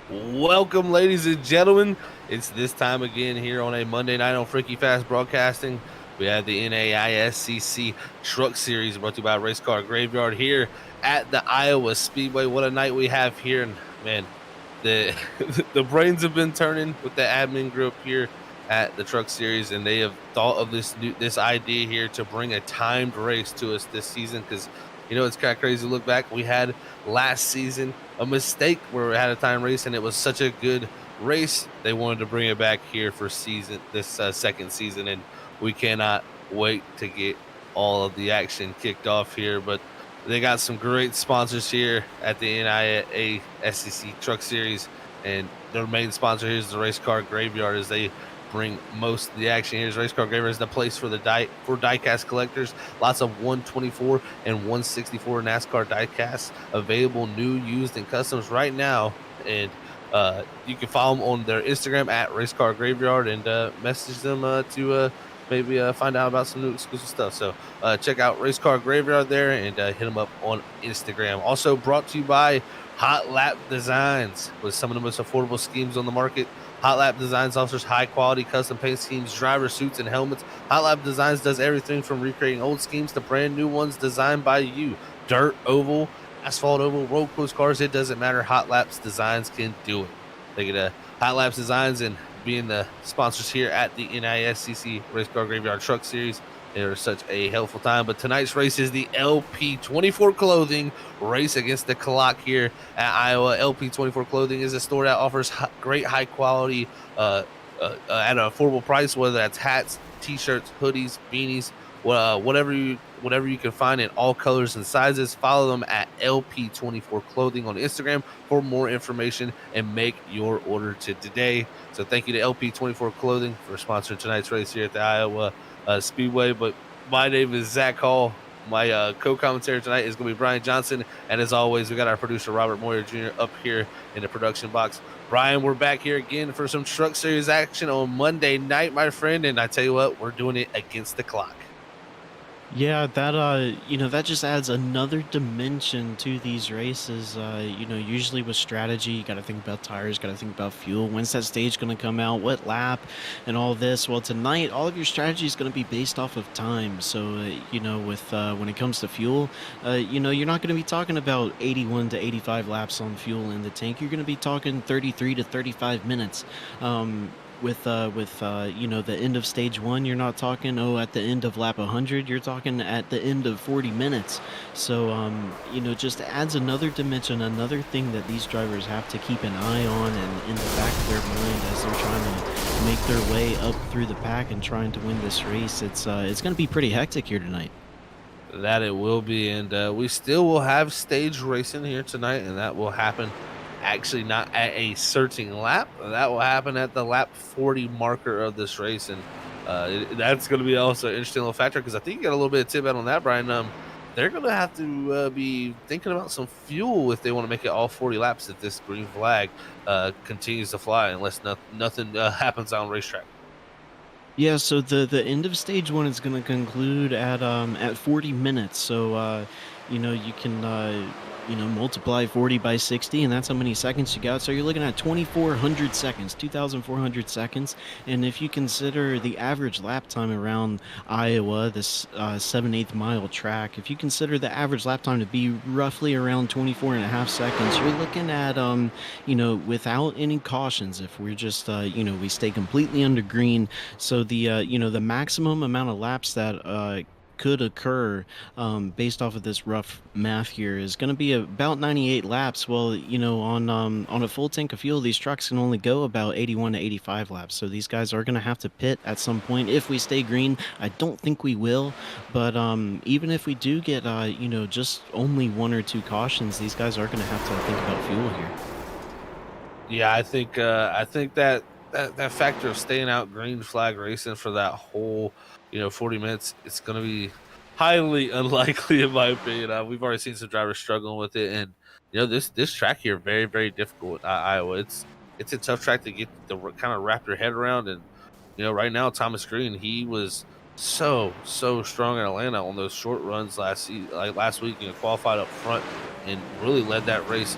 Welcome, ladies and gentlemen. It's this time again here on a Monday night on Freaky Fast Broadcasting. We have the NAISCC Truck Series brought to you by Race Car Graveyard here at the Iowa Speedway. What a night we have here. And man, the the brains have been turning with the admin group here at the Truck Series, and they have thought of this idea here to bring a timed race to us this season because it's kind of crazy to look back. We had last season a mistake where we had a time race, and it was such a good race. They wanted to bring it back here for this second season, and we cannot wait to get all of the action kicked off here. But they got some great sponsors here at the NIA SEC Truck Series, and their main sponsor here is the Race Car Graveyard, as they bring most of the action. Here's Race Car Graveyard is the place for diecast collectors. Lots of 124 and 164 NASCAR diecasts available, new, used, and customs right now. And you can follow them on their Instagram at Race Car Graveyard and message them to maybe find out about some new exclusive stuff. So check out Race Car Graveyard there and hit them up on Instagram. Also brought to you by Hot Lap Designs, with some of the most affordable schemes on the market. Hot Lap Designs offers high-quality custom paint schemes, driver suits, and helmets. Hot Lap Designs does everything from recreating old schemes to brand new ones designed by you. Dirt, oval, asphalt oval, road course cars, it doesn't matter. Hot Laps Designs can do it. They get Hot Laps Designs and being the sponsors here at the NISCC Race Car Graveyard Truck Series. They're such a helpful time. But tonight's race is the LP24 Clothing Race Against the Clock here at Iowa. LP24 Clothing is a store that offers great high quality at an affordable price, whether that's hats, t-shirts, hoodies, beanies, whatever you can find in all colors and sizes. Follow them at LP24 Clothing on Instagram for more information and make your order today. So thank you to LP24 Clothing for sponsoring tonight's race here at the Iowa Speedway. But my name is Zach Hall. My co-commentator tonight is going to be Brian Johnson. And as always, we got our producer, Robert Moyer Jr., up here in the production box. Brian, we're back here again for some Truck Series action on Monday night, my friend. And I tell you what, we're doing it against the clock. Yeah, that just adds another dimension to these races. Usually with strategy, you got to think about tires, got to think about fuel. When's that stage going to come out? What lap? And all this. Well, tonight, all of your strategy is going to be based off of time. So, when it comes to fuel, you're not going to be talking about 81 to 85 laps on fuel in the tank. You're going to be talking 33 to 35 minutes. With the end of stage one, you're not talking at the end of lap 100, you're talking at the end of 40 minutes. So just adds another dimension, another thing that these drivers have to keep an eye on and in the back of their mind as they're trying to make their way up through the pack and trying to win this race. It's going to be pretty hectic here tonight. That it will be, and we still will have stage racing here tonight, and that will happen actually not at a certain lap. That will happen at the lap 40 marker of this race, and that's going to be also an interesting little factor, because I think you got a little bit of tip out on that, Brian. They're going to have to be thinking about some fuel if they want to make it all 40 laps if this green flag continues to fly, unless nothing happens on racetrack. Yeah, so the end of stage one is going to conclude at 40 minutes. So you can multiply 40 by 60, and that's how many seconds you got. So you're looking at 2,400 seconds, 2,400 seconds. And if you consider the average lap time around Iowa, this 7/8 mile track, if you consider the average lap time to be roughly around 24 and a half seconds, you're looking at without any cautions, if we're just we stay completely under green. So the maximum amount of laps that could occur based off of this rough math here is going to be about 98 laps. Well, on a full tank of fuel, these trucks can only go about 81 to 85 laps. So these guys are going to have to pit at some point if we stay green. I don't think we will, but even if we do get just only one or two cautions, these guys are going to have to think about fuel here. Yeah, I think that factor of staying out green flag racing for that whole 40 minutes, it's going to be highly unlikely in my opinion. We've already seen some drivers struggling with it, and this track here very, very difficult. Iowa, it's a tough track to get to kind of wrap your head around. And right now Thomas Green, he was so strong in Atlanta on those short runs last week. Qualified up front and really led that race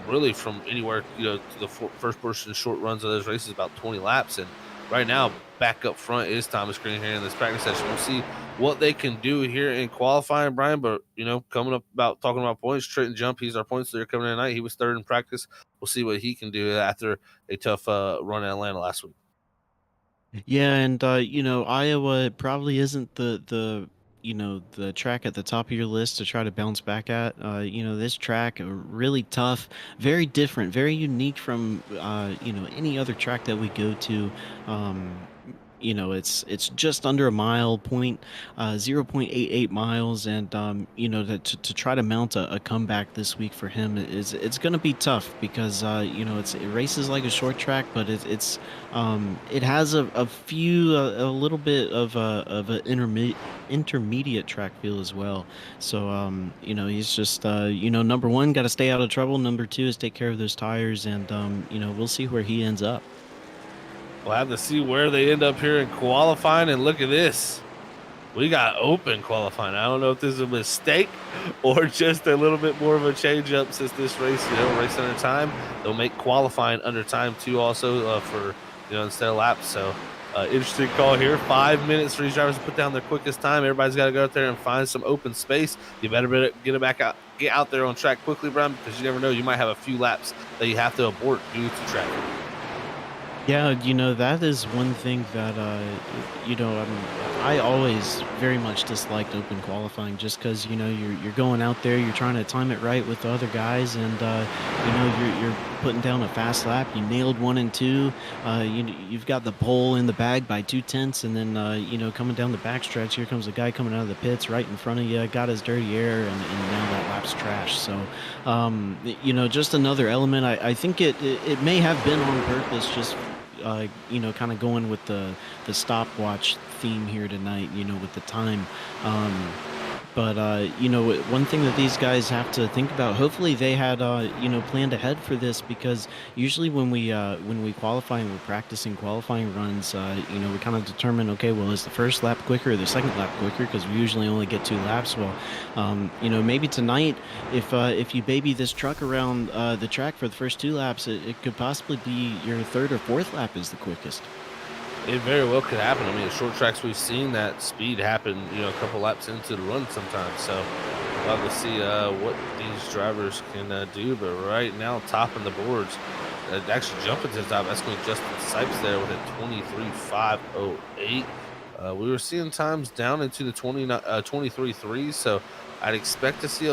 really from anywhere, to the first person short runs of those races about 20 laps. And right now, back up front is Thomas Green here in this practice session. We'll see what they can do here in qualifying, Brian. But coming up about talking about points, Trenton Jump, he's our points leader coming in tonight. He was third in practice. We'll see what he can do after a tough run in Atlanta last week. Yeah, and Iowa probably isn't the track at the top of your list to try to bounce back at. This track really tough, very different, very unique from any other track that we go to. It's just under a mile, 0.88 miles, and to try to mount a comeback this week for him it's going to be tough because it races like a short track, but it has a little bit of an intermediate track feel as well. So he's just number one, got to stay out of trouble. Number two is take care of those tires, and we'll see where he ends up. We'll have to see where they end up here in qualifying. And look at this. We got open qualifying. I don't know if this is a mistake or just a little bit more of a change up since this race, race under time. They'll make qualifying under time too also for, instead of laps. So interesting call here. 5 minutes for these drivers to put down their quickest time. Everybody's got to go out there and find some open space. You better get out there on track quickly, Brian, because you never know. You might have a few laps that you have to abort due to traffic. Yeah, that is one thing that, I always very much disliked open qualifying just because, you're going out there, you're trying to time it right with the other guys, and, you're putting down a fast lap. You nailed 1 and 2. You've got the pole in the bag by 2/10, and then, coming down the backstretch, here comes a guy coming out of the pits right in front of you, got his dirty air, and now that lap's trash. So, just another element. I think it may have been on purpose, just kind of going with the stopwatch theme here tonight, with the time. But one thing that these guys have to think about, hopefully they had planned ahead for this, because usually when we qualify and we're practicing qualifying runs, we kind of determine, okay, well, is the first lap quicker or the second lap quicker, because we usually only get 2 laps. Well, maybe tonight, if you baby this truck around the track for the first 2 laps, it could possibly be your third or fourth lap is the quickest. It very well could happen. I mean, in short tracks, we've seen that speed happen, a couple laps into the run sometimes. So we'll have to see what these drivers can do. But right now, topping the boards, actually jumping to the top, that's going to be Justin Sipes there with a 23.508. We were seeing times down into the 23.3s. So I'd expect to see,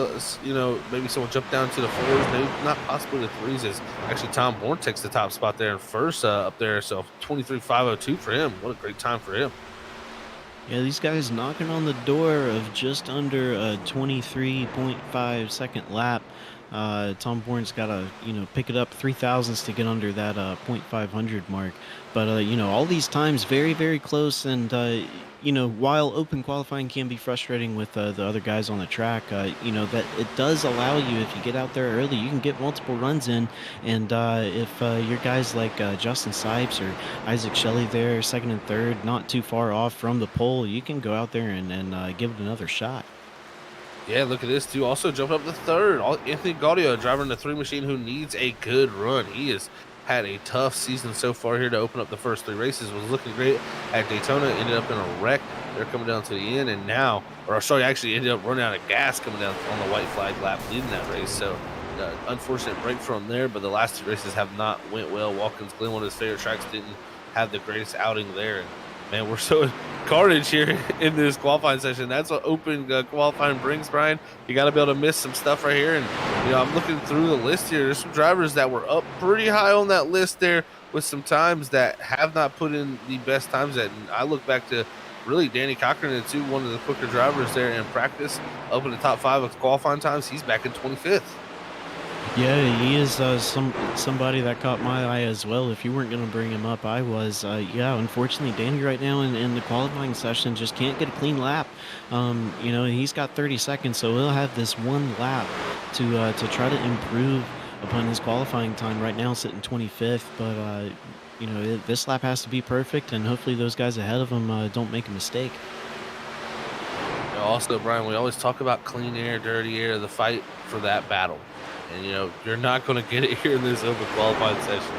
maybe someone jump down to the 4s, maybe not possibly the 3s, as actually Tom Bourne takes the top spot there in first up there. So 23.502 for him. What a great time for him. Yeah, these guys knocking on the door of just under a 23.5 second lap. Tom Bourne's got to, pick it up 3,000ths to get under that 0.500 mark. But, all these times very, very close. And, while open qualifying can be frustrating with the other guys on the track, that it does allow you, if you get out there early, you can get multiple runs in. And if your guys like Justin Sipes or Isaac Shelley there, second and third, not too far off from the pole, you can go out there and give it another shot. Yeah, look at this, too. Also jumped up to third. Anthony Gaudio, driver in the 3 machine, who needs a good run. He has had a tough season so far here to open up the first 3 races. Was looking great at Daytona, ended up in a wreck. They're coming down to the end, and actually ended up running out of gas coming down on the white flag lap leading that race. So, unfortunate break from there, but the last 2 races have not went well. Watkins Glen, one of his favorite tracks, didn't have the greatest outing there. And man, we're so carnage here in this qualifying session. That's what open qualifying brings, Brian. You got to be able to miss some stuff right here. And, I'm looking through the list here. There's some drivers that were up pretty high on that list there with some times that have not put in the best times. And I look back to really Danny Cochran, too, one of the quicker drivers there in practice, up in the top 5 of qualifying times. He's back in 25th. Yeah, he is somebody that caught my eye as well. If you weren't going to bring him up, I was. Unfortunately, Danny right now in the qualifying session just can't get a clean lap. He's got 30 seconds, so he'll have this 1 lap to try to improve upon his qualifying time. Right now, sitting 25th, but this lap has to be perfect, and hopefully those guys ahead of him don't make a mistake. Also, Brian, we always talk about clean air, dirty air, the fight for that battle. And, you're not going to get it here in this open qualifying session.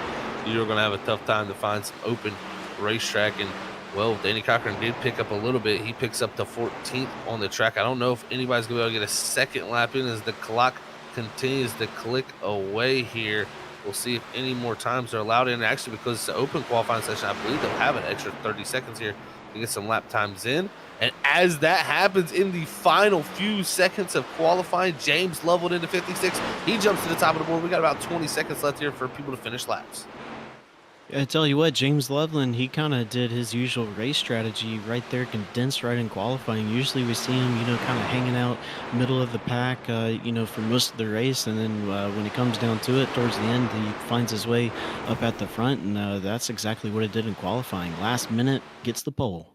You're going to have a tough time to find some open racetrack. And, well, Danny Cochran did pick up a little bit. He picks up to 14th on the track. I don't know if anybody's going to be able to get a second lap in as the clock continues to click away here. We'll see if any more times are allowed in. Actually, because it's an open qualifying session, I believe they'll have an extra 30 seconds here to get some lap times in. And as that happens in the final few seconds of qualifying, James Lovell into 56. He jumps to the top of the board. We got about 20 seconds left here for people to finish laps. I tell you what, James Loveland, he kind of did his usual race strategy right there, condensed right in qualifying. Usually we see him, kind of hanging out middle of the pack, for most of the race. And then when it comes down to it, towards the end, he finds his way up at the front. And that's exactly what it did in qualifying. Last minute, gets the pole.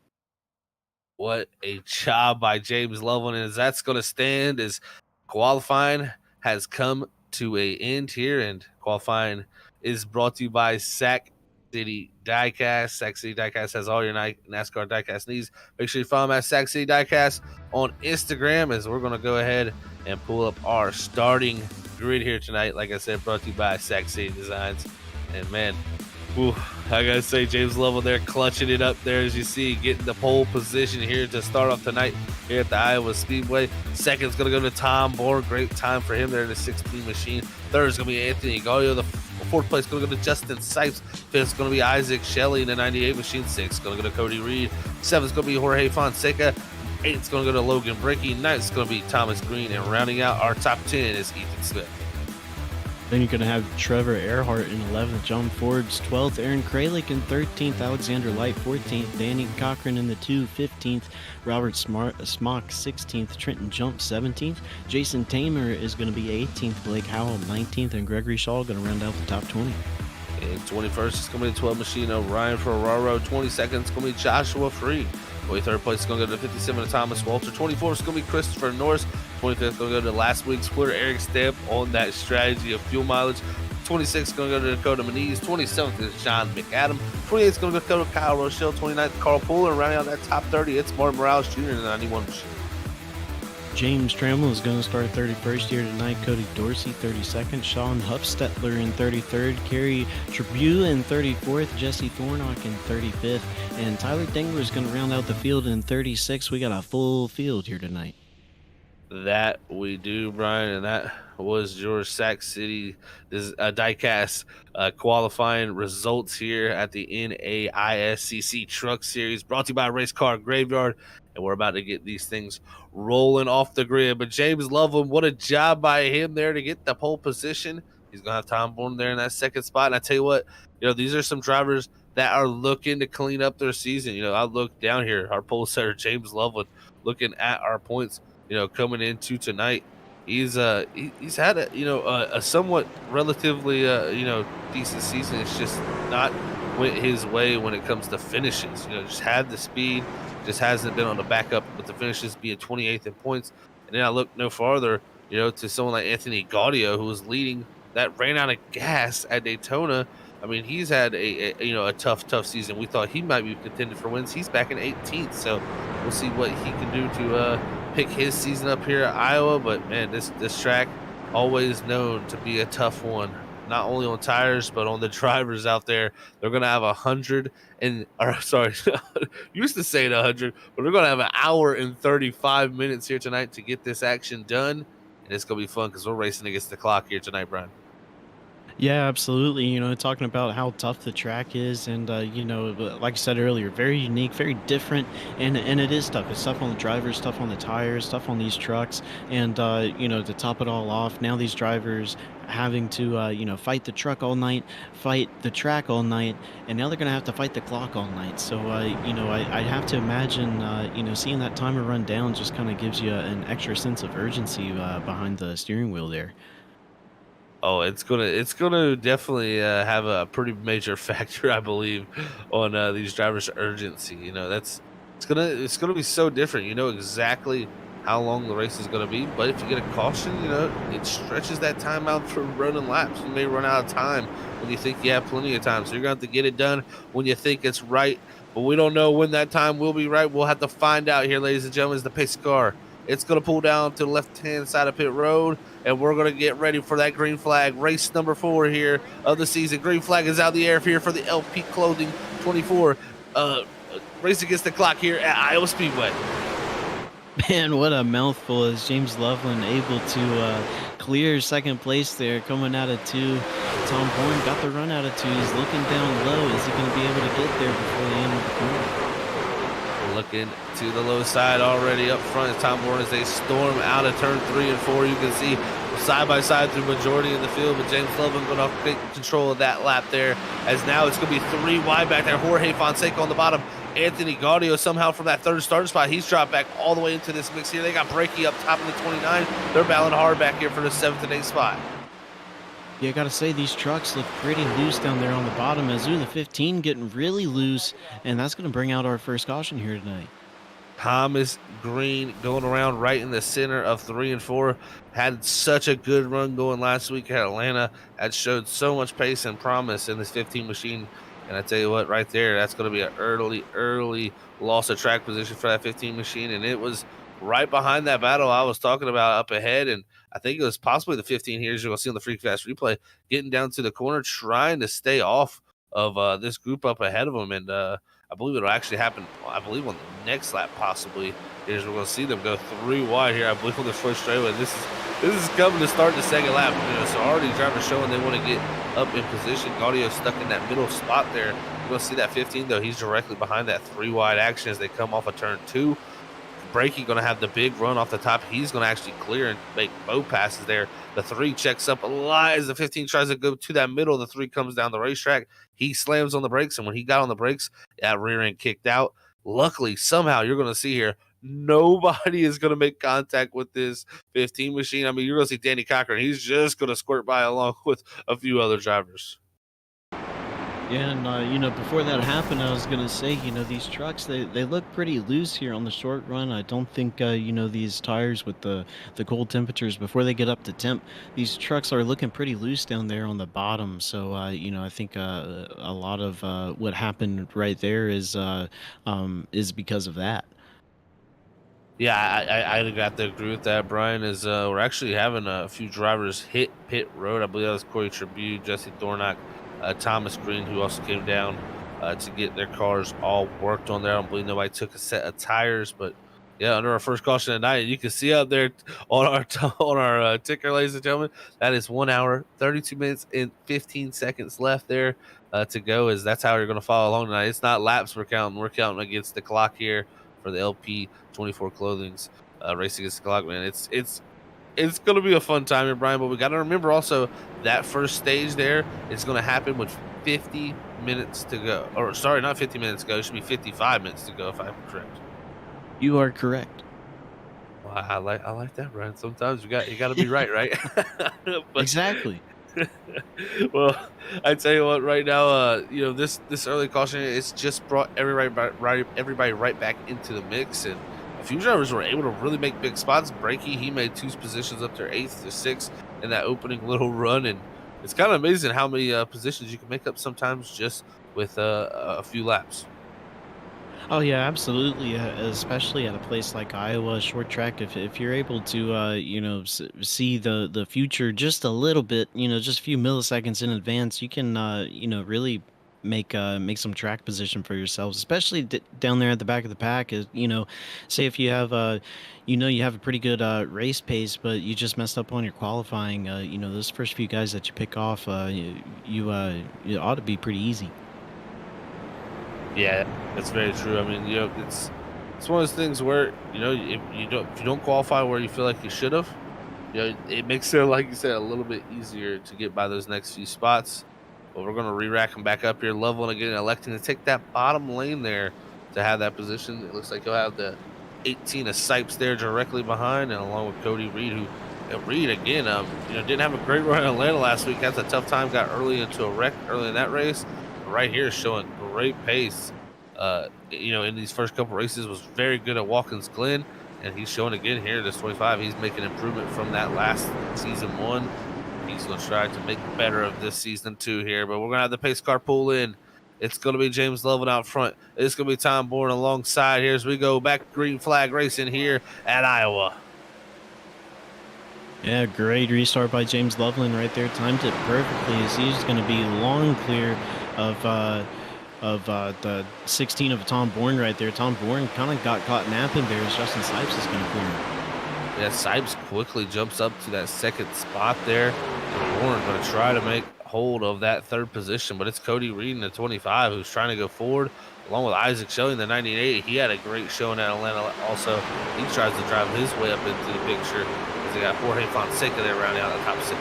What a job by James Loveland. And as that's going to stand, as qualifying has come to an end here, and qualifying is brought to you by Sac City Diecast. Sac City Diecast has all your NASCAR diecast needs. Make sure you follow them at Sac City Diecast on Instagram, as we're going to go ahead and pull up our starting grid here tonight. Like I said, brought to you by Sac City Designs. And man, I gotta say, James Lovell there clutching it up there, as you see, getting the pole position here to start off tonight here at the Iowa Speedway. Second's gonna go to Tom Bohr. Great time for him there in the 16 machine. Third's gonna be Anthony Gaudio. The fourth place gonna go to Justin Sipes. Fifth's gonna be Isaac Shelley in the 98 machine. Sixth's gonna go to Cody Reed. Seventh's gonna be Jorge Fonseca. Eighth's gonna go to Logan Brickey. Ninth's gonna be Thomas Green. And rounding out our top 10 is Ethan Smith. Then you're going to have Trevor Earhart in 11th, John Ford's 12th, Aaron Kralik in 13th, Alexander Light 14th, Danny Cochran in the 2, 15th, Robert Smock 16th, Trenton Jump 17th, Jason Tamer is going to be 18th, Blake Howell 19th, and Gregory Shaw going to round out the top 20. And 21st is going to be the 12 machine of Ryan Ferraro. 22nd is going to be Joshua Free. 23rd place is going to go to 57 of Thomas Walter. 24th is going to be Christopher Norris. 25th is going to go to last week's Twitter Eric Stamp on that strategy of fuel mileage. 26th is going to go to Dakota Moniz. 27th is John McAdam. 28th is going to go to Kyle Rochelle. 29th, Carl Pooler. Rounding out that top 30, it's Martin Morales Jr. in the 91 machine. James Trammell is going to start 31st here tonight. Cody Dorsey 32nd. Sean Hupstetler in 33rd. Kerry Tribune in 34th. Jesse Thornock in 35th. And Tyler Dengler is going to round out the field in 36th. We got a full field here tonight. That we do, Brian, and that was your Sac City diecast qualifying results here at the NAISCC Truck Series, brought to you by Race Car Graveyard. And we're about to get these things rolling off the grid. But James Loveland, what a job by him there to get the pole position. He's going to have Tom Bourne there in that second spot. And I tell you what, these are some drivers that are looking to clean up their season. I look down here, our pole setter, James Loveland, looking at our points, coming into tonight. He's had a somewhat relatively, decent season. It's just not went his way when it comes to finishes. Just had the speed, just hasn't been on the backup with the finishes, being 28th in points. And then I look no farther, to someone like Anthony Gaudio, who was leading, that ran out of gas at Daytona. I mean, he's had a tough season. We thought he might be contended for wins. He's back in 18th, so we'll see what he can do to pick his season up here at Iowa. But man, this track always known to be a tough one, not only on tires but on the drivers out there. They're gonna have 100 and, or sorry, used to say 100, but they're gonna have an hour and 35 minutes here tonight to get this action done, and it's gonna be fun because we're racing against the clock here tonight, Brian. Yeah, absolutely. Talking about how tough the track is, and like I said earlier, very unique, very different, and it is tough. It's tough on the drivers, tough on the tires, tough on these trucks, and to top it all off, now these drivers having to fight the truck all night, fight the track all night, and now they're going to have to fight the clock all night. So I have to imagine seeing that timer run down just kind of gives you an extra sense of urgency behind the steering wheel there. Oh, it's gonna definitely have a pretty major factor, I believe, on these drivers' urgency. It's gonna be so different. You know exactly how long the race is gonna be, but if you get a caution, it stretches that time out for running laps. You may run out of time when you think you have plenty of time, so you're gonna have to get it done when you think it's right. But we don't know when that time will be right. We'll have to find out here, ladies and gentlemen, as the pace car It's going to pull down to the left-hand side of pit road, and we're going to get ready for that green flag. Race number 4 here of the season. Green flag is out of the air here for the LP Clothing 24. Race against the clock here at Iowa Speedway. Man, what a mouthful is James Loveland able to clear second place there coming out of 2. Tom Horn got the run out of 2. He's looking down low. Is he going to be able to get there before the end of the corner? Looking to the low side already up front is Tom Horn as they storm out of turn 3 and 4. You can see side by side through majority in the field, but James Loveland going to take control of that lap there, as now it's going to be 3 wide back there. Jorge Fonseca on the bottom. Anthony Gaudio somehow from that 3rd starting spot. He's dropped back all the way into this mix here. They got Breaky up top of the 29. They're battling hard back here for the 7th and 8th spot. Yeah, I gotta say, these trucks look pretty loose down there on the bottom. As the 15 getting really loose, and that's gonna bring out our first caution here tonight. Thomas Green going around right in the center of 3 and 4. Had such a good run going last week at Atlanta. Had showed so much pace and promise in this 15 machine. And I tell you what, right there, that's going to be an early loss of track position for that 15 machine. And it was right behind that battle I was talking about up ahead. And I think it was possibly the 15 here, as you're going to see on the Freaky Fast replay, getting down to the corner, trying to stay off of this group up ahead of them. And I believe it'll actually happen, I believe, on the next lap possibly. Here's we're going to see them go 3 wide here, I believe, on the first straightaway. This is coming to start the second lap. So already drivers showing they want to get up in position. Gaudio stuck in that middle spot there. You're going to see that 15, though. He's directly behind that 3 wide action as they come off of turn 2. Breaky going to have the big run off the top. He's going to actually clear and make both passes there. The 3 checks up a lot as the 15 tries to go to that middle. The 3 comes down the racetrack. He slams on the brakes, and when he got on the brakes, that rear end kicked out. Luckily, somehow, you're going to see here, nobody is going to make contact with this 15 machine. I mean, you're going to see Danny Cochran. He's just going to squirt by along with a few other drivers. Yeah, and before that happened, I was gonna say, these trucks they look pretty loose here on the short run. I don't think these tires with the cold temperatures before they get up to temp, these trucks are looking pretty loose down there on the bottom. So I think a lot of what happened right there is because of that. Yeah, I got to agree with that, Brian. Is we're actually having a few drivers hit pit road. I believe that was Corey Tribute, Jesse Thornock, Thomas Green, who also came down to get their cars all worked on there. I don't believe nobody took a set of tires, but yeah, under our first caution tonight, you can see up there on our ticker, ladies and gentlemen, that is 1 hour, 32 minutes, and 15 seconds left there to go. As that's how you're going to follow along tonight. It's not laps we're counting. We're counting against the clock here for the LP24 Clothing's race against the clock, man. It's going to be a fun time here, Brian, but we got to remember also that first stage there is going to happen with 50 minutes to go. Or, sorry, not 50 minutes to go. It should be 55 minutes to go, if I'm correct. You are correct. Well, I like that, Brian. Sometimes you got to be right? But, exactly. Well, I tell you what, right now, this early caution, it's just brought everybody right back into the mix, and a few drivers were able to really make big spots. Breaky, he made 2 positions up there, 8th to 6th in that opening little run, and it's kind of amazing how many positions you can make up sometimes just with a few laps. Oh yeah, absolutely. Especially at a place like Iowa, short track. If you're able to see the future just a little bit, just a few milliseconds in advance, you can really make some track position for yourselves, especially down there at the back of the pack. Is say if you have you have a pretty good race pace, but you just messed up on your qualifying. Those first few guys that you pick off, you ought to be pretty easy. Yeah, that's very true. I mean, it's one of those things where if you don't qualify where you feel like you should have, it makes it, like you said, a little bit easier to get by those next few spots. But we're going to re-rack them back up here, leveling again, electing to take that bottom lane there to have that position. It looks like you'll have the 18 of Sipes there directly behind, and along with Cody Reed, who Reed again, didn't have a great run in Atlanta last week. Has a tough time, got early into a wreck early in that race. But right here, showing great pace. In these first couple races, was very good at Watkins Glen, and he's showing again here. This 25, he's making improvement from that last season 1. He's going to try to make better of this season 2 here, but we're going to have the pace car pull in It's going to be James Lovell out front. It's going to be Tom Bourne alongside here as we go back green flag racing here at Iowa. Yeah, great restart by James Loveland right there. Timed it perfectly as he's going to be long clear of the 16 of Tom Bourne right there. Tom Bourne kind of got caught napping there as Justin Sipes is going to clear him. Yeah, Sipes quickly jumps up to that second spot there. Bourne going to try to make hold of that third position, but it's Cody Reed in the 25 who's trying to go forward, along with Isaac Shelley in the 98. He had a great showing at Atlanta. Also, he tries to drive his way up into the picture as they got Jorge Fonseca there rounding out the top 6.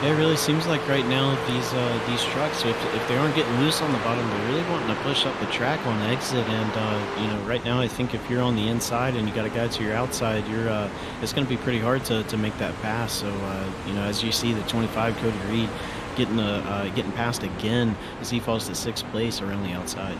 Yeah, it really seems like right now these trucks, if they aren't getting loose on the bottom, they're really wanting to push up the track on exit. And right now I think if you're on the inside and you got a guy to your outside, it's going to be pretty hard to make that pass. So as you see the 25 Cody Reed getting passed again as he falls to 6th place around the outside.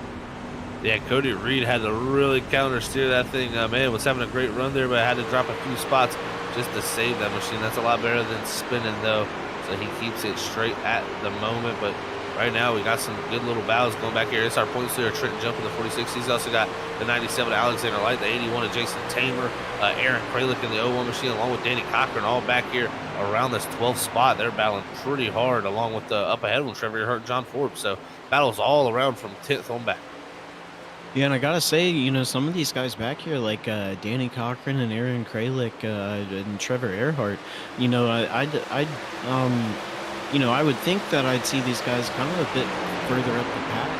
Yeah, Cody Reed had to really counter steer that thing. Man, was having a great run there, but had to drop a few spots just to save that machine. That's a lot better than spinning, though. So he keeps it straight at the moment. But right now, we got some good little battles going back here. It's our points leader, Trenton Jump in the 46. He's also got the 97 Alexander Light, the 81 of Jason Tamer, Aaron Kralik in the 01 machine, along with Danny Cochran, all back here around this 12th spot. They're battling pretty hard, along with the up ahead with Trevor Earhart, John Forbes. So battles all around from 10th on back. Yeah, and I gotta say, some of these guys back here, like Danny Cochran and Aaron Kralik and Trevor Earhart, I would think that I'd see these guys kind of a bit further up the pack.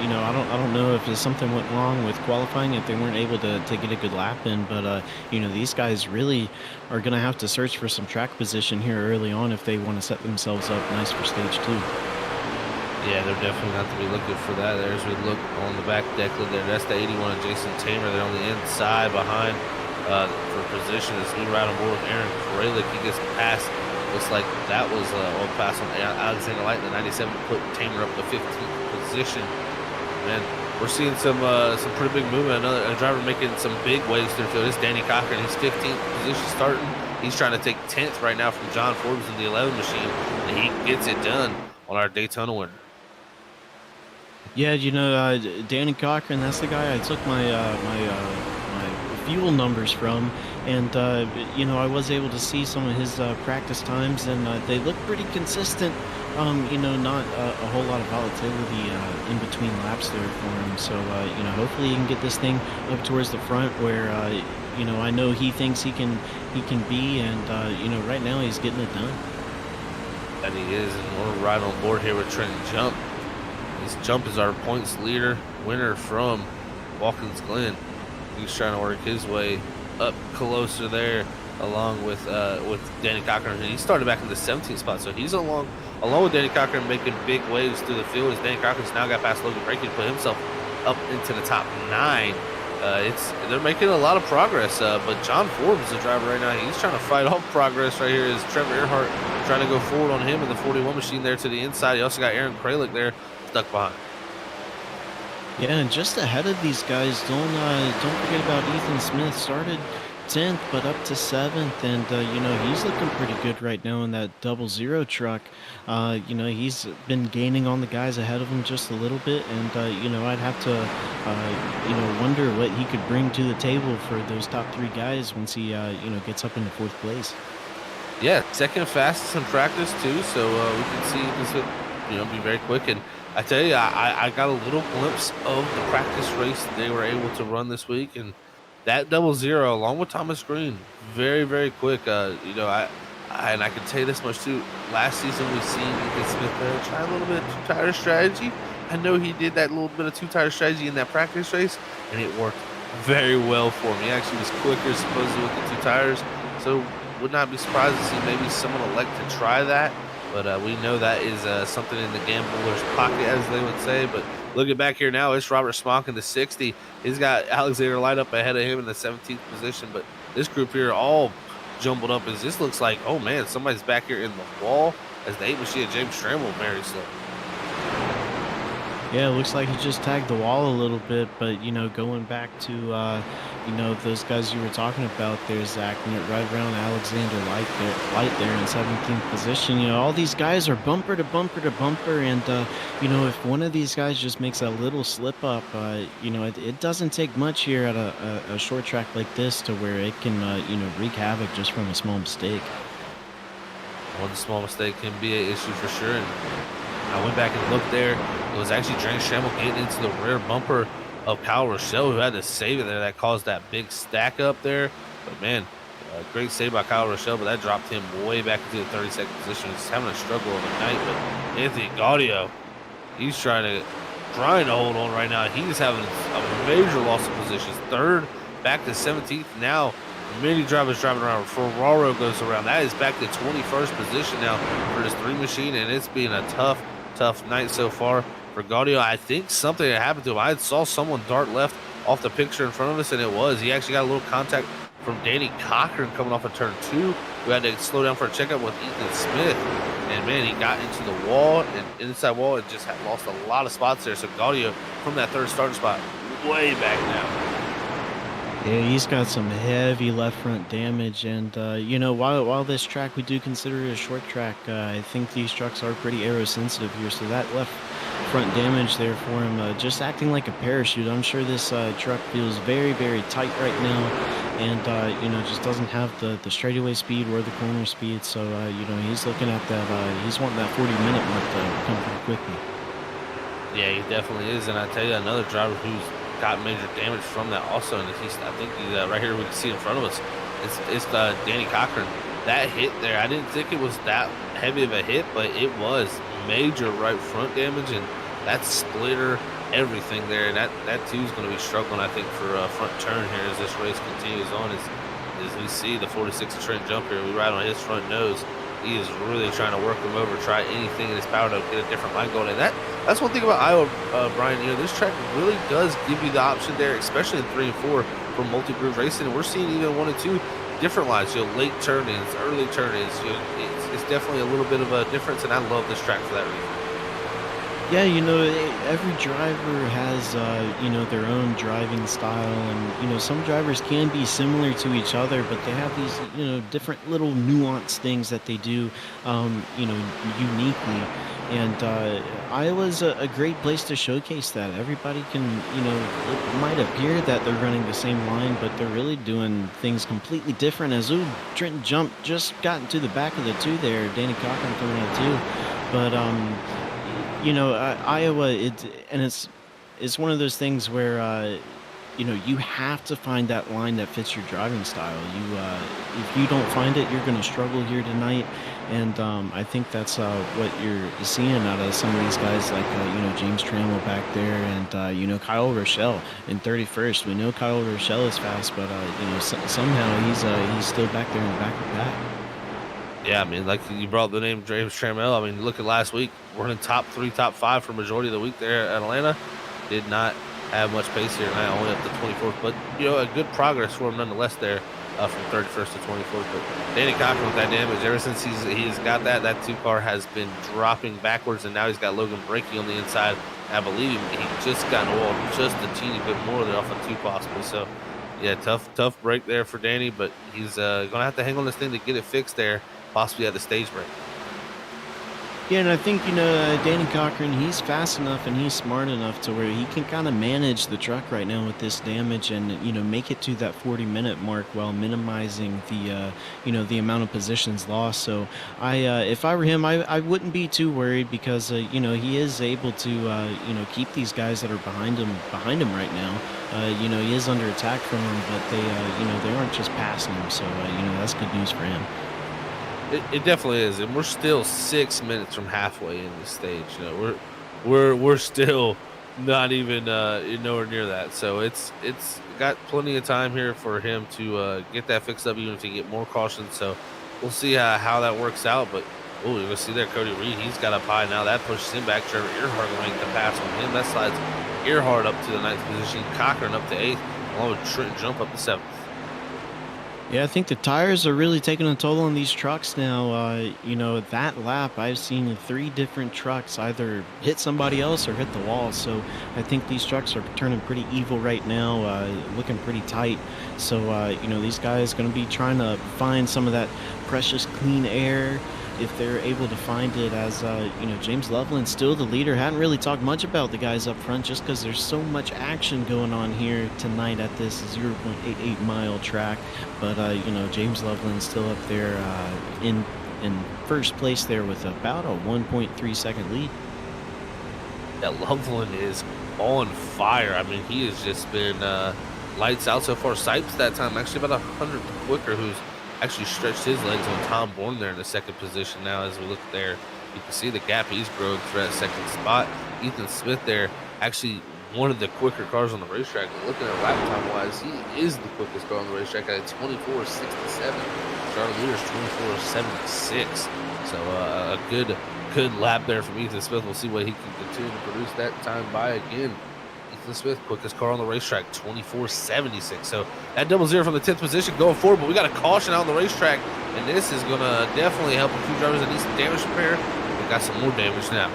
I don't know if something went wrong with qualifying, if they weren't able to get a good lap in, but these guys really are gonna have to search for some track position here early on if they want to set themselves up nice for stage 2. Yeah, they're definitely going to have to be looking for that. There as we look on the back decklet there. That's the 81 of Jason Tamer. They're on the inside behind for position as we ride on board with Aaron Kralik. He gets past. Looks like that was a pass on Alexander Light in the 97 to put Tamer up to 15th position. Man, we're seeing some pretty big movement. A driver making some big waves through the field. It's Danny Cochran. He's 15th position starting. He's trying to take 10th right now from John Forbes in the 11 machine, and he gets it done on our Daytona winner. Yeah, Danny Cochran, that's the guy I took my fuel numbers from, and I was able to see some of his practice times, and they look pretty consistent. Not a whole lot of volatility in between laps there for him. So hopefully he can get this thing up towards the front where I know he thinks he can be, and right now he's getting it done. And he is, and we're right on board here with Trenton Jump. This Jump is our points leader, winner from Watkins Glen. He's trying to work his way up closer there, along with Danny Cochran. And he started back in the 17th spot, so he's along with Danny Cochran making big waves through the field. As Danny Cochran's now got past Logan Breaking to put himself up into the top 9. They're making a lot of progress, but John Forbes, the driver right now, he's trying to fight off progress right here. As Trevor Earhart trying to go forward on him in the 41 machine there to the inside. You also got Aaron Kralik there stuck behind. Yeah, and just ahead of these guys, don't forget about Ethan Smith. Started 10th, but up to 7th, and he's looking pretty good right now in that 00 truck. He's been gaining on the guys ahead of him just a little bit, and I'd have to wonder what he could bring to the table for those top 3 guys once he gets up into 4th place. Yeah, second fastest in practice too, so we can see this be very quick. And I tell you, I got a little glimpse of the practice race they were able to run this week, and that 00 along with Thomas Green, very, very quick. And I can tell you this much too. Last season we seen Ethan Smith try a little bit of two-tire strategy. I know he did that little bit of two-tire strategy in that practice race, and it worked very well for him. He actually was quicker supposedly with the 2 tires, so would not be surprised to see maybe someone elect to try that. But we know that is something in the gambler's pocket, as they would say. But looking back here now, it's Robert Smock in the 60. He's got Alexander Light up ahead of him in the 17th position. But this group here all jumbled up as this looks like, oh, man, somebody's back here in the wall as the 8 machine of James Stramble very slow. Yeah, it looks like he just tagged the wall a little bit, but going back to those guys you were talking about, there's Zach right around Alexander Light there in 17th position. All these guys are bumper to bumper to bumper, and if one of these guys just makes a little slip up, it doesn't take much here at a short track like this to where it can wreak havoc just from a small mistake. One small mistake can be an issue for sure. And I went back and looked there. It was actually Drake Shamel getting into the rear bumper of Kyle Rochelle, who had to save it there. That caused that big stack up there. But man, great save by Kyle Rochelle, but that dropped him way back into the 32nd position. He's having a struggle of the night. But Anthony Gaudio, he's trying to hold on right now. He's having a major loss of positions. Third, back to 17th. Now, many drivers driving around. Ferraro goes around. That is back to 21st position now for this 3 machine, and it's been a tough night so far for Gaudio. I think something had happened to him. I saw someone dart left off the picture in front of us, and it was. He actually got a little contact from Danny Cochran coming off of turn 2, who had to slow down for a checkup with Ethan Smith. And man, he got into the wall and inside wall and just had lost a lot of spots there. So Gaudio from that 3rd starting spot way back now. Yeah, he's got some heavy left front damage, and while this track we do consider it a short track, I think these trucks are pretty aero sensitive here, so that left front damage there for him, just acting like a parachute. I'm sure this truck feels very, very tight right now, and just doesn't have the straightaway speed or the corner speed. So he's looking at that. He's wanting that 40-minute mark to come pretty quickly. Yeah, he definitely is, and I tell you, another driver who's got major damage from that also, and I think he's right here. We can see in front of us. It's Danny Cochran. That hit there, I didn't think it was that heavy of a hit, but it was major right front damage, and that splitter everything there. And that too is going to be struggling, I think, for a front turn here as this race continues on. As we see the 46 Trent jump here, we ride on his front nose. He is really trying to work him over, try anything in his power to get a different line going. And that's one thing about Iowa, Brian. This track really does give you the option there, especially in 3 and 4 for multi-groove racing. And we're seeing even 1 and 2 different lines. Late turn-ins, early turn-ins. It's definitely a little bit of a difference, and I love this track for that reason. Yeah, every driver has, their own driving style, and, some drivers can be similar to each other, but they have these, different little nuanced things that they do, uniquely. And Iowa's a great place to showcase that. Everybody can, it might appear that they're running the same line, but they're really doing things completely different. As Trenton Jump just got into the back of the 2 there, Danny Cochran coming out 2. But, Iowa, it's one of those things where, you have to find that line that fits your driving style. If you don't find it, you're going to struggle here tonight. And I think that's what you're seeing out of some of these guys, like James Trammell back there, and Kyle Rochelle in 31st. We know Kyle Rochelle is fast, but somehow he's still back there in the back of the pack. Yeah, I mean, like you brought the name James Trammell. I mean, look at last week. We're in top 3, top 5 for majority of the week there at Atlanta. Did not have much pace here tonight, only up to 24th. But, a good progress for him nonetheless there from 31st to 24th. But Danny Cochran with that damage, ever since he's got that 2 car has been dropping backwards, and now he's got Logan Breaking on the inside. I believe he just got oiled just a teeny bit more there off of 2 possibly. So, yeah, tough break there for Danny, but he's going to have to hang on this thing to get it fixed there. Possibly at the stage break. Yeah, and I think, Danny Cochran, he's fast enough and he's smart enough to where he can kind of manage the truck right now with this damage and, make it to that 40-minute mark while minimizing the amount of positions lost. So if I were him, I wouldn't be too worried because, he is able to, keep these guys that are behind him right now. He is under attack from them, but they aren't just passing him. So, that's good news for him. It definitely is, and we're still 6 minutes from halfway in the stage. We're still not even nowhere near that. So it's got plenty of time here for him to get that fixed up, even if he get more caution. So we'll see how that works out. But you're gonna see there, Cody Reed, he's got up high now. That pushes him back. Trevor Earhart gonna make the pass on him. That slides Earhart up to the 9th position. Cochran up to 8th, along with Trenton Jump up to 7th. Yeah, I think the tires are really taking a toll on these trucks now. That lap, I've seen 3 different trucks either hit somebody else or hit the wall. So I think these trucks are turning pretty evil right now, looking pretty tight. So, these guys going to be trying to find some of that precious clean air if they're able to find it. As James Loveland's still the leader. Hadn't really talked much about the guys up front just because there's so much action going on here tonight at this 0.88 mile track. But James Loveland's still up there in first place there with about a 1.3-second lead. That Loveland is on fire. I mean, he has just been lights out so far. Sipes that time actually about 100 quicker, who's actually stretched his legs on Tom Bourne there in the second position now. As we look there, you can see the gap he's grown for that second spot. Ethan Smith there, actually one of the quicker cars on the racetrack. Looking at lap time wise, he is the quickest car on the racetrack at 24:67. Charlie Leader's 24:76. So a good lap there from Ethan Smith. We'll see what he can continue to produce that time by again. Ethan Smith, quickest car on the racetrack, 24:76. So that double zero from the 10th position going forward, but we got a caution out on the racetrack, and this is going to definitely help a few drivers that need some damage repair. We got some more damage now.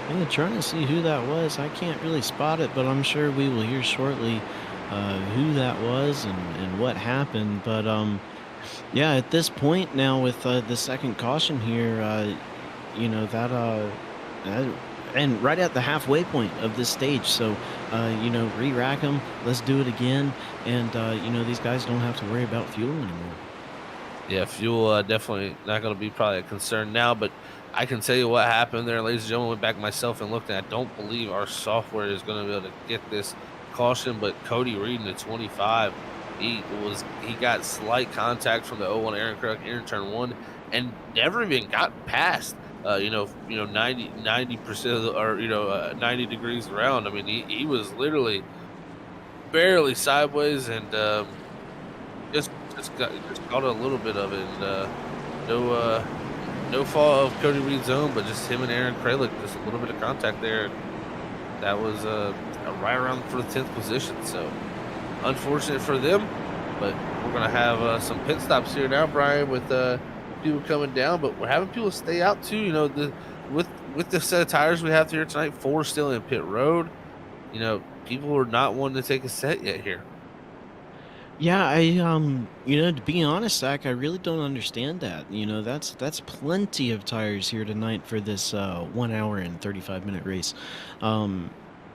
I'm trying to see who that was. I can't really spot it, but I'm sure we will hear shortly who that was and what happened. But yeah, at this point now with the second caution here, that and right at the halfway point of this stage. So, re-rack them. Let's do it again. And, these guys don't have to worry about fuel anymore. Yeah, fuel definitely not going to be probably a concern now, but I can tell you what happened there, ladies and gentlemen. Went back myself and looked, and I don't believe our software is going to be able to get this caution. But Cody Reed in the 25, he got slight contact from the 01 Aaron Krug in turn one, and never even got past 90% of the, or 90 degrees around. I mean, he was literally barely sideways, and just got a little bit of it. And no fault of Cody Reed's own, but just him and Aaron Kralik, just a little bit of contact there. That was right around for the 10th position. So unfortunate for them, but we're gonna have some pit stops here now, Brian, with people coming down. But we're having people stay out too. With the set of tires we have here tonight, 4 still in pit road. People are not wanting to take a set yet here. Yeah, to be honest, Zach, I really don't understand that. That's plenty of tires here tonight for this 1 hour and 35-minute race.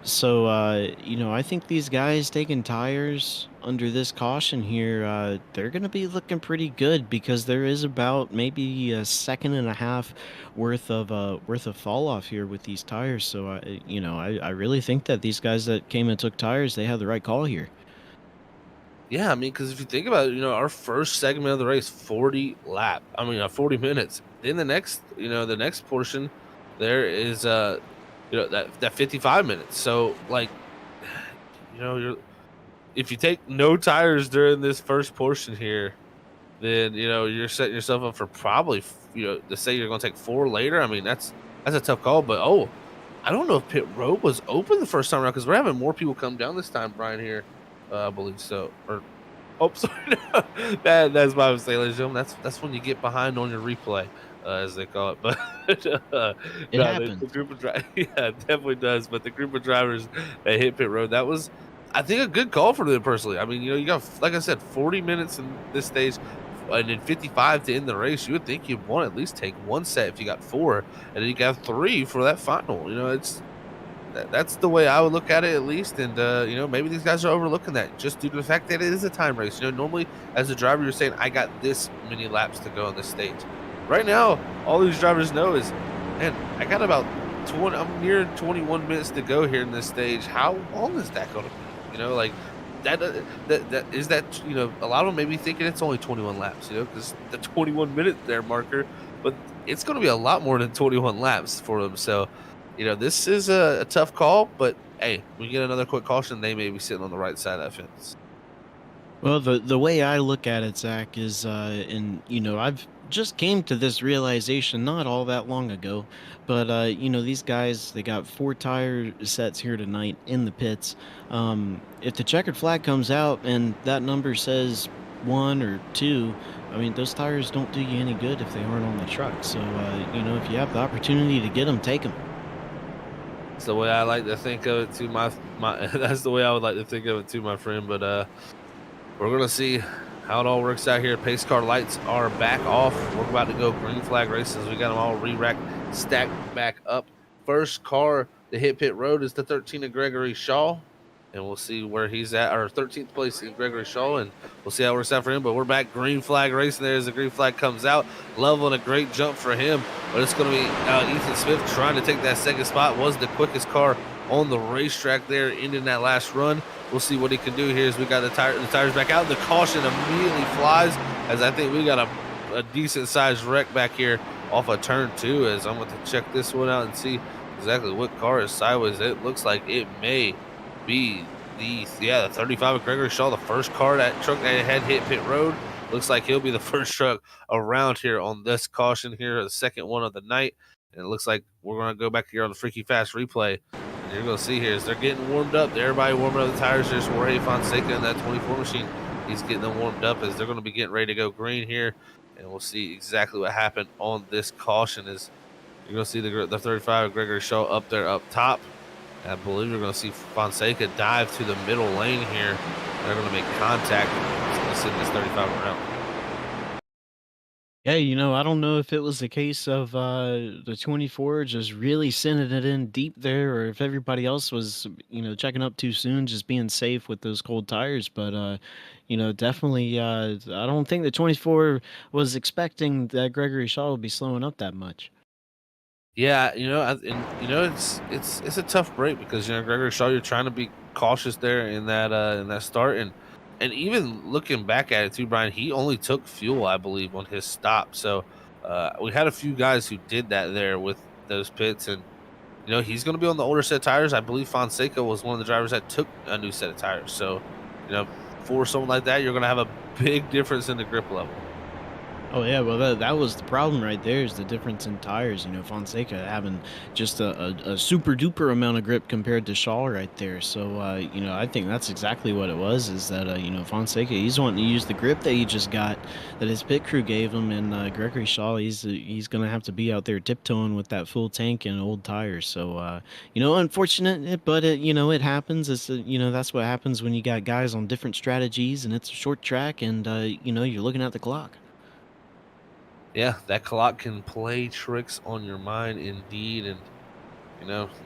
So I think these guys taking tires under this caution here, they're going to be looking pretty good because there is about maybe a second and a half worth of fall off here with these tires. So I really think that these guys that came and took tires, they have the right call here. Yeah, I mean, because if you think about it, our first segment of the race, 40 minutes. Then the next portion, there is that 55 minutes. So if you take no tires during this first portion here, then you're setting yourself up for probably to say you're going to take 4 later. I mean, that's a tough call. But I don't know if pit road was open the first time around because we're having more people come down this time, Brian. Here. I believe so. Sorry. That's my mistake, ladies and gentlemen. That's when you get behind on your replay, as they call it. But It happened. the group of drivers, yeah, it definitely does. But the group of drivers that hit pit road, that was, I think, a good call for them personally. I mean, you got, like I said, 40 minutes in this stage, and then 55 to end the race. You would think you'd want to at least take 1 set if you got 4, and then you got 3 for that final. That's the way I would look at it, at least. And, maybe these guys are overlooking that just due to the fact that it is a time race. Normally as a driver, you're saying, I got this many laps to go on this stage. Right now, all these drivers know is, man, I got about I'm near 21 minutes to go here in this stage. How long is that going to be? That is that, a lot of them may be thinking it's only 21 laps, because the 21-minute there marker, but it's going to be a lot more than 21 laps for them. So, this is a tough call, but hey, we get another quick caution, they may be sitting on the right side of that fence. Well, the way I look at it, Zach, is, I've just came to this realization not all that long ago, but these guys, they got 4 tire sets here tonight in the pits. If the checkered flag comes out and that number says 1 or 2, I mean, those tires don't do you any good if they aren't on the truck. So if you have the opportunity to get them, take them. It's the way I like to think of it too. My that's the way I would like to think of it too, my friend. But we're gonna see how it all works out here. Pace car lights are back off. We're about to go green flag races. We got them all re-racked, stacked back up. First car to hit pit road is the 13 of Gregory Shaw, and we'll see where he's at. Our 13th place is Gregory Shaw, and we'll see how it works out for him. But we're back green flag racing there as the green flag comes out. Leveling a great jump for him, but it's going to be Ethan Smith trying to take that second spot. Was the quickest car on the racetrack there, ending that last run. We'll see what he can do here as we got the tires back out. The caution immediately flies as I think we got a decent sized wreck back here off of turn 2, as I'm going to check this one out and see exactly what car is sideways. It looks like it may be the 35 of Gregory Shaw, the first car that truck that had hit pit road. Looks like he'll be the first truck around here on this caution here, the second one of the night. And it looks like we're going to go back here on the Freaky Fast replay. And you're going to see here as they're getting warmed up. Everybody warming up the tires. There's Jorge Fonseca in that 24 machine. He's getting them warmed up as they're going to be getting ready to go green here. And we'll see exactly what happened on this caution. Is you're going to see the 35 Gregory Shaw up there up top. And I believe you're going to see Fonseca dive to the middle lane here. They're going to make contact. It's going to send this 35 around. Yeah, I don't know if it was the case of the 24 just really sending it in deep there, or if everybody else was, checking up too soon, just being safe with those cold tires. But, definitely, I don't think the 24 was expecting that Gregory Shaw would be slowing up that much. Yeah, it's a tough break because Gregory Shaw, you're trying to be cautious there in that start, and even looking back at it too, Brian, he only took fuel, I believe, on his stop. So we had a few guys who did that there with those pits, and he's going to be on the older set of tires. I believe Fonseca was one of the drivers that took a new set of tires. So you know, for someone like that, you're going to have a big difference in the grip level. Oh yeah, well that was the problem right there, is the difference in tires. Fonseca having just a super duper amount of grip compared to Shaw right there. So I think that's exactly what it was. Is that Fonseca, he's wanting to use the grip that he just got, that his pit crew gave him, and Gregory Shaw, he's gonna have to be out there tiptoeing with that full tank and old tires. So unfortunate, but it happens. It's that's what happens when you got guys on different strategies, and it's a short track, and you're looking at the clock. Yeah, that clock can play tricks on your mind indeed. And,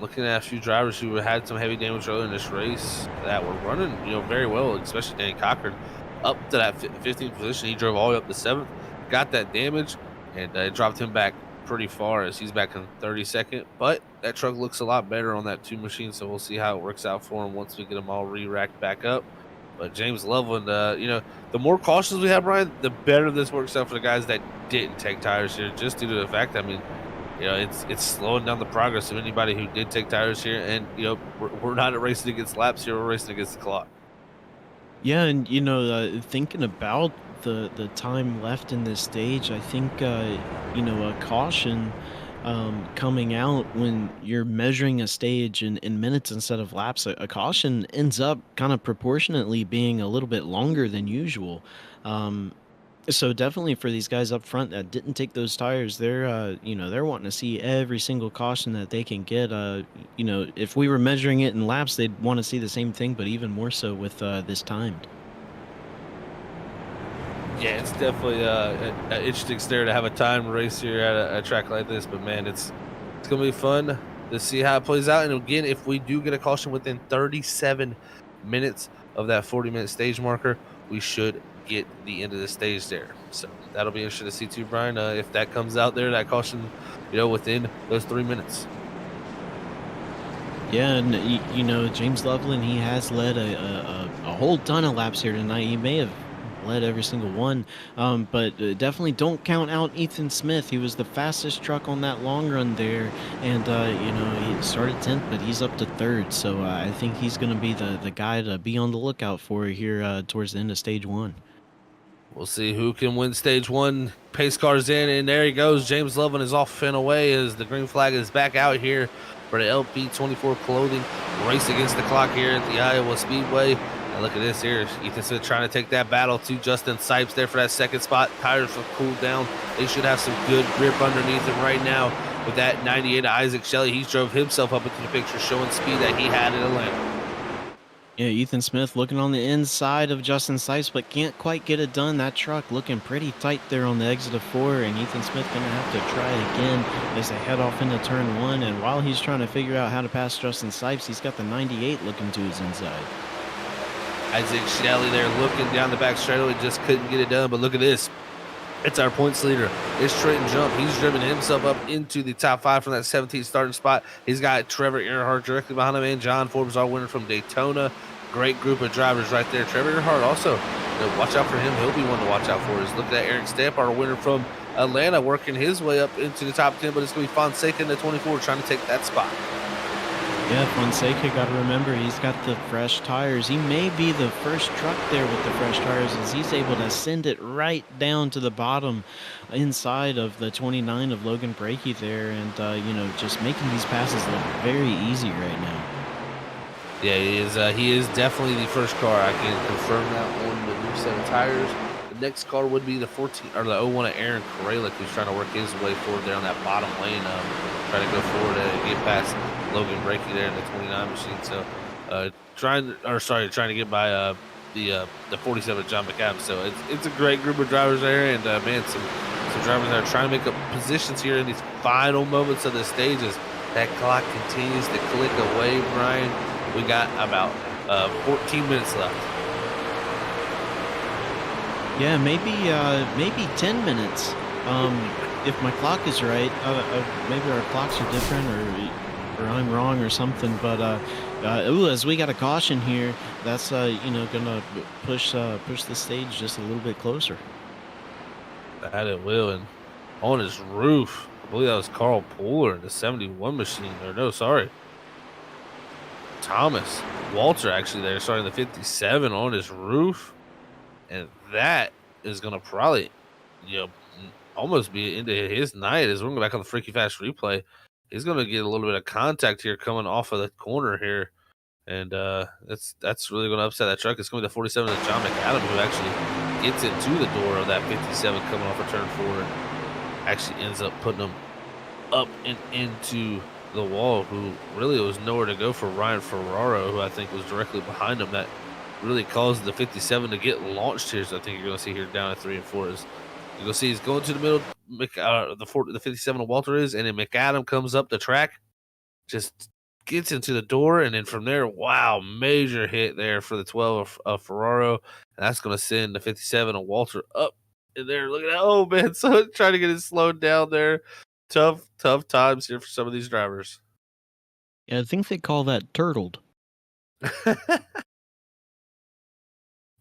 looking at a few drivers who had some heavy damage earlier in this race that were running, very well, especially Danny Cochran, up to that 15th position. He drove all the way up to 7th, got that damage, and it dropped him back pretty far as he's back in 32nd. But that truck looks a lot better on that 2 machine, so we'll see how it works out for him once we get them all re-racked back up. But James Loveland, the more cautious we have, Brian, the better this works out for the guys that didn't take tires here, just due to the fact, I mean, it's slowing down the progress of anybody who did take tires here. And, we're not racing against laps here, we're racing against the clock. Yeah, and thinking about the time left in this stage, I think a caution coming out when you're measuring a stage in minutes instead of laps, a caution ends up kind of proportionately being a little bit longer than usual. Um, so definitely for these guys up front that didn't take those tires, they're wanting to see every single caution that they can get. If we were measuring it in laps, they'd want to see the same thing, but even more so with this timed. Yeah, it's definitely an interesting stare to have a time race here at a track like this. But man, it's gonna be fun to see how it plays out. And again, if we do get a caution within 37 minutes of that 40-minute stage marker, we should get the end of the stage there. So that'll be interesting to see too, Brian. If that comes out there, that caution, within those 3 minutes. Yeah, and James Loveland, he has led a whole ton of laps here tonight. He may have led every single one, but definitely don't count out Ethan Smith. He was the fastest truck on that long run there, and he started 10th, but he's up to 3rd. So I think he's going to be the guy to be on the lookout for here towards the end of stage 1. We'll see who can win stage one. Pace car's in, and there he goes. James Lovin is off and away as the green flag is back out here for the LP24 clothing race against the clock here at the Iowa Speedway. And look at this here. Ethan Smith trying to take that battle to Justin Sipes there for that second spot. Tires have cooled down. They should have some good grip underneath him right now. With that 98 Isaac Shelley, he drove himself up into the picture, showing speed that he had in Atlanta. Yeah, Ethan Smith looking on the inside of Justin Sipes, but can't quite get it done. That truck looking pretty tight there on the exit of 4, and Ethan Smith going to have to try again as they head off into turn 1. And while he's trying to figure out how to pass Justin Sipes, he's got the 98 looking to his inside. Isaac Shelley there looking down the back straightaway, just couldn't get it done. But look at this. It's our points leader. It's Trenton Jump. He's driven himself up into the top 5 from that 17th starting spot. He's got Trevor Earhart directly behind him, and John Forbes, our winner from Daytona. Great group of drivers right there. Trevor Earhart also, watch out for him. He'll be one to watch out for. Is look at that Eric Stamp, our winner from Atlanta, working his way up into the top 10, but it's going to be Fonseca in the 24 trying to take that spot. Yeah, Fonseca, got to remember, he's got the fresh tires. He may be the first truck there with the fresh tires as he's able to send it right down to the bottom inside of the 29 of Logan Breakey there and, just making these passes look very easy right now. Yeah, he is definitely the first car. I can confirm that on the new set of tires. The next car would be the 14 or the 01 of Aaron Koralik, who's trying to work his way forward there on that bottom lane, trying to go forward and get past Logan Breakey there in the 29 machine. So trying to get by the 47 John McAdams. So it's a great group of drivers there, and man, some drivers that are trying to make up positions here in these final moments of the stages. That clock continues to click away, Brian. We got about 14 minutes left. Yeah, maybe 10 minutes. If my clock is right, maybe our clocks are different, or I'm wrong or something. But as we got a caution here, that's gonna push the stage just a little bit closer. That it will, and on his roof, I believe that was Carl Pooler in the 71 machine. Or no, sorry, Thomas Walter actually there starting the 57 on his roof. And that is going to probably, almost be into his night as we're going back on the Freaky Fast replay. He's going to get a little bit of contact here coming off of the corner here. And that's really going to upset that truck. It's going to be the 47 of John McAdam, who actually gets into the door of that 57 coming off of turn 4 and actually ends up putting him up and into the wall, who really was nowhere to go for Ryan Ferraro, who I think was directly behind him. That really caused the 57 to get launched here. So I think you're going to see here down at 3 and 4 is you're going to see he's going to the middle. The 57 of Walter is, and then McAdam comes up the track, just gets into the door, and then from there, wow, major hit there for the 12 of Ferraro, and that's going to send the 57 of Walter up in there. Look at that! Oh man, so trying to get it slowed down there. Tough times here for some of these drivers. Yeah, I think they call that turtled.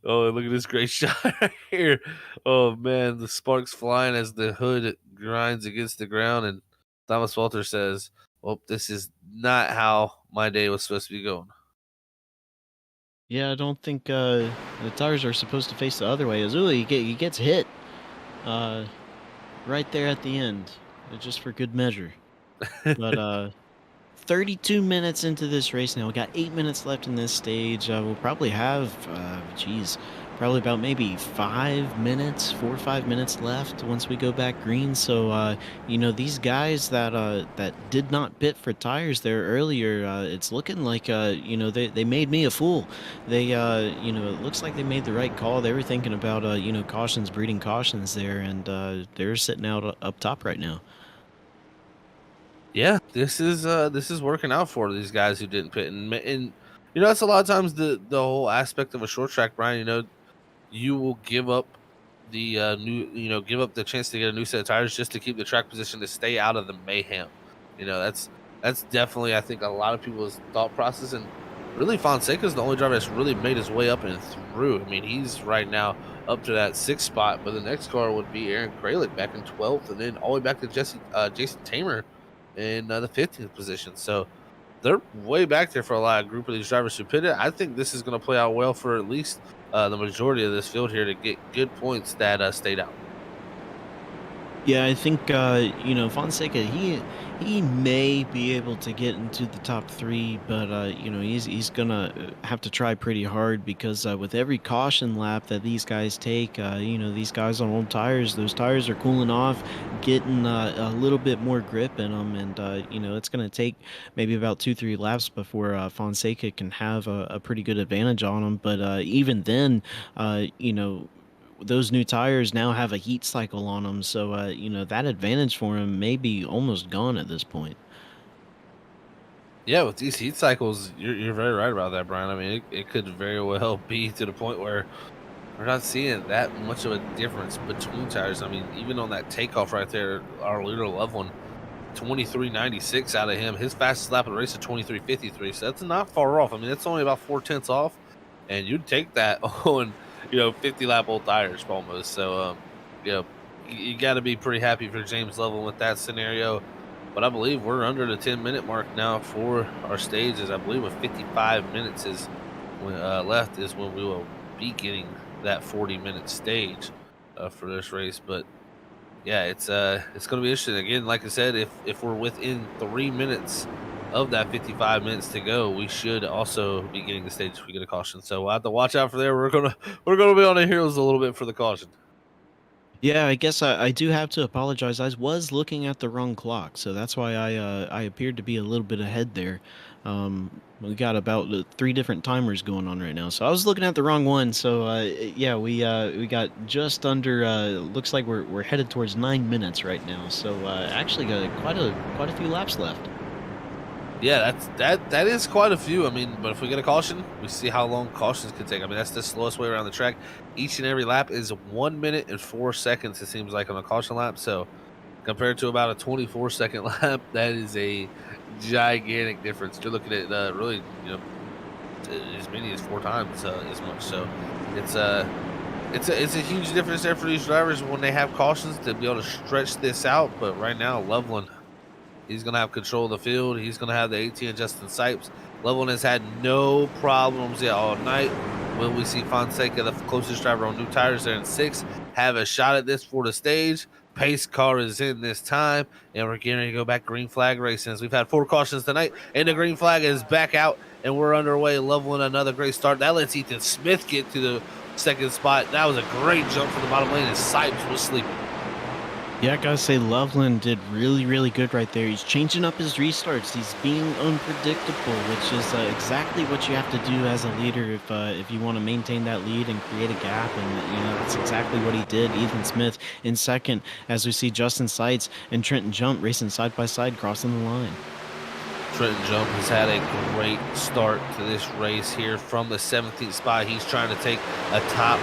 Oh, look at this great shot right here. Oh, man, the sparks flying as the hood grinds against the ground. And Thomas Walter says, well, this is not how my day was supposed to be going. Yeah, I don't think the tires are supposed to face the other way. Azuli, he gets hit right there at the end, just for good measure. But 32 minutes into this race now. We got 8 minutes left in this stage. We'll probably have, probably about maybe 5 minutes, 4 or 5 minutes left once we go back green. So, these guys that did not pit for tires there earlier, it's looking like, they made me a fool. They, it looks like they made the right call. They were thinking about, cautions breeding cautions there, and they're sitting out up top right now. Yeah, this is working out for these guys who didn't pit, and that's a lot of times the whole aspect of a short track, Brian. You will give up the give up the chance to get a new set of tires just to keep the track position to stay out of the mayhem. That's definitely, I think, a lot of people's thought process, and really Fonseca is the only driver that's really made his way up and through. I mean, he's right now up to that 6th spot, but the next car would be Aaron Kralik back in 12th, and then all the way back to Jason Tamer in the 15th position. So they're way back there for a lot of group of these drivers who pitted. I think this is going to play out well for at least the majority of this field here to get good points that stayed out. Yeah, I think Fonseca, he may be able to get into the top three, but he's gonna have to try pretty hard because with every caution lap that these guys take, these guys on old tires, those tires are cooling off, getting a little bit more grip in them, and it's gonna take maybe about 2-3 laps before Fonseca can have a pretty good advantage on them. But even then, those new tires now have a heat cycle on them, so that advantage for him may be almost gone at this point. Yeah, with these heat cycles, you're very right about that, Brian. I mean, it could very well be to the point where we're not seeing that much of a difference between tires. I mean, even on that takeoff right there, our leader Loveland, 23.96 out of him. His fastest lap of the race is 23.53, so that's not far off. I mean, that's only about 4 tenths off, and you'd take that on 50 lap old tires almost. So you got to be pretty happy for James Loveland with that scenario. But I believe we're under the 10-minute mark now for our stages. I believe with 55 minutes is when, left is when we will be getting that 40-minute stage for this race. But yeah, it's going to be interesting. Again, like I said, if we're within 3 minutes of that 55 minutes to go, we should also be getting the stage if we get a caution. So we'll have to watch out for there. We're gonna be on the heels a little bit for the caution. Yeah, I guess I do have to apologize. I was looking at the wrong clock, so that's why I appeared to be a little bit ahead there. We got about 3 different timers going on right now, so I was looking at the wrong one. So yeah, we got just under. Looks like we're headed towards 9 minutes right now. So actually got quite a few laps left. Yeah, that is quite a few. I mean, but if we get a caution, we see how long cautions could take. I mean, that's the slowest way around the track. Each and every lap is 1 minute and 4 seconds. It seems like on a caution lap. So compared to about a 24-second lap, that is a gigantic difference. You're looking at really, as many as 4 times as much. So it's a huge difference there for these drivers when they have cautions to be able to stretch this out. But right now, Loveland, he's going to have control of the field. He's going to have the 18 Justin Sipes. Loveland has had no problems yet all night. Will we see Fonseca, the closest driver on new tires there in 6th, have a shot at this for the stage? Pace car is in this time, and we're getting to go back green flag racing. We've had 4 cautions tonight, and the green flag is back out, and we're underway. Loveland, another great start. That lets Ethan Smith get to the 2nd spot. That was a great jump from the bottom lane, and Sipes was sleeping. Yeah, I gotta say, Loveland did really, really good right there. He's changing up his restarts. He's being unpredictable, which is exactly what you have to do as a leader if you want to maintain that lead and create a gap. And that's exactly what he did. Ethan Smith in 2nd, as we see Justin Seitz and Trenton Jump racing side by side, crossing the line. Trenton Jump has had a great start to this race here from the 17th spot. He's trying to take a top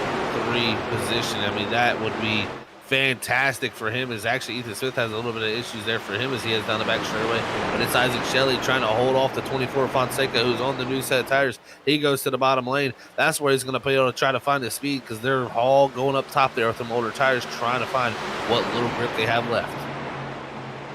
3 position. I mean, that would be fantastic for him. Is actually Ethan Smith has a little bit of issues there for him as he has down the back straightaway, but it's Isaac Shelley trying to hold off the 24 Fonseca, who's on the new set of tires. He goes to the bottom lane. That's where he's going to be able to try to find the speed, because they're all going up top there with them older tires, trying to find what little grip they have left.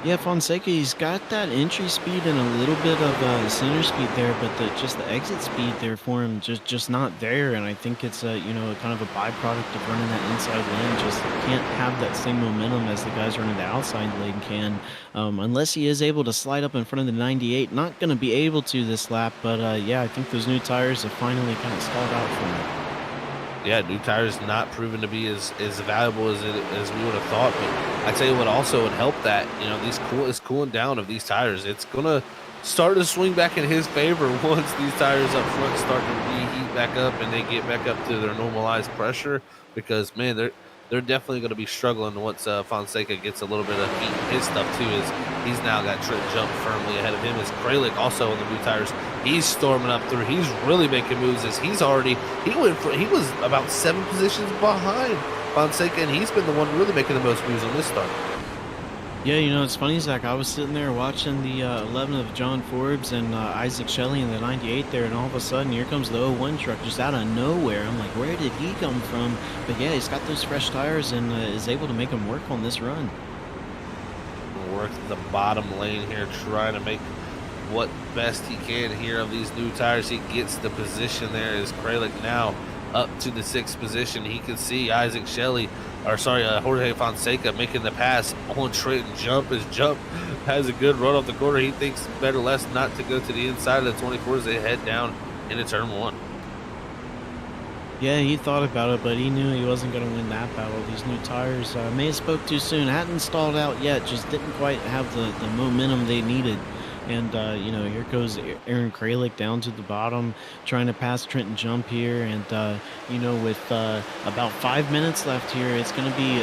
Yeah, Fonseca, he's got that entry speed and a little bit of center speed there, but just the exit speed there for him just not there. And I think it's kind of a byproduct of running that inside lane. Just can't have that same momentum as the guys running the outside lane can, unless he is able to slide up in front of the 98. Not going to be able to this lap, but yeah, I think those new tires have finally kind of stalled out for him. Yeah, new tires not proven to be as valuable as we would have thought. But I tell you what also would help that, this cooling down of these tires. It's going to start to swing back in his favor once these tires up front start to reheat back up and they get back up to their normalized pressure, because, man, they're definitely going to be struggling once Fonseca gets a little bit of heat in his stuff, too, as he's now got Trent Jump firmly ahead of him. As Kralik also on the new tires, he's storming up through. He's really making moves as he was about 7 positions behind Fonseca, and he's been the one really making the most moves on this start. Yeah, it's funny, Zach. I was sitting there watching the 11 of John Forbes and Isaac Shelley in the 98 there, and all of a sudden, here comes the 01 truck just out of nowhere. I'm like, where did he come from? But yeah, he's got those fresh tires and is able to make them work on this run. Work the bottom lane here, trying to make what best he can here of these new tires. He gets the position there as Kralik now up to the 6th position. He can see Isaac Shelley, or sorry, Jorge Fonseca making the pass on Trenton Jump. His Jump has a good run off the corner. He thinks better less not to go to the inside of the 24 as they head down into turn 1. Yeah, he thought about it, but he knew he wasn't going to win that battle. These new tires may have spoke too soon. Hadn't stalled out yet, just didn't quite have the momentum they needed. And, you know, here goes Aaron Kralik down to the bottom, trying to pass Trenton Jump here. And, you know, with about 5 minutes left here, it's going to be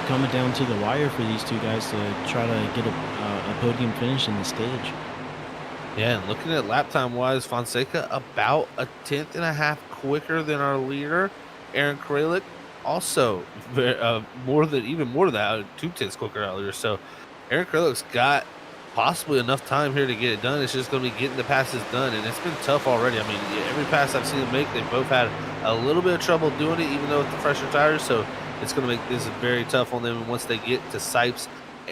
coming down to the wire for these two guys to try to get a podium finish in the stage. Yeah, and looking at lap time wise, Fonseca about a 10th quicker than our leader, Aaron Kralik. Also, even more than that, 2/10 quicker earlier. So, Aaron Kralik's got possibly enough time here to get it done. It's just going to be getting the passes done, and it's been tough already. I mean, every pass I've seen them make, they both had a little bit of trouble doing it, even though with the fresher tires. So, it's going to make this very tough on them once they get to Sipes,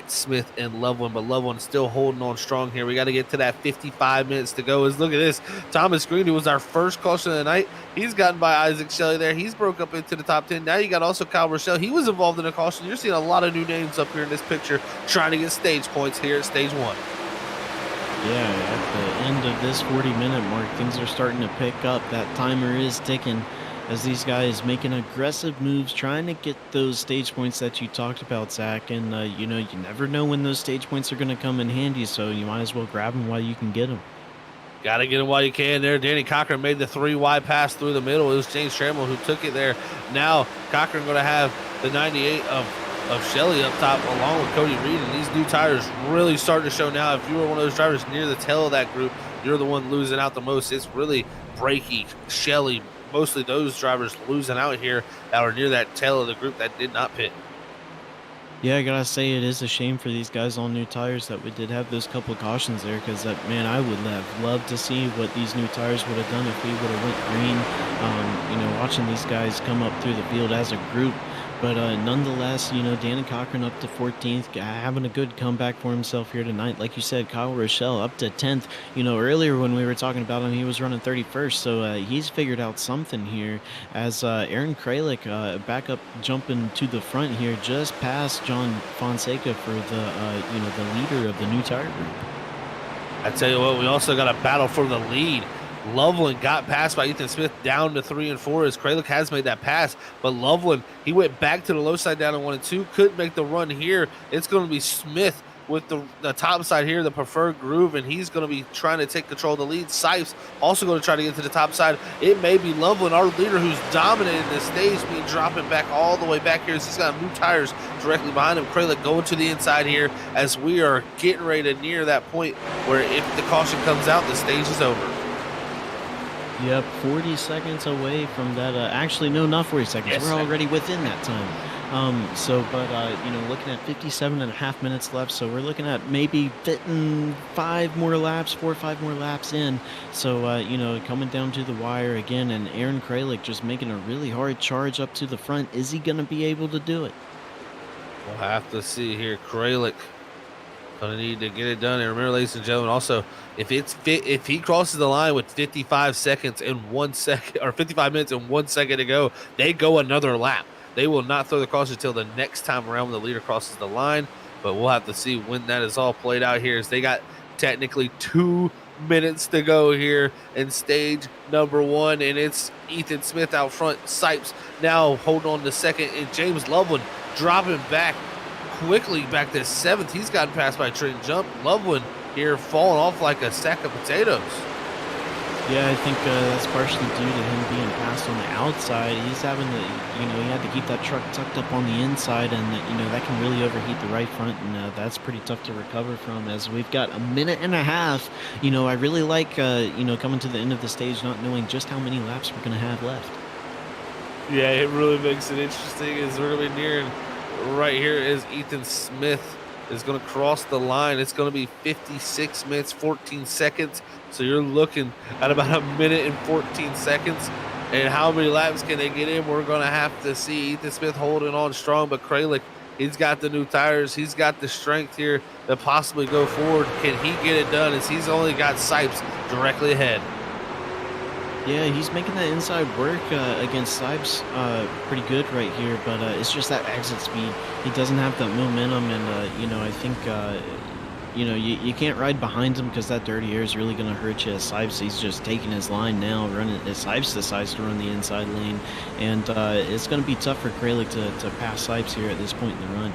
Smith, and Loveland. But Loveland still holding on strong here. We got to get to that 55 minutes to go. Look at this. Thomas Green, who was our first caution of the night, he's gotten by Isaac Shelley there. He's broke up into the top 10. Now you got also Kyle Rochelle. He was involved in a caution. You're seeing a lot of new names up here in this picture trying to get stage points here at stage 1. Yeah, at the end of this 40-minute mark, things are starting to pick up. That timer is ticking as these guys making aggressive moves, trying to get those stage points that you talked about, Zach. And, you know, you never know when those stage points are going to come in handy, so you might as well grab them while you can get them. Got to get them while you can there. Danny Cochran made the 3 wide pass through the middle. It was James Trammell who took it there. Now Cochran going to have the 98 of Shelley up top along with Cody Reed. And these new tires really starting to show now. If you were one of those drivers near the tail of that group, you're the one losing out the most. It's really Breaky, Shelley, mostly those drivers losing out here that are near that tail of the group that did not pit. Yeah, I gotta say it is a shame for these guys on new tires that we did have those couple cautions there, because man, I would have loved to see what these new tires would have done if we would have went green. You know, watching these guys come up through the field as a group. But nonetheless, you know, Danny Cochran up to 14th, having a good comeback for himself here tonight. Like you said, Kyle Rochelle up to 10th. You know, earlier when we were talking about him, he was running 31st. So he's figured out something here as Aaron Kralik back up jumping to the front here, just past John Fonseca for the, you know, the leader of the new tire group. I tell you what, we also got a battle for the lead. Loveland got passed by Ethan Smith down to 3 and 4 as Kralik has made that pass, but Loveland, he went back to the low side down in 1 and 2, couldn't make the run here. It's going to be Smith with the top side here, the preferred groove, and he's going to be trying to take control of the lead. Sipes also going to try to get to the top side. It may be Loveland, our leader, who's dominated the stage, being dropping back all the way back here as he's got new tires directly behind him. Kralik going to the inside here as we are getting ready to near that point where if the caution comes out, the stage is over. Yep, 40 seconds away from that. Actually, no, not 40 seconds. Yes, We're already within that time. You know, looking at 57 and a half minutes left. So we're looking at maybe fitting 4 or 5 more laps in. So, you know, coming down to the wire again, and Aaron Kralik just making a really hard charge up to the front. Is he going to be able to do it? We'll have to see here. Kralik gonna need to get it done. And remember, ladies and gentlemen, also, if he crosses the line with 55 seconds and 1 second, or 55 minutes and 1 second to go, they go another lap. They will not throw the caution until the next time around when the leader crosses the line. But we'll have to see when that is all played out here, as they got technically 2 minutes to go here in stage number 1, and it's Ethan Smith out front. Sipes now holding on to second, and James Loveland dropping back quickly back to 7th. He's gotten passed by Trenton Jump. Loveland here falling off like a sack of potatoes. Yeah, I think that's partially due to him being passed on the outside. He's having to, you know, he had to keep that truck tucked up on the inside, and, you know, that can really overheat the right front, and that's pretty tough to recover from, as we've got a minute and a half. You know, I really like, you know, coming to the end of the stage not knowing just how many laps we're going to have left. Yeah, it really makes it interesting as we're going to be nearing right here as Ethan Smith is going to cross the line. It's going to be 56 minutes, 14 seconds. So you're looking at about a minute and 14 seconds. And how many laps can they get in? We're going to have to see. Ethan Smith holding on strong, but Kralik He's got the new tires. He's got the strength here to possibly go forward. Can he get it done as he's only got Sipes directly ahead? Yeah, he's making that inside work against Sipes pretty good right here, but it's just that exit speed. He doesn't have that momentum, and you know, I think you know, you can't ride behind him because that dirty air is really going to hurt you. Sipes, he's just taking his line now, running. Sipes decides to run the inside lane, and it's going to be tough for Kralik to pass Sipes here at this point in the run.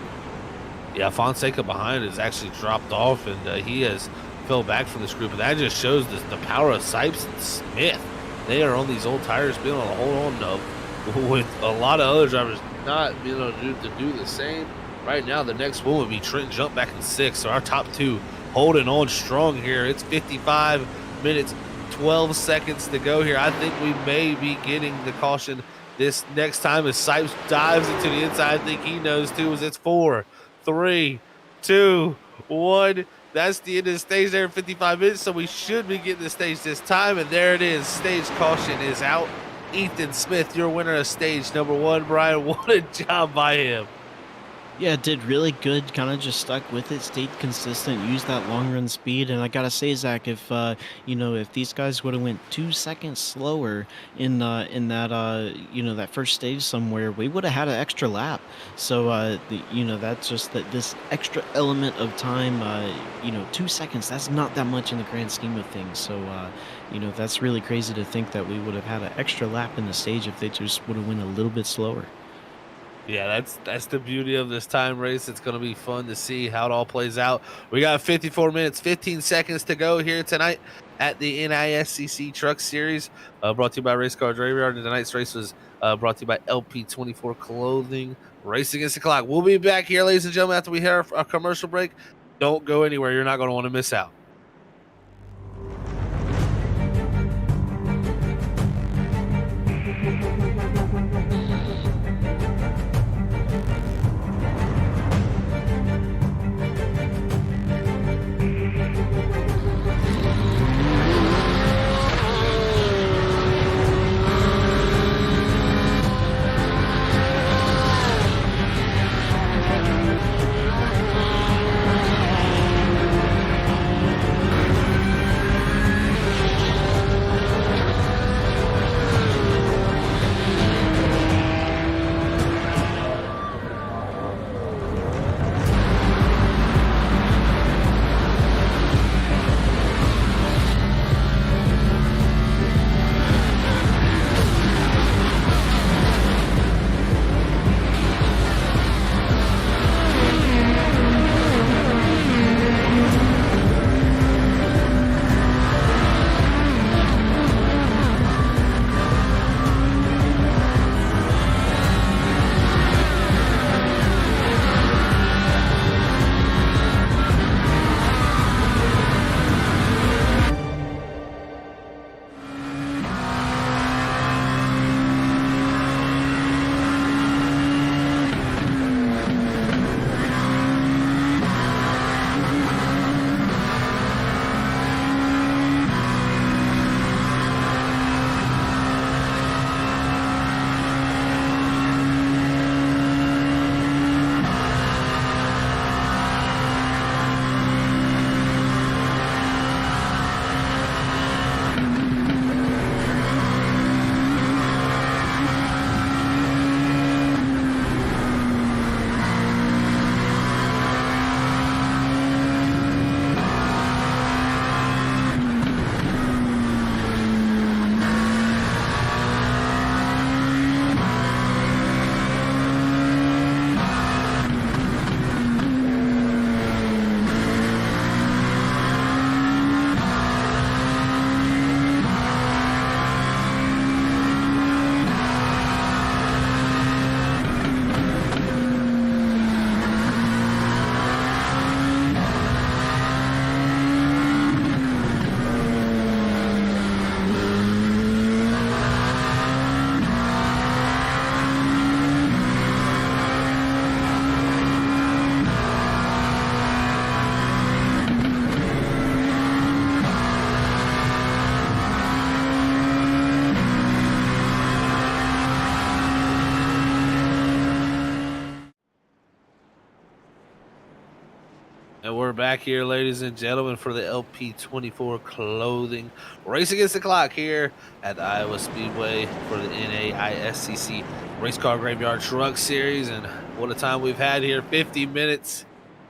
Yeah, Fonseca behind has actually dropped off, and he has fell back from this group. And that just shows the power of Sipes and Smith. They are on these old tires, being able to hold on to with a lot of other drivers not being able to do the same. Right now, the next one would be Trent Jump back in 6th. So our top 2 holding on strong here. It's 55 minutes, 12 seconds to go here. I think we may be getting the caution this next time as Sipes dives into the inside. I think he knows too, as it's 4, 3, 2, 1. That's the end of the stage there in 55 minutes, so we should be getting the stage this time, and there it is. Stage caution is out. Ethan Smith, your winner of stage number 1. Brian, what a job by him. Yeah, did really good, kind of just stuck with it, stayed consistent, used that long run speed, and I gotta say, Zach, if you know, if these guys would have went 2 seconds slower in that you know, that first stage somewhere, we would have had an extra lap. So you know, that's just that this extra element of time, you know, 2 seconds, that's not that much in the grand scheme of things. So you know, that's really crazy to think that we would have had an extra lap in the stage if they just would have went a little bit slower. Yeah, that's the beauty of this time race. It's going to be fun to see how it all plays out. We got 54 minutes, 15 seconds to go here tonight at the NAISCC Truck Series, brought to you by Race Car Graveyard. And tonight's race was brought to you by LP24 Clothing. Race against the clock. We'll be back here, ladies and gentlemen, after we hit our commercial break. Don't go anywhere. You're not going to want to miss out. back here, ladies and gentlemen, for the LP24 clothing race against the clock here at the Iowa Speedway for the NAISCC Race Car Graveyard Truck Series. And what a time we've had here! 50 minutes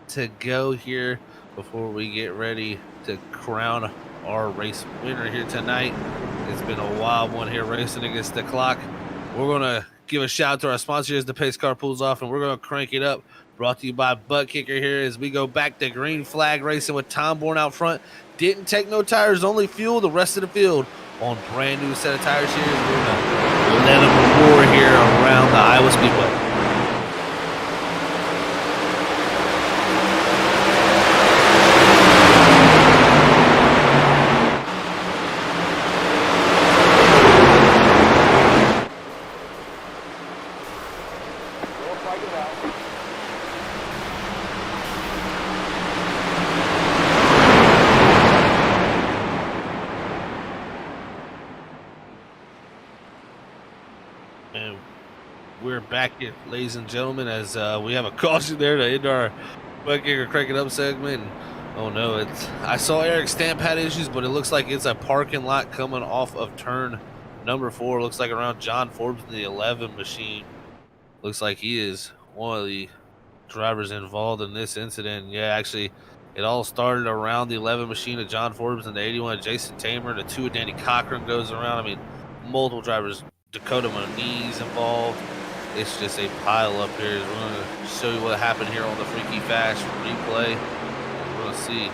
to go here before we get ready to crown our race winner here tonight. It's been a wild one here racing against the clock. We're gonna give a shout out to our sponsor as the pace car pulls off, and we're gonna crank it up. Brought to you by ButtKicker here as we go back to green flag racing with Tom Bourne out front. Didn't take no tires, only fuel. The rest of the field on brand new set of tires here. We're gonna let them roar here around the Iowa Speedway. And we're back here, ladies and gentlemen, as we have a caution there to end our ButtKicker Crank It Up segment. And, oh no, I saw Eric Stamp had issues, but it looks like it's a parking lot coming off of turn number 4. Looks like around John Forbes in the 11 machine. Looks like he is one of the drivers involved in this incident. Yeah, actually, it all started around the 11 machine of John Forbes and the 81 of Jason Tamer. The 2 of Danny Cochran goes around. I mean, multiple drivers. Dakota Moniz involved. It's just a pile up here. We're going to show you what happened here on the Freaky Fast replay. We're going to see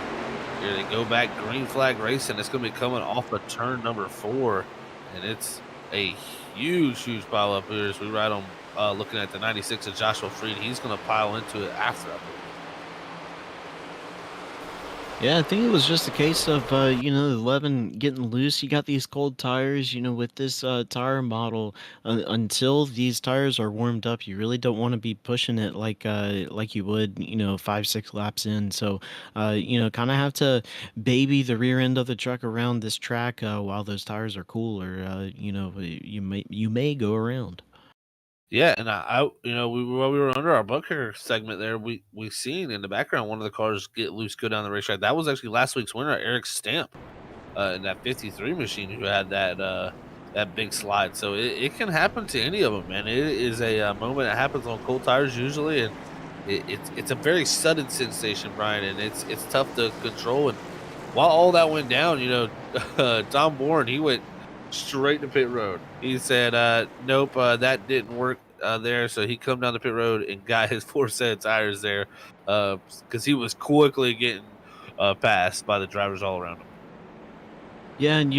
here they go back green flag racing. It's going to be coming off of turn number 4, and it's a huge pile up here as we ride on looking at the 96 of Joshua Freed. He's going to pile into it after that. Yeah, I think it was just a case of, the 11 getting loose. You got these cold tires, with this tire model. Until these tires are warmed up, you really don't want to be pushing it like you would, 5, 6 laps in. So, kind of have to baby the rear end of the truck around this track while those tires are cool, or you may go around. Yeah, and while we were under our ButtKicker segment there, we seen in the background one of the cars get loose, go down the racetrack. That was actually last week's winner, Eric Stamp, in that 53 machine, who had that big slide. So it can happen to any of them, man. It is a moment that happens on cold tires usually, and it's a very sudden sensation, Brian, and it's tough to control. And while all that went down, Tom Bourne, he went straight to pit road. He said, "Nope, that didn't work there." So he come down the pit road and got his 4 set of tires there, because he was quickly getting passed by the drivers all around him. Yeah, and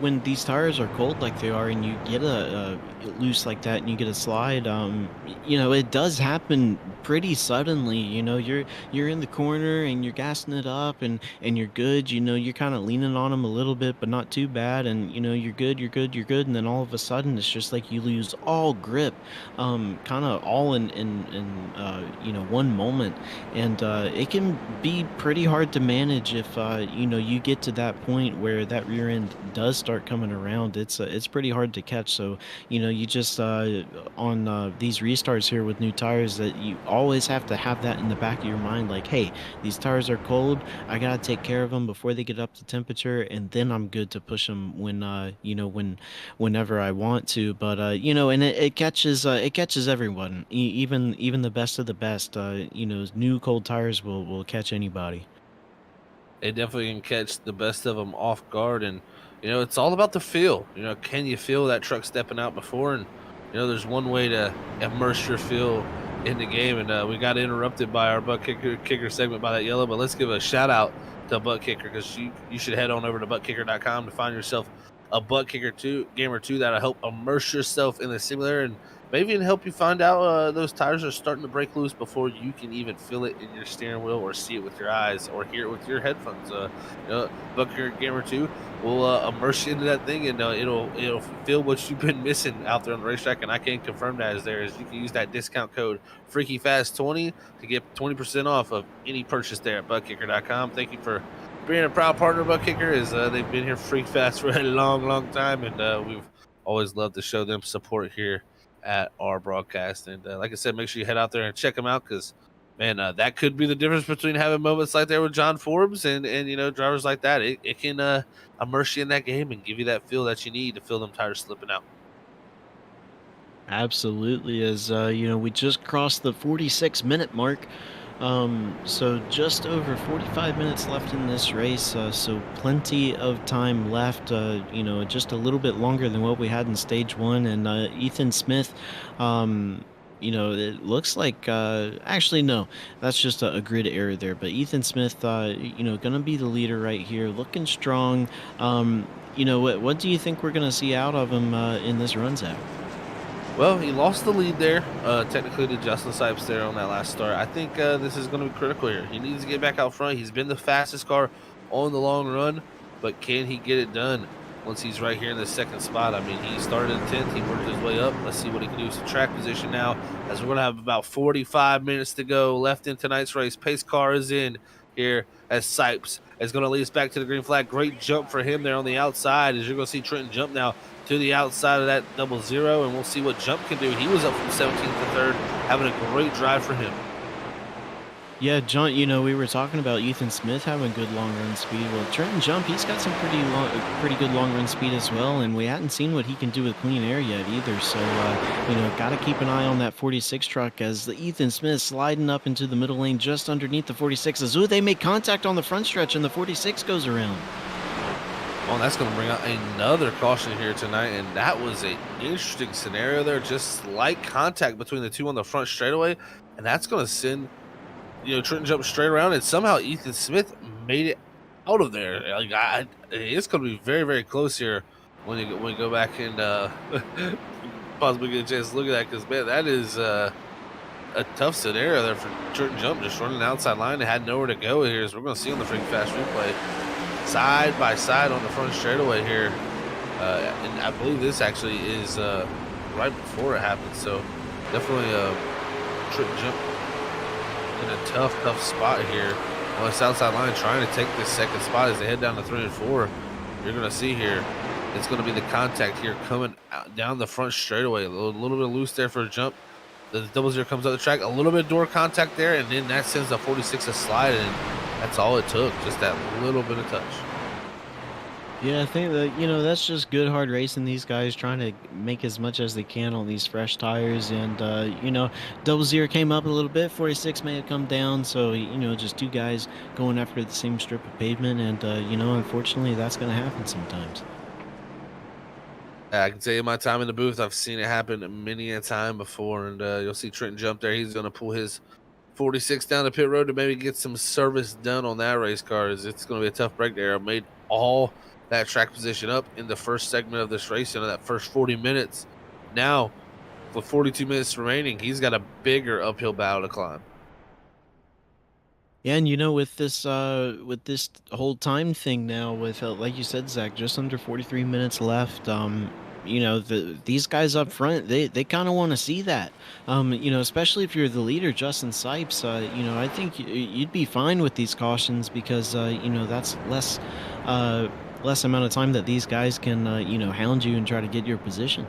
when these tires are cold like they are, and you get a loose like that, and you get a slide, it does happen pretty suddenly. You're in the corner and you're gassing it up, and you're good. You're kind of leaning on them a little bit, but not too bad. And you're good, you're good. And then all of a sudden, it's just like you lose all grip, kind of all in one moment, and it can be pretty hard to manage if you get to that point where that rear end does start coming around. It's pretty hard to catch. So you just on these restarts here with new tires, that you always have to have that in the back of your mind, like, hey, these tires are cold, I gotta take care of them before they get up to temperature, and then I'm good to push them whenever I want to. But and it catches everyone, even the best of the best. New cold tires will catch anybody. It definitely can catch the best of them off guard, and it's all about the feel. Can you feel that truck stepping out before? And there's one way to immerse your feel in the game. And we got interrupted by our ButtKicker segment by that yellow, but let's give a shout out to ButtKicker, because you should head on over to ButtKicker.com to find yourself a ButtKicker gamer 2 that'll help immerse yourself in the simulator, and maybe even help you find out those tires are starting to break loose before you can even feel it in your steering wheel, or see it with your eyes, or hear it with your headphones. ButtKicker Gamer 2 will immerse you into that thing, and it'll feel what you've been missing out there on the racetrack. And I can confirm that, as you can use that discount code FreakyFast20 to get 20% off of any purchase there at ButtKicker.com. Thank you for being a proud partner of ButtKicker, as they've been here Freak Fast for a long time, and we've always loved to show them support here at our broadcast. And like I said, make sure you head out there and check them out, because Man, that could be the difference between having moments like there with John Forbes and drivers like that. It can immerse you in that game and give you that feel that you need to feel them tires slipping out. Absolutely, as we just crossed the 46-minute mark. So just over 45 minutes left in this race. So plenty of time left. Just a little bit longer than what we had in stage one. And Ethan Smith, it looks like actually no, that's just a grid error there. But Ethan Smith, gonna be the leader right here, looking strong. What do you think we're gonna see out of him in this run, Zach? Well, he lost the lead there, technically to Justin Sipes there on that last start. I think this is going to be critical here. He needs to get back out front. He's been the fastest car on the long run, but can he get it done once he's right here in the second spot? I mean, he started in 10th. He worked his way up. Let's see what he can do. Some track position now, as we're going to have about 45 minutes to go left in tonight's race. Pace car is in here as Sipes is going to lead us back to the green flag. Great jump for him there on the outside, as you're going to see Trenton jump now to the outside of that 00, and we'll see what Jump can do. He was up from 17th to 3rd, having a great drive for him. Yeah, John, we were talking about Ethan Smith having good long run speed. Well, Trenton Jump, he's got some pretty good long run speed as well, and we hadn't seen what he can do with clean air yet either. So, got to keep an eye on that 46 truck as the Ethan Smith sliding up into the middle lane just underneath the 46s. Ooh, they make contact on the front stretch, and the 46 goes around. Well, that's going to bring out another caution here tonight, and that was an interesting scenario there. Just slight contact between the two on the front straightaway, and that's going to send Trenton Jump straight around, and somehow Ethan Smith made it out of there. Like it's going to be very, very close here when you go back and possibly get a chance to look at that, because man, that is a tough scenario there for Trenton Jump, just running the outside line and had nowhere to go here. As we're going to see on the Freaky Fast replay, side by side on the front straightaway here, and I believe this actually is right before it happened. So definitely Trenton Jump in a tough spot here on the outside line, trying to take this second spot as they head down to 3 and 4. You're going to see here, it's going to be the contact here coming out, down the front straightaway. A little bit loose there for a jump. The 00 comes out the track, a little bit of door contact there, and then that sends the 46 a slide, and that's all it took, just that little bit of touch. Yeah, I think that, that's just good hard racing. These guys trying to make as much as they can on these fresh tires. And, 00 came up a little bit. 46 may have come down. So, just two guys going after the same strip of pavement. And, unfortunately, that's going to happen sometimes. I can tell you my time in the booth, I've seen it happen many a time before. And you'll see Trenton Jump there. He's going to pull his 46 down the pit road to maybe get some service done on that race car. It's going to be a tough break there. I made all that track position up in the first segment of this race, into that first 40 minutes. Now, with 42 minutes remaining, he's got a bigger uphill battle to climb. Yeah, and with this whole time thing now, with like you said, Zach, just under 43 minutes left. These guys up front, they kind of want to see that. Especially if you're the leader, Justin Sipes. I think you'd be fine with these cautions because that's less amount of time that these guys can hound you and try to get your position.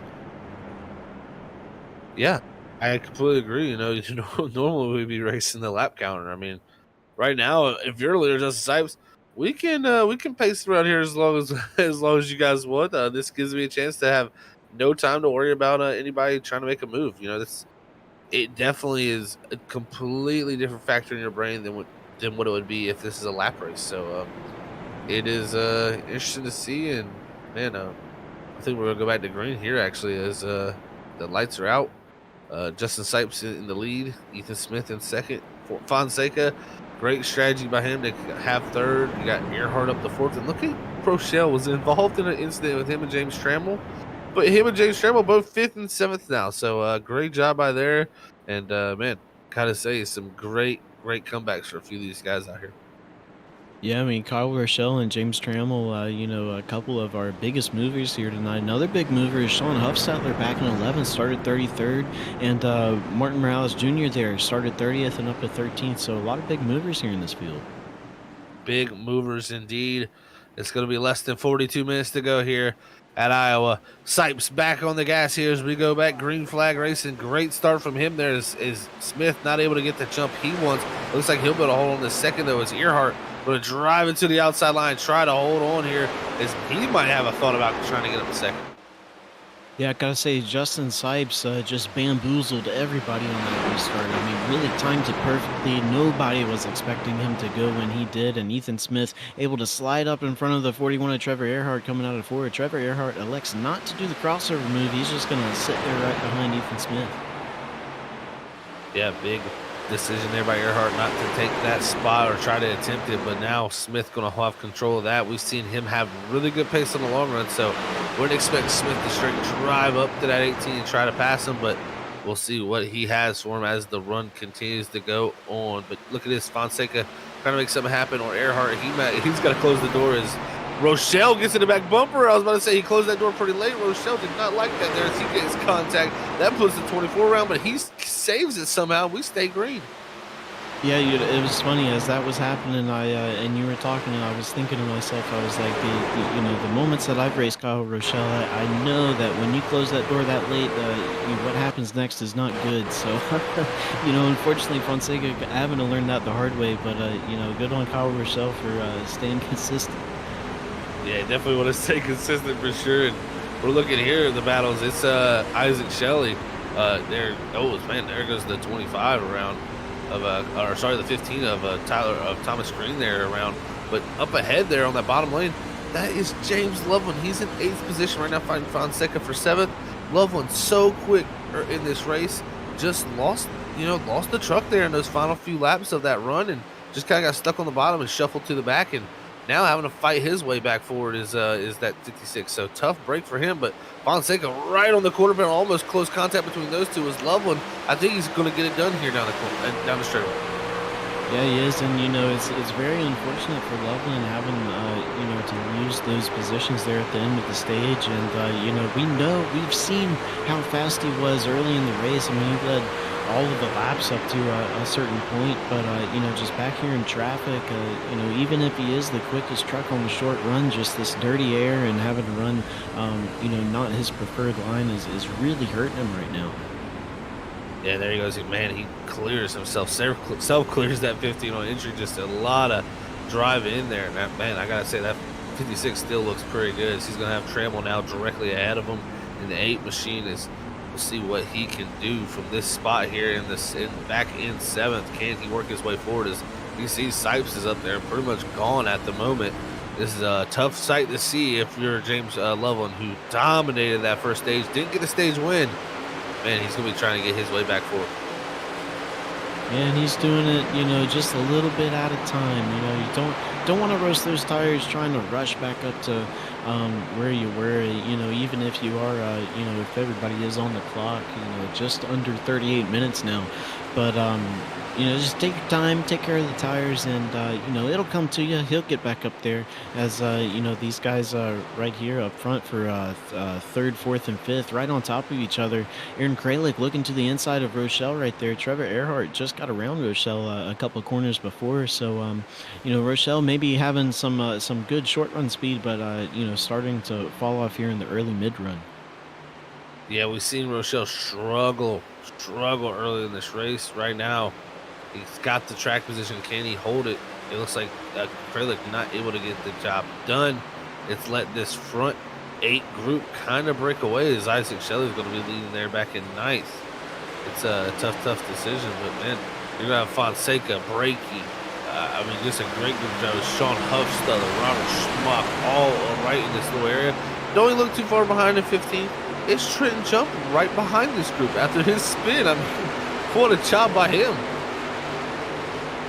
Yeah, I completely agree. Normally we'd be racing the lap counter. I mean, right now, if you're leader Justin Sipes, we can pace around here as long as you guys want. This gives me a chance to have no time to worry about anybody trying to make a move. It definitely is a completely different factor in your brain than what it would be if this is a lap race. So it is interesting to see, and man, I think we're gonna go back to green here actually as the lights are out. Justin Sipes in the lead, Ethan Smith in second. Fonseca, great strategy by him to have third. You got Earhart up the fourth, and look at Prochelle was involved in an incident with him and James Trammell, but him and James Trammell both 5th and 7th now. So great job by there, and man, gotta say some great comebacks for a few of these guys out here. Yeah, I mean, Kyle Rochelle and James Trammell, a couple of our biggest movers here tonight. Another big mover is Sean Huffstetler back in 11th, started 33rd. And Martin Morales Jr. there started 30th and up to 13th. So a lot of big movers here in this field. Big movers indeed. It's going to be less than 42 minutes to go here at Iowa. Sipes back on the gas here as we go back. Green flag racing. Great start from him there. Is Smith not able to get the jump he wants. Looks like he'll be able to hold on the second, though, as Earhart going to drive into the outside line, try to hold on here, as he might have a thought about trying to get up a second. Yeah, I gotta say, Justin Sipes just bamboozled everybody on that restart. I mean, really timed it perfectly. Nobody was expecting him to go when he did, and Ethan Smith able to slide up in front of the 41 of Trevor Earhart coming out of forward. Trevor Earhart elects not to do the crossover move. He's just gonna sit there right behind Ethan Smith. Yeah, big decision there by Earhart not to take that spot or try to attempt it, but now Smith going to have control of that. We've seen him have really good pace on the long run, so wouldn't expect Smith to straight drive up to that 18 and try to pass him, but we'll see what he has for him as the run continues to go on. But look at this, Fonseca trying to make something happen, or Earhart, he's got to close the door as Rochelle gets in the back bumper. I was about to say he closed that door pretty late. Rochelle did not like that there as he gets contact. That puts the 24 round, but he saves it somehow. We stay green. Yeah, it was funny as that was happening. And you were talking, and I was thinking to myself, I was like, the moments that I've raced Kyle Rochelle, I know that when you close that door that late, what happens next is not good. So, unfortunately, Fonseca having to learn that the hard way. But good on Kyle Rochelle for staying consistent. Yeah, definitely want to stay consistent for sure. And we're looking here at the battles. It's Isaac Shelley. There goes the 25 around of the 15 of Thomas Green there around. But up ahead there on that bottom lane, that is James Loveland. He's in 8th position right now, fighting Fonseca for 7th. Loveland so quick in this race, just lost the truck there in those final few laps of that run, and just kind of got stuck on the bottom and shuffled to the back, and now having to fight his way back forward is that 56. So tough break for him, but Fonseca right on the quarter panel, almost close contact between those two is Loveland. I think he's going to get it done here down the straightaway. Yeah, he is, and it's very unfortunate for Loveland having to lose those positions there at the end of the stage. And we've seen how fast he was early in the race. I mean, he led all of the laps up to a certain point, but just back here in traffic, even if he is the quickest truck on the short run, just this dirty air and having to run not his preferred line is really hurting him right now. Yeah, there he goes. Man, he clears himself, self-clears that 15 on entry. Just a lot of drive in there. And that, man, I got to say, that 56 still looks pretty good. He's going to have Trammell now directly ahead of him. And the 8 machine we'll see what he can do from this spot here back in 7th. Can he work his way forward? As you see, Sipes is up there, pretty much gone at the moment. This is a tough sight to see if you're James Loveland, who dominated that first stage, didn't get the stage win. Man, he's going to be trying to get his way back forward. Yeah, and he's doing it, just a little bit at a time. You don't want to roast those tires trying to rush back up to where you were, even if you are, if everybody is on the clock, just under 38 minutes now. But, just take your time, take care of the tires, and, it'll come to you. He'll get back up there as, these guys right here up front for 3rd, 4th, and 5th, right on top of each other. Aaron Kralik looking to the inside of Rochelle right there. Trevor Earhart just got around Rochelle a couple of corners before. So, Rochelle maybe having some good short run speed, but, starting to fall off here in the early mid run. Yeah, we've seen Rochelle struggle early in this race. Right now, he's got the track position. Can he hold it? It looks like Kralik not able to get the job done. It's let this front 8 group kind of break away as Isaac Shelley is going to be leading there back in 9th. It's a tough decision, but man, you're going to have Fonseca, Breaky. Just a great group of drivers. Sean Huffstuther, Robert Schmuck, all right in this little area. Don't even look too far behind in 15. It's Trenton Jump right behind this group after his spin. What a job by him.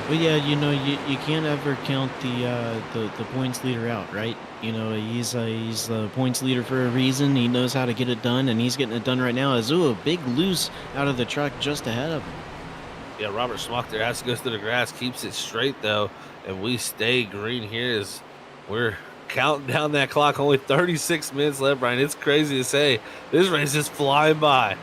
But yeah, you can't ever count the points leader out, right? He's the points leader for a reason. He knows how to get it done, and he's getting it done right now. Azua, big loose out of the truck just ahead of him. Yeah, Robert Schmuck there has to go through the grass, keeps it straight though, and we stay green here as we're counting down that clock. Only 36 minutes left, Brian. It's crazy to say. This race is flying by.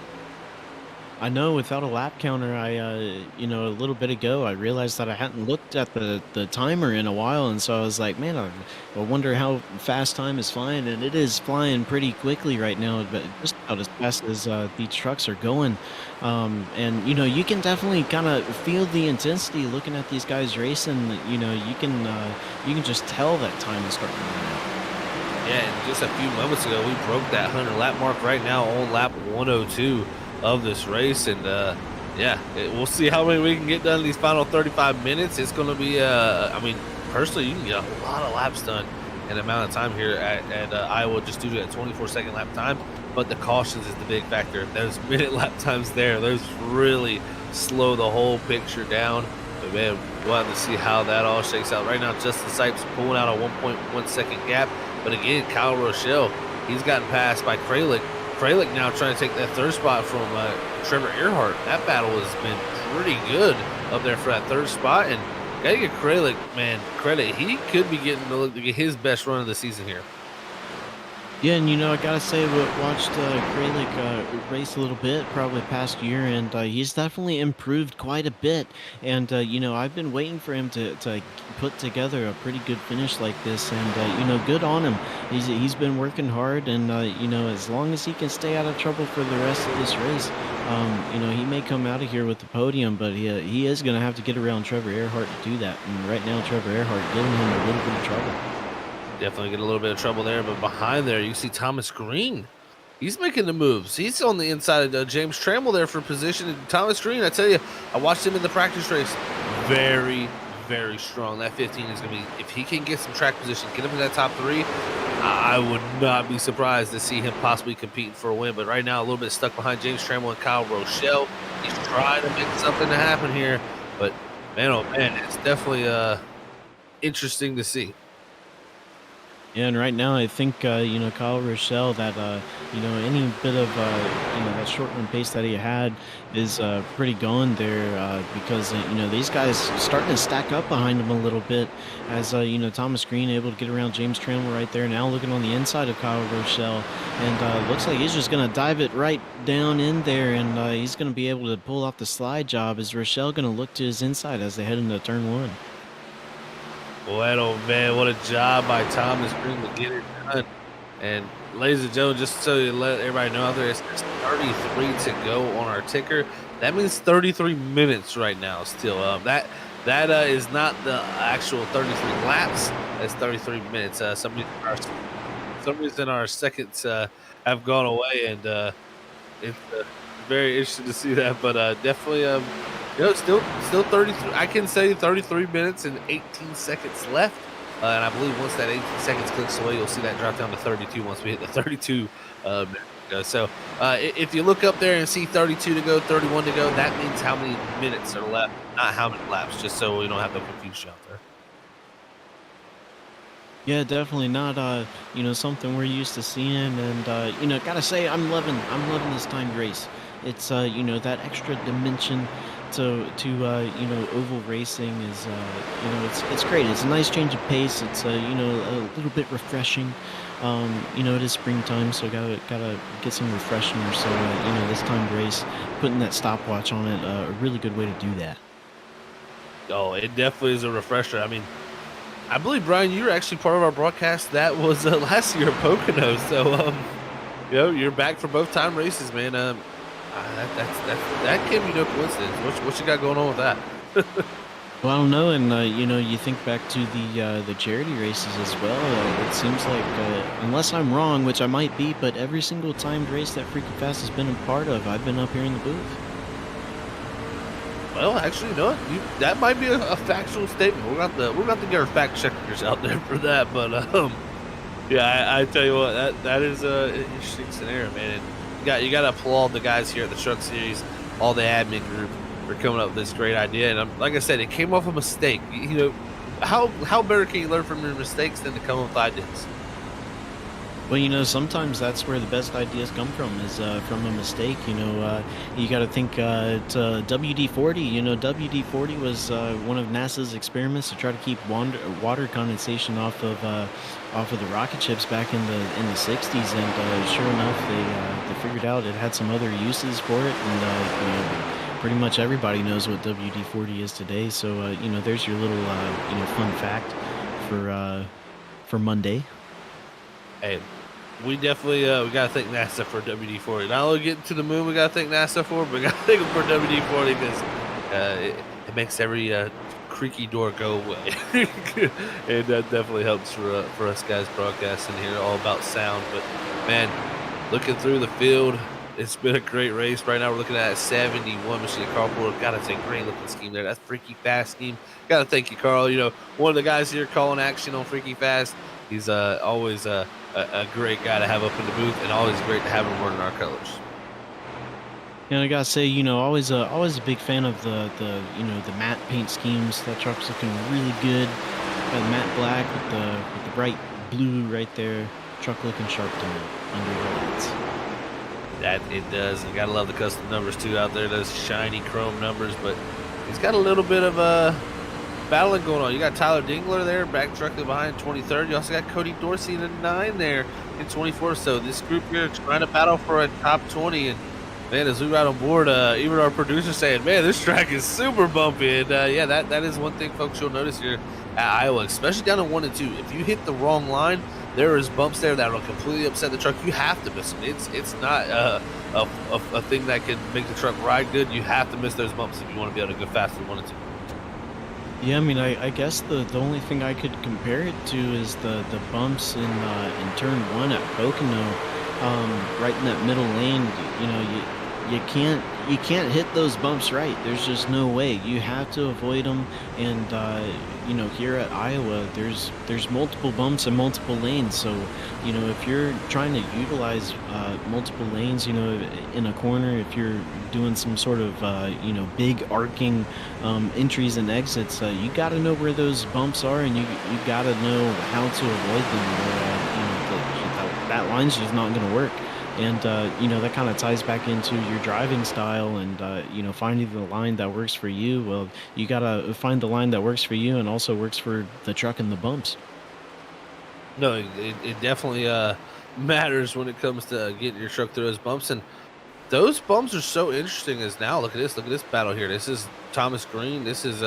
I know without a lap counter, a little bit ago, I realized that I hadn't looked at the timer in a while, and so I was like, man, I wonder how fast time is flying, and it is flying pretty quickly right now, but just about as fast as these trucks are going. And you can definitely kind of feel the intensity looking at these guys racing. You can just tell that time is starting to run out. Yeah, and just a few moments ago, we broke that 100 lap mark right now on lap 102 of this race. And yeah, we'll see how many we can get done in these final 35 minutes. It's going to be, I mean, personally, you can get a lot of laps done in the amount of time here at Iowa just due to that 24-second lap time. But the cautions is the big factor. If there's minute lap times there, those really slow the whole picture down. But man, we'll have to see how that all shakes out. Right now, Justin Sipes pulling out a 1.1 second gap. But again, Kyle Rochelle, he's gotten passed by Kralik. Kralik now trying to take that third spot from Trevor Earhart. That battle has been pretty good up there for that third spot. And gotta give Kralik, man, credit. He could be getting to get his best run of the season here. Yeah, and I gotta say, we watched Kralik race a little bit, probably past year, and he's definitely improved quite a bit. And I've been waiting for him to put together a pretty good finish like this, and good on him. He's been working hard, and as long as he can stay out of trouble for the rest of this race, he may come out of here with the podium, but he is gonna have to get around Trevor Earhart to do that. And right now, Trevor Earhart giving him a little bit of trouble. Definitely get a little bit of trouble there, but behind there, you see Thomas Green. He's making the moves. He's on the inside of James Trammell there for position. And Thomas Green, I tell you, I watched him in the practice race. Very, very strong. That 15 is going to be, if he can get some track position, get him in that top three, I would not be surprised to see him possibly competing for a win. But right now, a little bit stuck behind James Trammell and Kyle Rochelle. He's trying to make something to happen here. But, man, oh, man, it's definitely interesting to see. Yeah, and right now I think Kyle Rochelle, that any bit of that short run pace that he had is pretty going there, because these guys starting to stack up behind him a little bit, as Thomas Green able to get around James Trammell right there, now looking on the inside of Kyle Rochelle, and looks like he's just gonna dive it right down in there, and he's gonna be able to pull off the slide job. Is Rochelle gonna look to his inside as they head into turn one? Boy, oh man, what a job by Thomas Green to get it done. And ladies and gentlemen, just so you let everybody know out there, it's 33 to go on our ticker. That means 33 minutes right now still. That is not the actual 33 laps. That's 33 minutes. Some reason our seconds have gone away, and it's very interesting to see that. But definitely, still 33. I can say 33 minutes and 18 seconds left. And I believe once that 18 seconds clicks away, you'll see that drop down to 32 once we hit the 32 minutes. So if you look up there and see 32 to go, 31 to go, that means how many minutes are left, not how many laps, just so we don't have no confusion out there. Yeah, definitely not something we're used to seeing, and gotta say I'm loving this timed race. It's that extra dimension to oval racing is it's great. It's a nice change of pace. It's a little bit refreshing. It is springtime, so gotta get some refreshing. So this timed race, putting that stopwatch on it, a really good way to do that. Oh, it definitely is a refresher. I mean, I believe, Brian, you were actually part of our broadcast that was last year at Pocono. So you're back for both time races, man. That can't be no coincidence. What you got going on with that? Well, I don't know, and you think back to the charity races as well. It seems like, unless I'm wrong, which I might be, but every single timed race that Freaky Fast has been a part of, I've been up here in the booth. Well, actually, no, that might be a factual statement. We're going to get our fact checkers out there for that. But yeah, I tell you what, that is an interesting scenario, man. And you got to applaud the guys here at the Truck Series, all the admin group, for coming up with this great idea. And like I said, it came off a mistake. How better can you learn from your mistakes than to come up with ideas? Well, sometimes that's where the best ideas come from is from a mistake. You got to think it's WD-40. WD-40 was one of NASA's experiments to try to keep water condensation off of the rocket ships back in the 60s, and sure enough, they figured out it had some other uses for it, and pretty much everybody knows what WD-40 is today. So there's your little fun fact for Monday. Hey, we definitely we gotta thank NASA for WD-40. Not only getting to the moon, we gotta thank NASA for, but we gotta thank them for WD-40 because it makes every creaky door go away, and that definitely helps for us guys broadcasting here, all about sound. But man, looking through the field, it's been a great race. Right now, we're looking at 71 Machine Carpool. Gotta say, great looking scheme there. That's Freaky Fast scheme. Gotta thank you, Carl. One of the guys here calling action on Freaky Fast. He's always a great guy to have up in the booth, and always great to have him wearing our colors. And I gotta say, always a big fan of the matte paint schemes. That truck's looking really good. Got the matte black with the bright blue right there. Truck looking sharp to me under the lights. That it does. You gotta love the custom numbers too out there. Those shiny chrome numbers, but he's got a little bit of battling going on. You got Tyler Dingler there, back directly behind 23rd. You also got Cody Dorsey in the 9 there in 24th. So this group here trying to battle for a top 20. And man, as we ride on board, even our producer saying, man, this track is super bumpy. And yeah, that is one thing, folks, you'll notice here at Iowa, especially down in 1 and 2. If you hit the wrong line, there is bumps there that will completely upset the truck. You have to miss them. It's not a thing that can make the truck ride good. You have to miss those bumps if you want to be able to go faster than 1 and 2. Yeah, I mean, I guess the only thing I could compare it to is the bumps in turn 1 at Pocono, right in that middle lane. You can't hit those bumps right. There's just no way. You have to avoid them. And here at Iowa, there's multiple bumps and multiple lanes. So if you're trying to utilize multiple lanes, in a corner, if you're doing some sort of big arcing entries and exits, you got to know where those bumps are, and you got to know how to avoid them. That line's just not going to work. And that kind of ties back into your driving style, and finding the line that works for you. Well, you gotta find the line that works for you and also works for the truck and the bumps. No, it definitely matters when it comes to getting your truck through those bumps. And those bumps are so interesting. As now, look at this battle here. This is Thomas Green. This is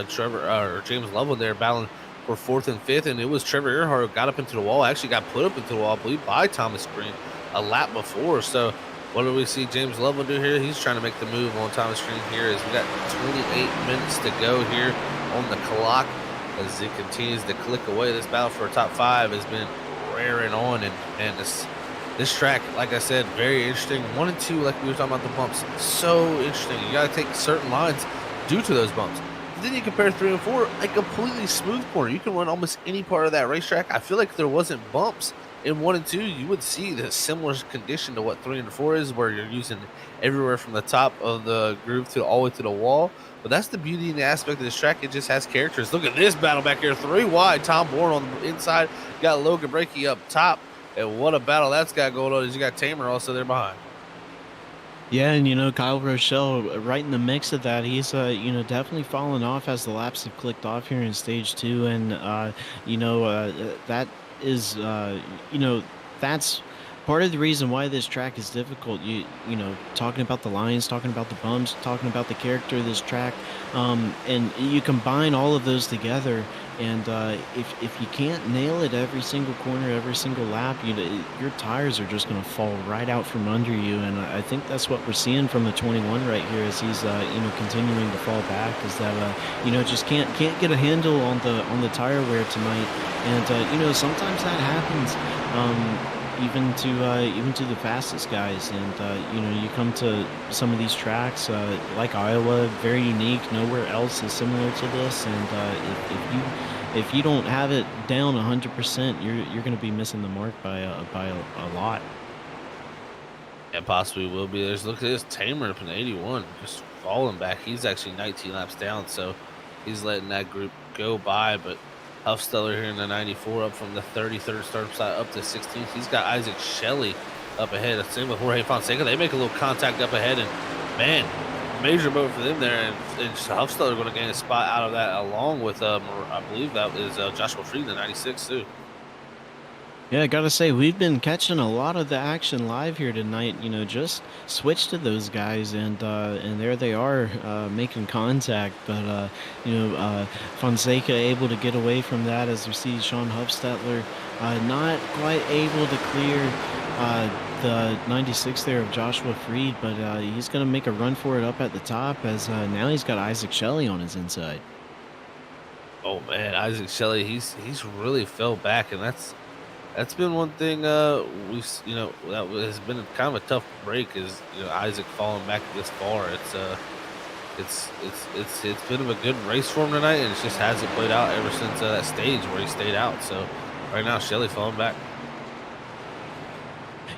Trevor or James Lovell there battling for 4th and 5th, and it was Trevor Earhart who got up into the wall. Actually, got put up into the wall, I believe, by Thomas Green a lap before. So what do we see James Lovell do here? He's trying to make the move on Thomas Green here as we got 28 minutes to go here on the clock as it continues to click away. This battle for a top 5 has been raring on, and this track, like I said, very interesting. 1 and 2, like we were talking about the bumps, so interesting. You got to take certain lines due to those bumps. Then you compare 3 and 4, a completely smooth corner. You can run almost any part of that racetrack. I feel like if there wasn't bumps in 1 and 2, you would see the similar condition to what 3 and 4 is, where you're using everywhere from the top of the groove to all the way to the wall. But that's the beauty and the aspect of this track. It just has characters. Look at this battle back here. 3 wide. Tom Bourne on the inside. Got Logan Breaky up top. And what a battle that's got going on is you got Tamer also there behind. Yeah, and Kyle Rochelle right in the mix of that. He's definitely fallen off as the laps have clicked off here in stage 2, and that is that's part of the reason why this track is difficult. Talking about the lines, talking about the bumps, talking about the character of this track, and you combine all of those together, and if you can't nail it every single corner, every single lap, your tires are just going to fall right out from under you. And I think that's what we're seeing from the 21 right here as he's continuing to fall back, is that just can't get a handle on the tire wear tonight. And sometimes that happens, even to the fastest guys. And you come to some of these tracks like Iowa, very unique. Nowhere else is similar to this. And if you don't have it down 100%, you're going to be missing the mark by a lot. And possibly will be. Look at this Tamer up in 81, just falling back. He's actually 19 laps down, so he's letting that group go by. But Huffsteller here in the 94 up from the 33rd start side up to 16th. He's got Isaac Shelley up ahead. Same with Jorge Fonseca. They make a little contact up ahead, and man, major move for them there. And Huffsteller going to gain a spot out of that, along with I believe that is Joshua Freed in the 96 too. Yeah, I gotta say, we've been catching a lot of the action live here tonight. Just switch to those guys, and there they are, making contact. But Fonseca able to get away from that, as we see Sean Hufstetler not quite able to clear the 96 there of Joshua Freed, but he's gonna make a run for it up at the top, as now he's got Isaac Shelley on his inside. Oh man, Isaac Shelley, he's really fell back, and that's been one thing that has been kind of a tough break, is Isaac falling back this far. It's been a good race for him tonight, and it just hasn't played out ever since that stage where he stayed out. So right now, Shelley falling back.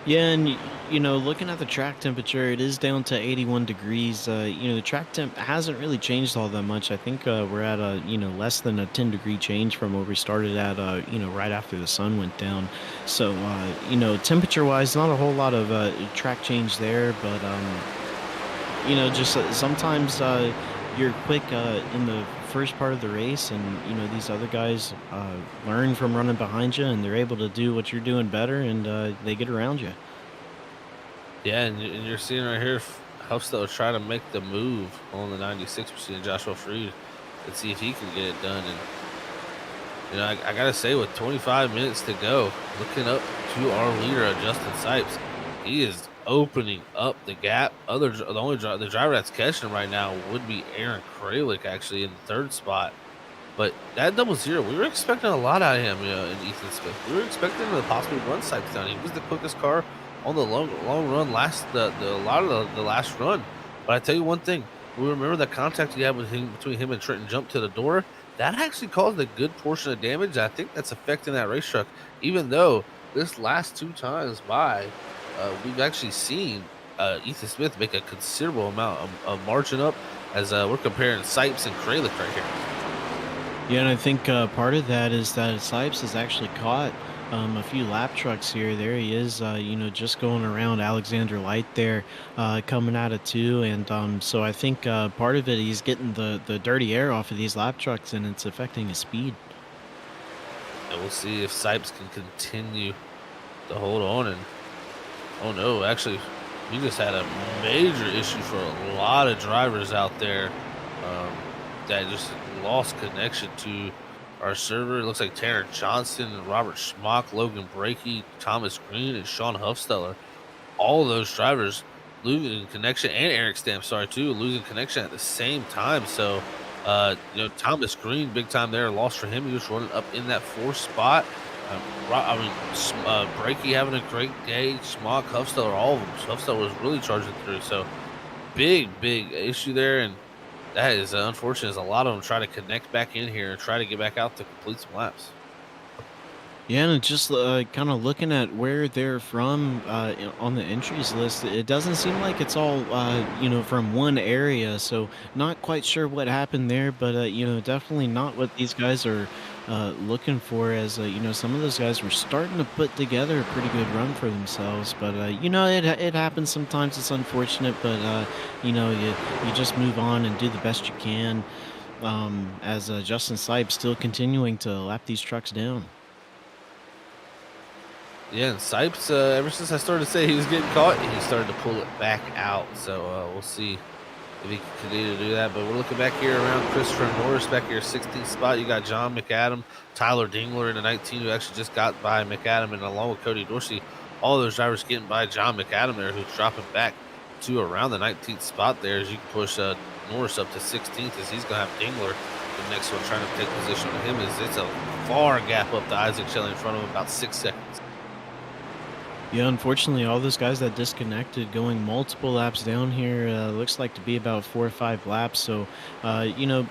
Yeah, and looking at the track temperature, it is down to 81 degrees. The track temp hasn't really changed all that much. I think we're at a less than a 10-degree change from where we started at. Right after the sun went down. So temperature-wise, not a whole lot of track change there, but just sometimes you're quick in the first part of the race, and these other guys learn from running behind you, and they're able to do what you're doing better, and they get around you. Yeah, and you're seeing right here, Huffstall try to make the move on the 96. We're seeing Joshua Freed. Let's see if he can get it done. And I gotta say, with 25 minutes to go, looking up to our leader, Justin Sipes, he is opening up the gap. The driver that's catching him right now would be Aaron Kralik, actually in the third spot. But that double zero, we were expecting a lot out of him, in Ethan Smith. We were expecting him to possibly run Sipes down. He was the quickest car on the long run the last run. But I tell you one thing, we remember the contact he had between him and Trenton jump to the door. That actually caused a good portion of damage. I think that's affecting that race truck. Even though this last two times we've actually seen Ethan Smith make a considerable amount of margin up, as we're comparing Sipes and Kralik right here. Yeah, and I think part of that is that Sipes has actually caught a few lap trucks here. There he is, just going around Alexander Light there, coming out of two. And so I think part of it, he's getting the dirty air off of these lap trucks, and it's affecting his speed. And we'll see if Sipes can continue to hold on. And oh no, actually, we just had a major issue for a lot of drivers out there that just lost connection to our server. It looks like Tanner Johnson, Robert Schmock, Logan Brakey, Thomas Green, and Sean Hufsteller. All of those drivers losing connection, and Eric Stamp, sorry, too, losing connection at the same time. So, Thomas Green, big time there, lost for him. He was running up in that fourth spot. Brakey having a great day. Schmock, Hufsteller, all of them. Hufsteller was really charging through. So, big issue there. And that is unfortunate, as a lot of them try to connect back in here and try to get back out to complete some laps. Yeah, and just kind of looking at where they're from on the entries list, it doesn't seem like it's all from one area. So not quite sure what happened there, but definitely not what these guys are looking for. As some of those guys were starting to put together a pretty good run for themselves. But it happens sometimes. It's unfortunate, but you just move on and do the best you can. As Justin Sipes still continuing to lap these trucks down. Yeah, and Sipes, ever since I started to say he was getting caught, he started to pull it back out. So we'll see if he can continue to do that. But we're looking back here around Christopher Norris, back here 16th spot. You got John McAdam, Tyler Dingler in the 19, who actually just got by McAdam, and along with Cody Dorsey, all those drivers getting by John McAdam there, who's dropping back to around the 19th spot there, as you can push Norris up to 16th, as he's going to have Dingler the next one trying to take position on him. As it's a far gap up to Isaac Shelley in front of him, about 6 seconds. Yeah, unfortunately, all those guys that disconnected going multiple laps down here looks like to be about 4 or 5 laps. So,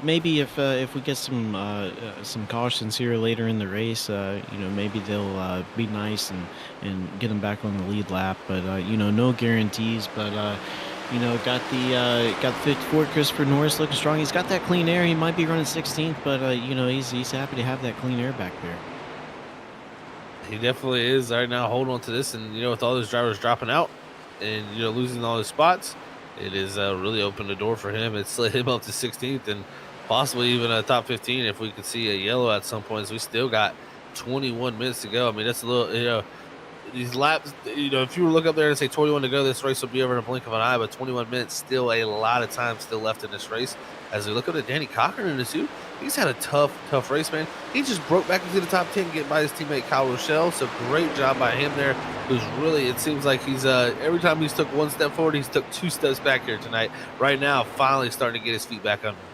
maybe if we get some cautions here later in the race, maybe they'll be nice and get them back on the lead lap. But no guarantees. But Got the 54. Christopher Norris looking strong. He's got that clean air. He might be running 16th, but he's happy to have that clean air back there. He definitely is right now holding on to this, and with all those drivers dropping out and losing all his spots, it is really opened the door for him. It slid him up to 16th and possibly even a top 15 if we could see a yellow at some points. We still got 21 minutes to go. I mean, that's a little these laps, if you were to look up there and say 21 to go, this race will be over in a blink of an eye, but 21 minutes, still a lot of time still left in this race. As we look up at Danny Cochran in the suit, he's had a tough race, man. He just broke back into the top 10, getting by his teammate Kyle Rochelle, so great job by him there. Who's really, it seems like he's, every time he's took one step forward, he's took 2 steps back here tonight. Right now, finally starting to get his feet back under him.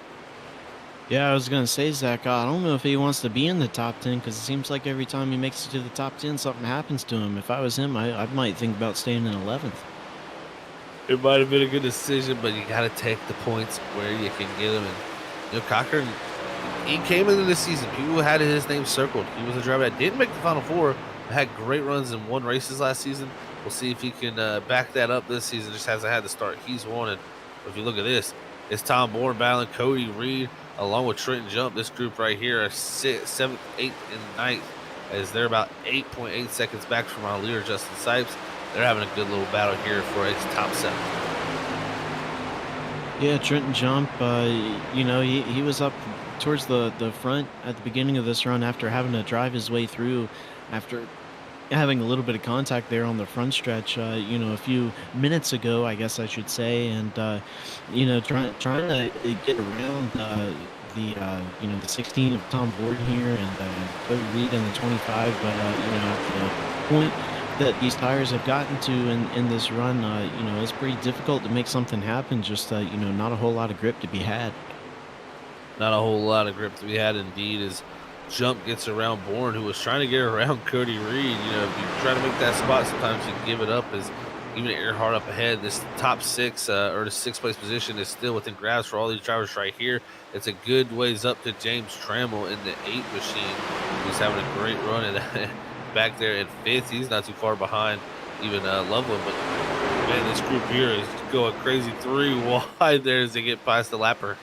Yeah, I was going to say, Zach, I don't know if he wants to be in the top 10 because it seems like every time he makes it to the top 10, something happens to him. If I was him, I might think about staying in 11th. It might have been a good decision, but you got to take the points where you can get them. And, Cochran, he came into the season. People had his name circled. He was a driver that didn't make the Final Four, but had great runs and won races last season. We'll see if he can back that up this season. Just hasn't had the start he's wanted. If you look at this, it's Tom Bourne battling Cody Reed along with Trenton Jump. This group right here are 7th, 8th, and 9th, as they're about 8.8 seconds back from our leader, Justin Sipes. They're having a good little battle here for a top 7. Yeah, Trenton Jump, he was up towards the front at the beginning of this run after having to drive his way through after having a little bit of contact there on the front stretch, a few minutes ago, I guess I should say, and trying to get around the 16 of Tom Borden here and Cody Reed in the 25, but the point that these tires have gotten to in this run, it's pretty difficult to make something happen. Just not a whole lot of grip to be had. Not a whole lot of grip to be had, indeed, as Jump gets around Bourne, who was trying to get around Cody Reed. If you try to make that spot, sometimes you give it up. As even Earhart up ahead, this top 6 or the 6th place position is still within grasp for all these drivers right here. It's a good ways up to James Trammell in the 8 machine, who's having a great run at back there at 5th. He's not too far behind even Loveland, but man, this group here is going crazy 3 wide there as they get past the lapper.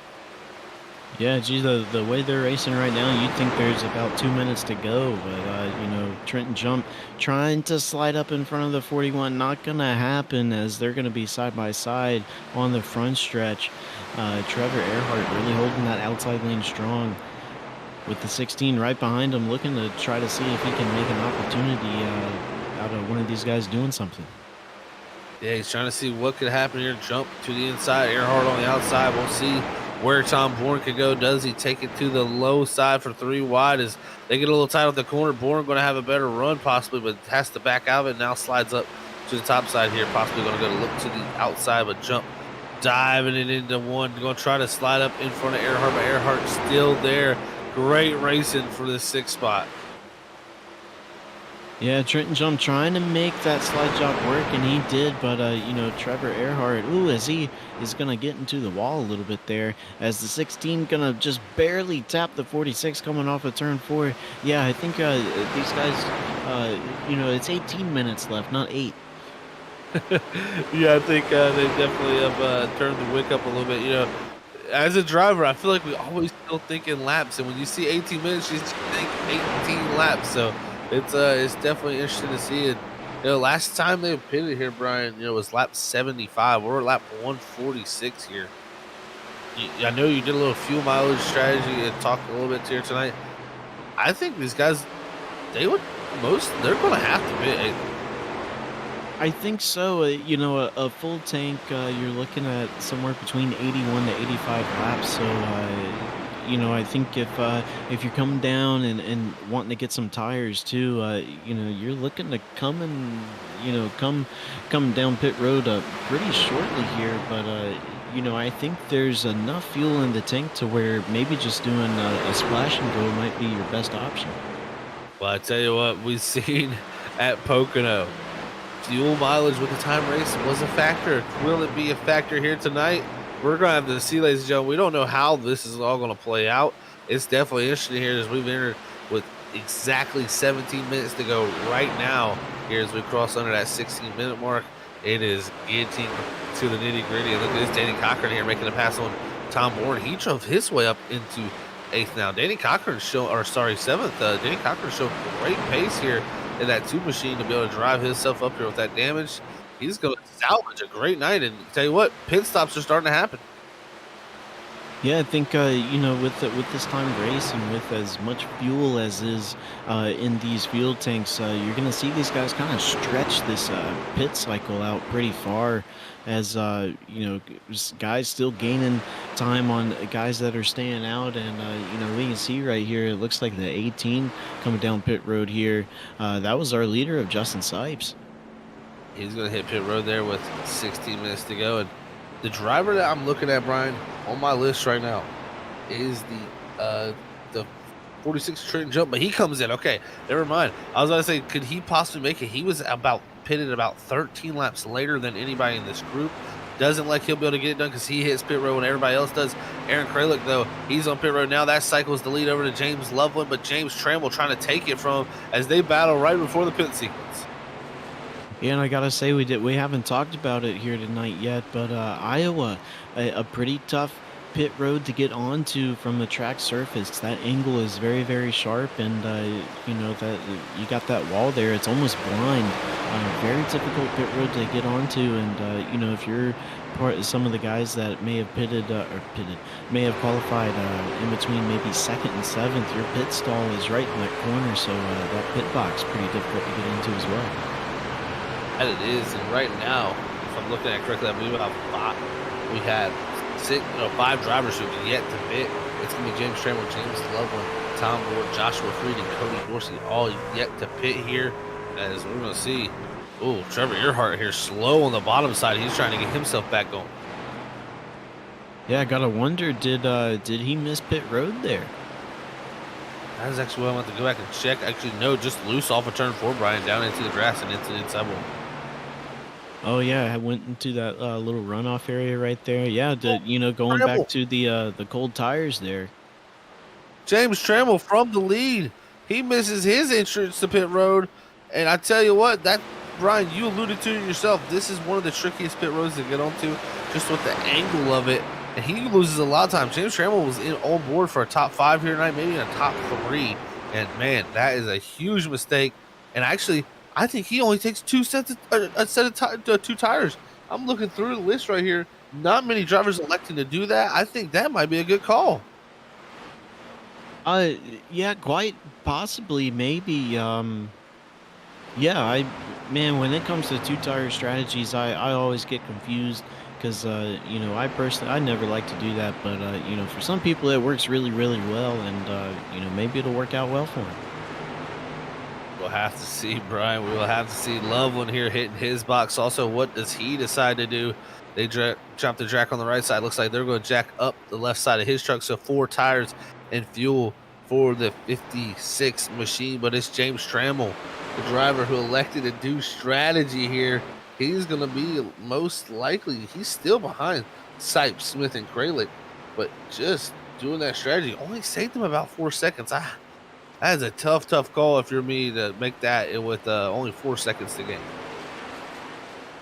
Yeah, gee, the way they're racing right now, you'd think there's about 2 minutes to go, but Trenton Jump trying to slide up in front of the 41, not gonna happen as they're gonna be side by side on the front stretch. Trevor Earhart really holding that outside lane strong with the 16 right behind him, looking to try to see if he can make an opportunity out of one of these guys doing something. Yeah, he's trying to see what could happen here. Jump to the inside, Earhart on the outside. We'll see where Tom Bourne could go. Does he take it to the low side for 3 wide as they get a little tight at the corner? Bourne going to have a better run possibly, but has to back out of it. Now slides up to the top side here, possibly going to go to look to the outside, but Jump diving it into one. Going to try to slide up in front of Earhart, but Earhart still there. Great racing for the 6th spot. Yeah, Trenton Jump trying to make that slide job work, and he did, but, Trevor Earhart, as he is going to get into the wall a little bit there, as the 16 going to just barely tap the 46 coming off of turn 4. Yeah, I think these guys, it's 18 minutes left, not 8. Yeah, I think they definitely have turned the wick up a little bit. As a driver, I feel like we always still think in laps, and when you see 18 minutes, you think 18 laps, so it's definitely interesting to see it. Last time they pitted here, Brian, was lap 75. We're at lap 146 here. I know you did a little fuel mileage strategy and talked a little bit here tonight. I think these guys, they're going to have to pit. I think so. A full tank, you're looking at somewhere between 81 to 85 laps. So, I think if you're coming down and wanting to get some tires too, you're looking to come down pit road pretty shortly here. But I think there's enough fuel in the tank to where maybe just doing a splash and go might be your best option. Well, I tell you what, we've seen at Pocono, fuel mileage with the time race was a factor. Will it be a factor here tonight? We're going to have to see, ladies and gentlemen. We don't know how this is all going to play out. It's definitely interesting here as we've entered with exactly 17 minutes to go right now here as we cross under that 16-minute mark. It is getting to the nitty gritty. Look at this, Danny Cochran here making a pass on Tom Bourne. He drove his way up into eighth now. Danny Cochran seventh. Danny Cochran showed great pace here in that two machine to be able to drive himself up here with that damage. He's going to salvage a great night. And tell you what, pit stops are starting to happen. Yeah, I think with this timed race and with as much fuel as is in these fuel tanks, you're going to see these guys kind of stretch this pit cycle out pretty far. As guys still gaining time on guys that are staying out, and we can see right here, it looks like the 18 coming down pit road here. That was our leader of Justin Sipes. He's going to hit pit road there with 16 minutes to go, and the driver that I'm looking at, Brian, on my list right now is the 46 Trenton jump, but he comes in. Okay, never mind. I was going to say, could he possibly make it? He was pitted about 13 laps later than anybody in this group. Doesn't like he'll be able to get it done because he hits pit road when everybody else does. Aaron Kralik, though, he's on pit road now. That cycles the lead over to James Loveland, but James Trammell trying to take it from him as they battle right before the pit sequence. Yeah, and I gotta say we haven't talked about it here tonight yet, but Iowa, a pretty tough pit road to get onto from the track surface. That angle is very, very sharp, and that you got that wall there. It's almost blind. Very difficult pit road to get onto, and if you're some of the guys that may have may have qualified in between maybe second and seventh, your pit stall is right in that corner, so that pit box pretty difficult to get into as well. And it is, and right now, if I'm looking at it correctly, I believe we had five drivers who have yet to pit. It's going to be James Trammell, James Loveland, Tom Ward, Joshua Freed, and Cody Dorsey all yet to pit here. As we're going to see, Trevor Earhart here slow on the bottom side. He's trying to get himself back going. Yeah, I got to wonder, did he miss pit road there? That is actually what I want to go back and check. Actually, no, just loose off of turn 4, Brian, down into the grass and into the inside wall. Oh yeah, I went into that little runoff area right there. Yeah, going back to the cold tires there. James Trammell from the lead. He misses his entrance to pit road, and I tell you what, that Brian, you alluded to it yourself. This is one of the trickiest pit roads to get onto, just with the angle of it, and he loses a lot of time. James Trammell was on board for a top 5 here tonight, maybe a top 3, and man, that is a huge mistake. And actually, I think he only takes two tires. I'm looking through the list right here. Not many drivers electing to do that. I think that might be a good call. Yeah, quite possibly, maybe. When it comes to 2-tire strategies, I always get confused because, I never like to do that. But, for some people, it works really, really well. And, maybe it'll work out well for them. We'll have to see, Brian. We will have to see Loveland here hitting his box. Also, what does he decide to do? They drop the jack on the right side. Looks like they're going to jack up the left side of his truck. So 4 tires and fuel for the 56 machine. But it's James Trammell, the driver who elected to do strategy here. He's going to be most likely, he's still behind Sipes, Smith, and Kralik. But just doing that strategy only saved him about 4 seconds. That is a tough call if you're me to make that with only 4 seconds to gain.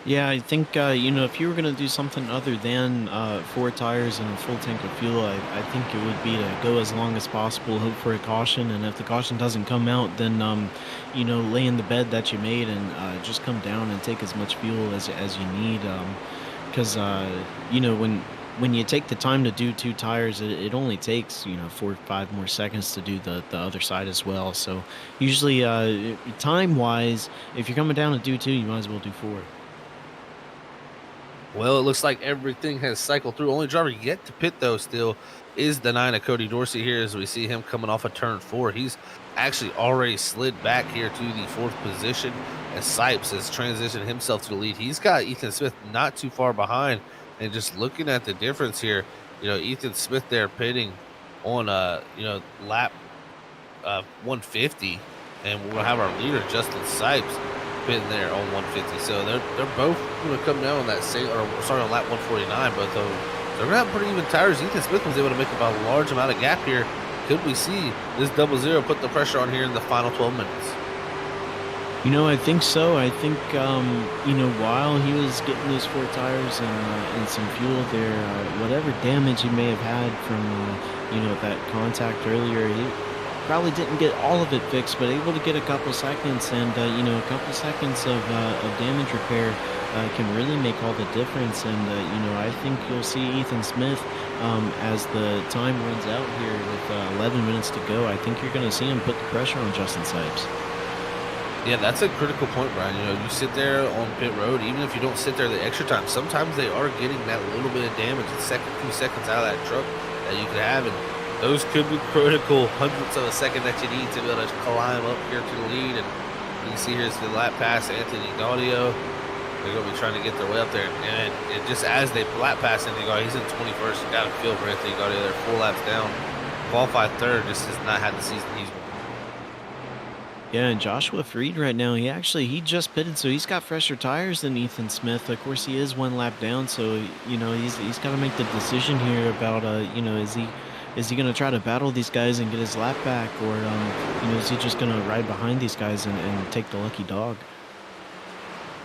Yeah, I think, if you were going to do something other than 4 tires and a full tank of fuel, I think it would be to go as long as possible, hope for a caution, and if the caution doesn't come out, then, lay in the bed that you made and just come down and take as much fuel as you need. Because, when you take the time to do 2 tires, it only takes, 4 or 5 more seconds to do the other side as well. So usually, time-wise, if you're coming down to do 2, you might as well do 4. Well, it looks like everything has cycled through. Only driver yet to pit, though, still is the 9 of Cody Dorsey here as we see him coming off of turn 4. He's actually already slid back here to the 4th position as Sipes has transitioned himself to the lead. He's got Ethan Smith not too far behind. And just looking at the difference here, Ethan Smith there pitting on, lap 150. And we'll have our leader, Justin Sipes, pitting there on 150. So they're both going to come down on that on lap 149. Both of them. They're going to have pretty even tires. Ethan Smith was able to make about a large amount of gap here. Could we see this 00 put the pressure on here in the final 12 minutes? I think so. I think, while he was getting those four tires and some fuel there, whatever damage he may have had from, that contact earlier, he probably didn't get all of it fixed, but able to get a couple seconds and, a couple seconds of damage repair can really make all the difference. And, I think you'll see Ethan Smith as the time runs out here with 11 minutes to go. I think you're going to see him put the pressure on Justin Sipes. Yeah, that's a critical point, Brian. You sit there on pit road, even if you don't sit there the extra time, sometimes they are getting that little bit of damage, a second, 2 seconds out of that truck that you could have, and those could be critical hundredths of a second that you need to be able to climb up here to the lead. And you can see here's the lap pass Anthony Gaudio. They're going to be trying to get their way up there, and just as they lap pass Anthony Gaudio, he's in 21st. You got to feel for Anthony Gaudio. They're 4 laps down, qualified third. Just has not had the season he's won. Yeah, and Joshua Freed right now, he just pitted, so he's got fresher tires than Ethan Smith. Of course, he is 1 lap down, so he's got to make the decision here about is he going to try to battle these guys and get his lap back, or is he just going to ride behind these guys and take the lucky dog?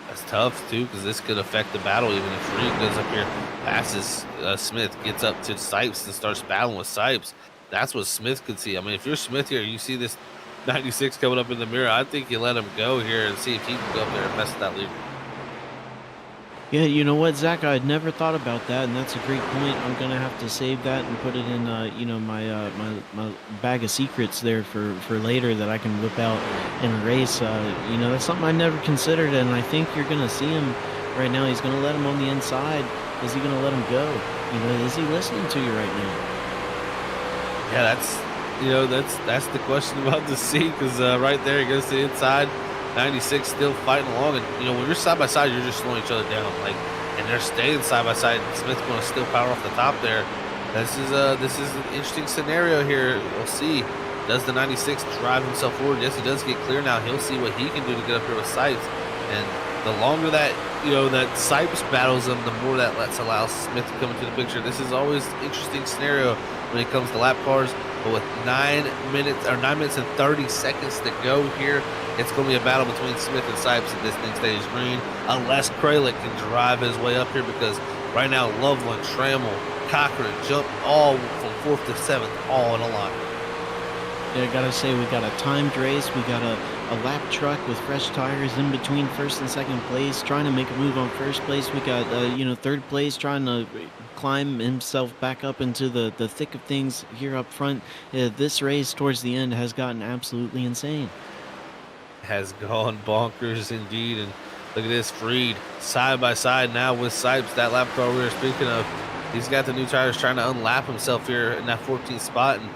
That's tough too, because this could affect the battle. Even if Freed goes up here, passes Smith, gets up to Sipes and starts battling with Sipes, that's what Smith could see. I mean, if you're Smith here, you see this 96 coming up in the mirror, I think you let him go here and see if he can go up there and mess with that leader. Yeah, you know what, Zach? I'd never thought about that, and that's a great point. I'm gonna have to save that and put it in, my bag of secrets there for later that I can whip out in a race. That's something I never considered, and I think you're gonna see him right now. He's gonna let him on the inside. Is he gonna let him go? Is he listening to you right now? Yeah, that's the question about to see, because right there he goes to the inside. 96 still fighting along, and when you're side by side, you're just slowing each other down, and they're staying side by side. Smith's going to still power off the top there. This is an interesting scenario here. We'll see. Does the 96 drive himself forward? Yes, he does get clear now. He'll see what he can do to get up here with Sipes, and the longer that that Sipes battles him, the more that allows Smith to come into the picture. This is always an interesting scenario when it comes to lap cars. But with 9 minutes and 30 seconds to go here, it's going to be a battle between Smith and Sipes if this thing stays green, unless Kralik can drive his way up here, because right now Loveland, Trammell, Cochran jump all from 4th to 7th, all in a line. Yeah, I gotta say, we got a timed race. We got a lap truck with fresh tires in between first and second place, trying to make a move on first place. We got, third place trying to climb himself back up into the thick of things here up front. This race towards the end has gotten absolutely insane. Has gone bonkers indeed, and look at this, Freed side by side now with Sipes, that lap car we were speaking of. He's got the new tires trying to unlap himself here in that 14th spot, and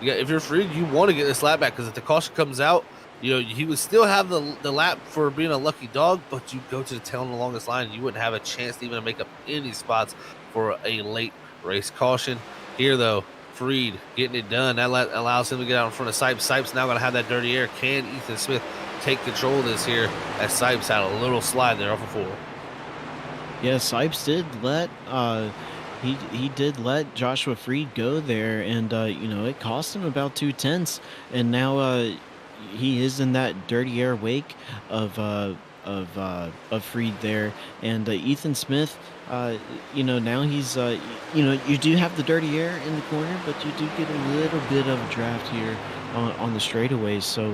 if you're Freed, you want to get this lap back, because if the caution comes out, he would still have the lap for being a lucky dog, but you go to the tail on the longest line, you wouldn't have a chance to even make up any spots for a late race caution. Here though, Freed getting it done. That allows him to get out in front of Sipes. Sipes now going to have that dirty air. Can Ethan Smith take control of this here, as Sipes had a little slide there off of 4? Yeah, Sipes did let he did let Joshua Freed go there, and it cost him about 2/10, and now he is in that dirty air wake of Freed there, and Ethan Smith. Now he's you do have the dirty air in the corner, but you do get a little bit of a draft here on the straightaways. So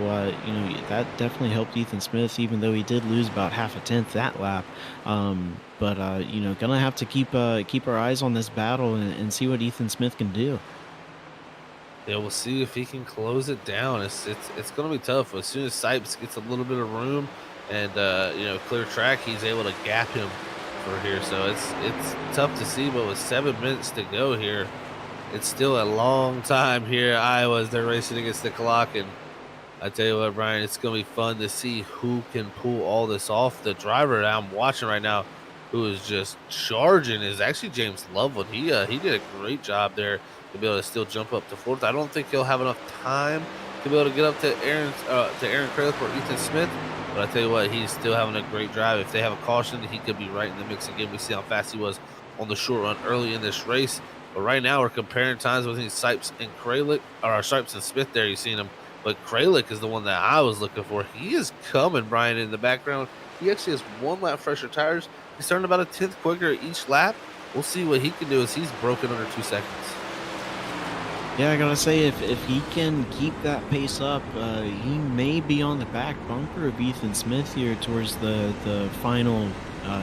that definitely helped Ethan Smith, even though he did lose about half a tenth that lap. But gonna have to keep our eyes on this battle and see what Ethan Smith can do. Yeah, we'll see if he can close it down. It's going to be tough. As soon as Sipes gets a little bit of room and clear track, he's able to gap him for here. So it's tough to see, but with 7 minutes to go here, it's still a long time here. Iowa's they're racing against the clock, and I tell you what, Brian, it's going to be fun to see who can pull all this off. The driver that I'm watching right now, who is just charging, is actually James Loveland. He did a great job there to be able to still jump up to 4th. I don't think he'll have enough time to be able to get up to Aaron Kralik or Ethan Smith, but I tell you what, he's still having a great drive. If they have a caution, he could be right in the mix again. We see how fast he was on the short run early in this race. But right now, we're comparing times between Sipes and Kralik, or Sipes and Smith there. You've seen them But Kralik is the one that I was looking for. He is coming, Brian, in the background. He actually has 1 lap fresher tires. He's starting about a 10th quicker each lap. We'll see what he can do as he's broken under 2 seconds. Yeah, I gotta say, if he can keep that pace up, he may be on the back bumper of Ethan Smith here towards the final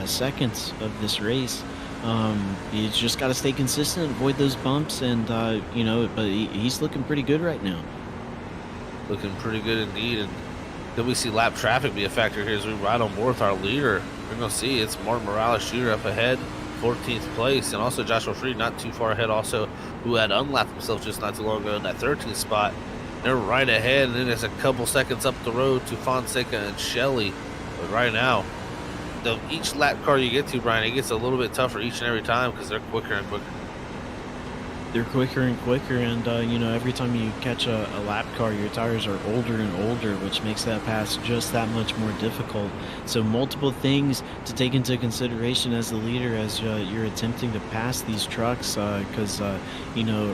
seconds of this race. He's just got to stay consistent, avoid those bumps, and but he's looking pretty good right now. Looking pretty good indeed. And then we see lap traffic be a factor here as we ride on board with our leader. We're going to see it's Martin Morales Jr. up ahead, 14th place, and also Joshua Freed not too far ahead also, who had unlapped himself just not too long ago in that 13th spot. They're right ahead, and then there's a couple seconds up the road to Fonseca and Shelley. But right now, each lap car you get to, Brian, it gets a little bit tougher each and every time because they're quicker and quicker. They're quicker and quicker, and every time you catch a lap car, your tires are older and older, which makes that pass just that much more difficult. So multiple things to take into consideration as the leader as you're attempting to pass these trucks, because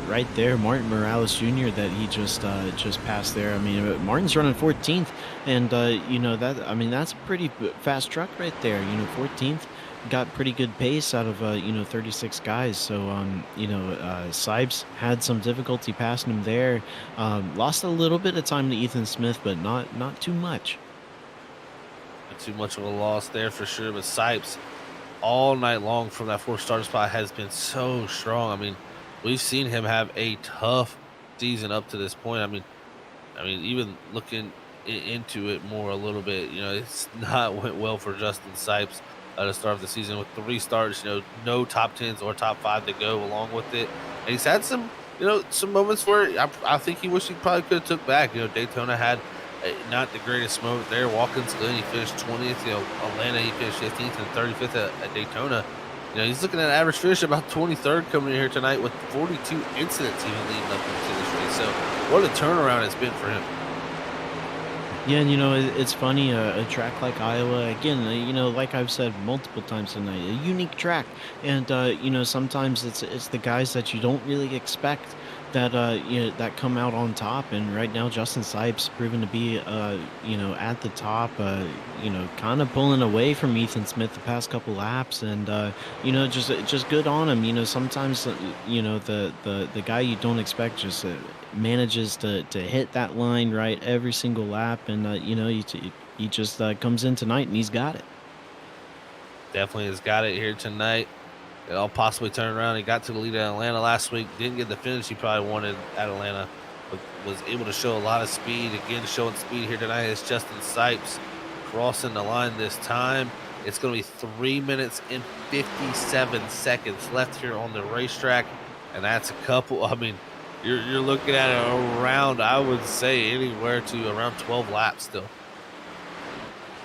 right there, Martin Morales Jr. that he just passed there. I mean, Martin's running 14th, and that's a pretty fast truck right there. 14th. Got pretty good pace out of 36 guys. So Sipes had some difficulty passing him there. Lost a little bit of time to Ethan Smith, but not too much. Not too much of a loss there for sure. But Sipes all night long from that 4th starter spot has been so strong. I mean, we've seen him have a tough season up to this point. I mean, even looking into it more a little bit, it's not went well for Justin Sipes at the start of the season with 3 starts, no top 10s or top 5 to go along with it. And he's had some moments where I think he wished he probably could have took back. Daytona had not the greatest moment there. Watkins Glen, he finished 20th. Atlanta, he finished 15th and 35th at Daytona. He's looking at an average finish about 23rd coming in here tonight with 42 incidents even leading up into this race. So what a turnaround it's been for him. Yeah, and it's funny, a track like Iowa, again, like I've said multiple times tonight, a unique track. And, sometimes it's the guys that you don't really expect that, that come out on top. And right now, Justin Sipes proven to be, at the top, kind of pulling away from Ethan Smith the past couple laps. And, just good on him. Sometimes, the guy you don't expect just manages to hit that line right every single lap, and he just comes in tonight and he's got it. Definitely has got it here tonight. I'll possibly turn around. He got to the lead at Atlanta last week, didn't get the finish he probably wanted at Atlanta, but was able to show a lot of speed. Again, showing speed here tonight is Justin Sipes crossing the line this time. It's going to be 3 minutes and 57 seconds left here on the racetrack, and that's a couple. I mean, you're looking at it around, I would say, anywhere to around 12 laps still.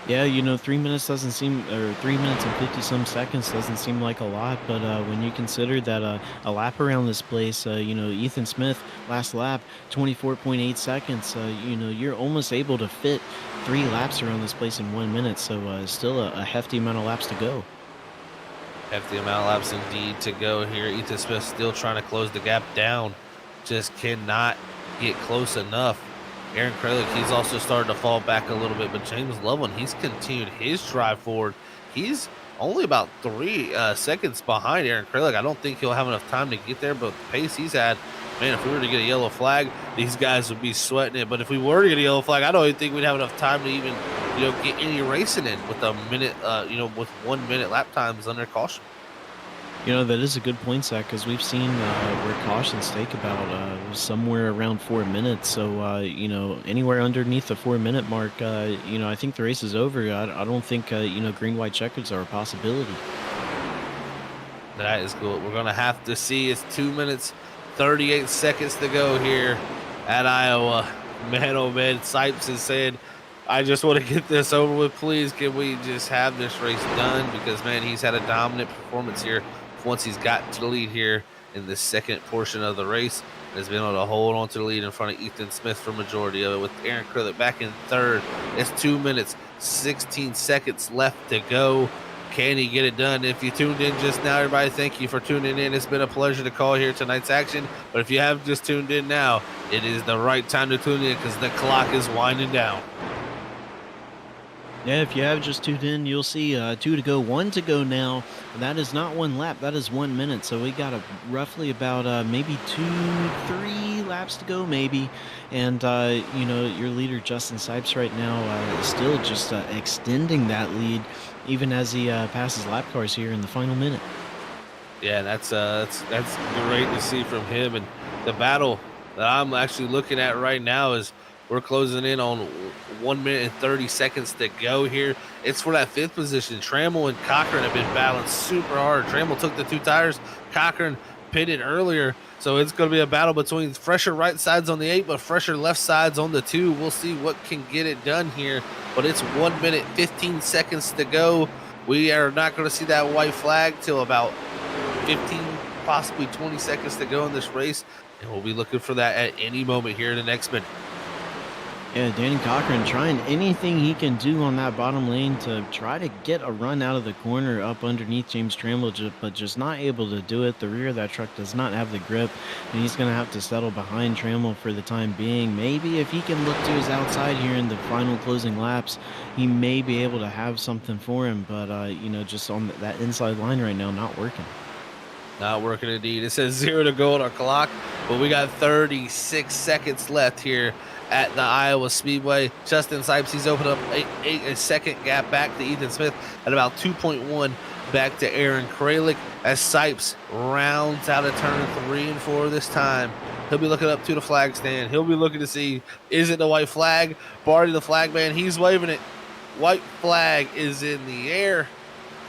Yeah, 3 minutes doesn't seem, or 3 minutes and 50 some seconds doesn't seem like a lot, but when you consider that a lap around this place, Ethan Smith last lap 24.8 seconds, you're almost able to fit 3 laps around this place in 1 minute. So still a hefty amount of laps to go. Hefty amount of laps indeed to go here. Ethan Smith still trying to close the gap down. Just cannot get close enough. Aaron Kralik, he's also started to fall back a little bit, but James Loveland, he's continued his drive forward. He's only about 3 seconds behind Aaron Kralik. I don't think he'll have enough time to get there, but the pace he's had, man, if we were to get a yellow flag, these guys would be sweating it. But if we were to get a yellow flag, I don't even think we'd have enough time to even, get any racing in with a minute, with 1 minute lap times under caution. That is a good point, Zach, because we've seen where cautions take about somewhere around 4 minutes. So, anywhere underneath the 4 minute mark, I think the race is over. I don't think, green, white checkers are a possibility. That is cool. We're going to have to see. It's 2 minutes, 38 seconds to go here at Iowa. Man, oh man, Sipes is saying, I just want to get this over with. Please, can we just have this race done? Because, man, he's had a dominant performance here once he's got to the lead here in the second portion of the race, and has been able to hold on to the lead in front of Ethan Smith for majority of it, with Aaron Kralik back in third. It's 2 minutes, 16 seconds left to go. Can he get it done? If you tuned in just now, everybody, thank you for tuning in. It's been a pleasure to call here tonight's action. But if you have just tuned in now, it is the right time to tune in because the clock is winding down. Yeah, if you have just tuned in, you'll see 2 to go, 1 to go now. That is not 1 lap, that is 1 minute. So we got roughly about maybe 2-3 laps to go, maybe. And, your leader, Justin Sipes, right now is still just extending that lead, even as he passes lap cars here in the final minute. Yeah, that's great to see from him. And the battle that I'm actually looking at right now is we're closing in on 1 minute and 30 seconds to go here. It's for that 5th position. Trammell and Cochran have been battling super hard. Trammell took the 2 tires. Cochran pitted earlier. So it's going to be a battle between fresher right sides on the 8, but fresher left sides on the 2. We'll see what can get it done here. But it's 1 minute, 15 seconds to go. We are not going to see that white flag till about 15, possibly 20 seconds to go in this race, and we'll be looking for that at any moment here in the next minute. Yeah, Danny Cochran trying anything he can do on that bottom lane to try to get a run out of the corner up underneath James Trammell, but just not able to do it. The rear of that truck does not have the grip, and he's going to have to settle behind Trammell for the time being. Maybe if he can look to his outside here in the final closing laps, he may be able to have something for him, but, just on that inside line right now, not working. Not working indeed. It says 0 to go on our clock, but we got 36 seconds left here at the Iowa Speedway. Justin Sipes, he's opened up a second gap back to Ethan Smith at about 2.1 back to Aaron Kralik as Sipes rounds out of turn 3 and 4 this time. He'll be looking up to the flag stand. He'll be looking to see, is it the white flag? Barty the flag man, he's waving it. White flag is in the air.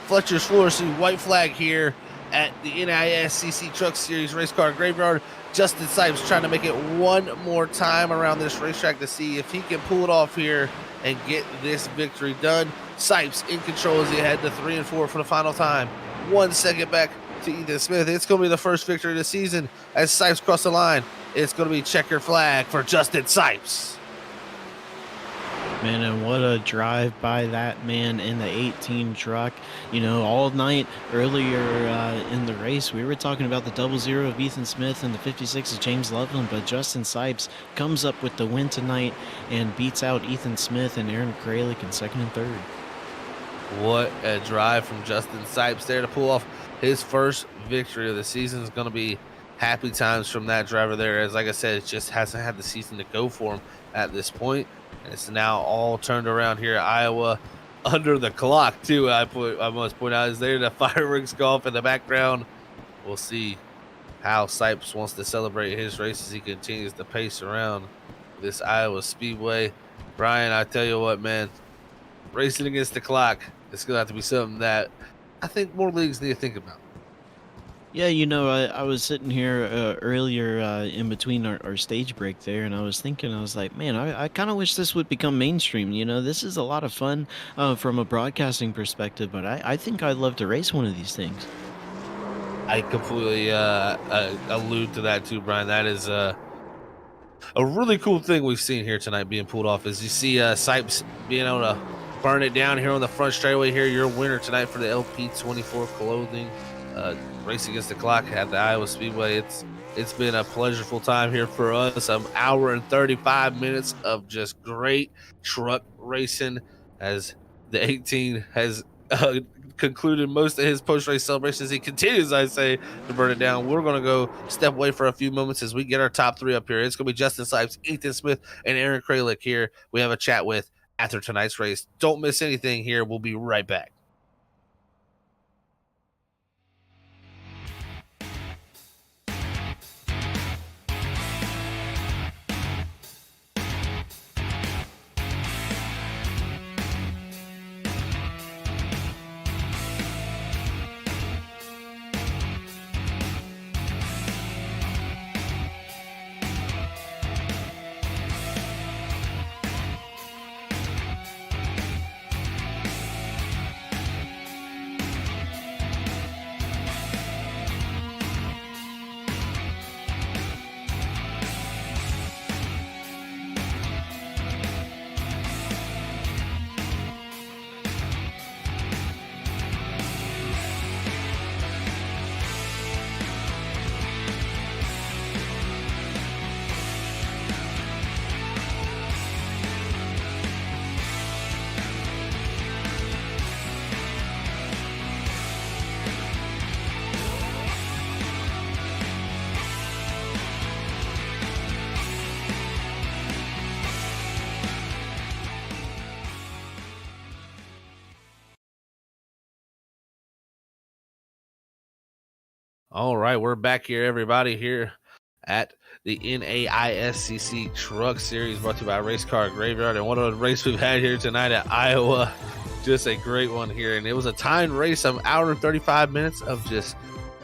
Fletcher's floor, see white flag here at the NAISCC Truck Series Race Car Graveyard. Justin Sipes trying to make it one more time around this racetrack to see if he can pull it off here and get this victory done. Sipes in control as he head to 3 and 4 for the final time. 1 second back to Ethan Smith. It's going to be the first victory of the season as Sipes cross the line. It's going to be checker flag for Justin Sipes. Man, and what a drive by that man in the 18 truck. All night earlier in the race, we were talking about the 00 of Ethan Smith and the 56 of James Loveland, but Justin Sipes comes up with the win tonight and beats out Ethan Smith and Aaron Kralik in 2nd and 3rd. What a drive from Justin Sipes there to pull off his first victory of the season. Is going to be happy times from that driver there, as like I said, it just hasn't had the season to go for him at this point. And it's now all turned around here at Iowa under the clock, too. I must point out, is there the fireworks go off in the background. We'll see how Sipes wants to celebrate his race as he continues to pace around this Iowa Speedway. Brian, I tell you what, man, racing against the clock, it's going to have to be something that I think more leagues need to think about. Yeah, I was sitting here earlier in between our stage break there, and I was thinking, I was like, man, I kind of wish this would become mainstream. This is a lot of fun from a broadcasting perspective, but I think I'd love to race one of these things. I completely allude to that too, Brian. That is a really cool thing we've seen here tonight being pulled off. As you see Sipes being able to burn it down here on the front straightaway here. Your winner tonight for the LP24 clothing. Race against the clock at the Iowa Speedway. It's been a pleasurable time here for us. An hour and 35 minutes of just great truck racing as the 18 has concluded most of his post-race celebrations. He continues, I say, to burn it down. We're going to go step away for a few moments as we get our top 3 up here. It's going to be Justin Sipes, Ethan Smith, and Aaron Kralik here. We have a chat with after tonight's race. Don't miss anything here. We'll be right back. All right, we're back here, everybody, here at the NAISCC Truck Series brought to you by Race Car Graveyard. And what a race we've had here tonight at Iowa. Just a great one here. And it was a timed race of an hour and 35 minutes of just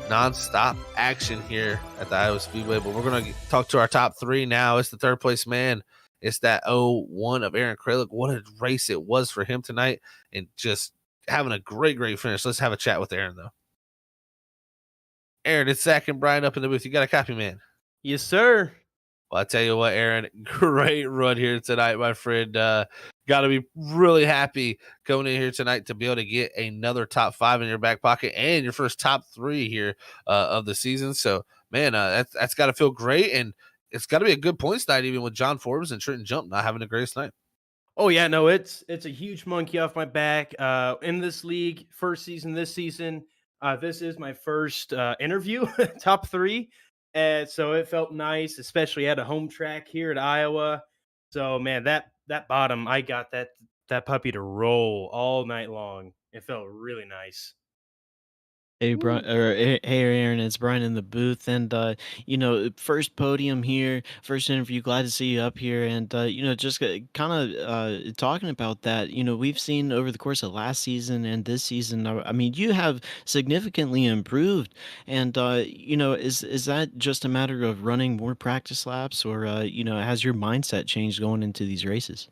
nonstop action here at the Iowa Speedway. But we're going to talk to our top three now. It's the third place man. It's that 01 of Aaron Kralik. What a race it was for him tonight, and just having a great finish. Let's have a chat with Aaron, though. Aaron, it's Zach and Brian up in the booth. You got a copy, man? Yes, sir. Well, I tell you what, Aaron, great run here tonight, my friend. Got to be really happy coming in here tonight to be able to get another top 5 in your back pocket and your first top 3 here of the season. So, man, that's got to feel great, and it's got to be a good points night, even with John Forbes and Trenton Jump not having the greatest night. Oh yeah, no, it's a huge monkey off my back. In this league, first season this season. This is my first interview, top 3, and so it felt nice, especially at a home track here at Iowa. So man, that bottom, I got that puppy to roll all night long. It felt really nice. Hey, Brian, or hey, Aaron, it's Brian in the booth, and first podium here, first interview. Glad to see you up here, and just kind of talking about that. We've seen over the course of last season and this season. I mean, you have significantly improved, and is that just a matter of running more practice laps, or has your mindset changed going into these races?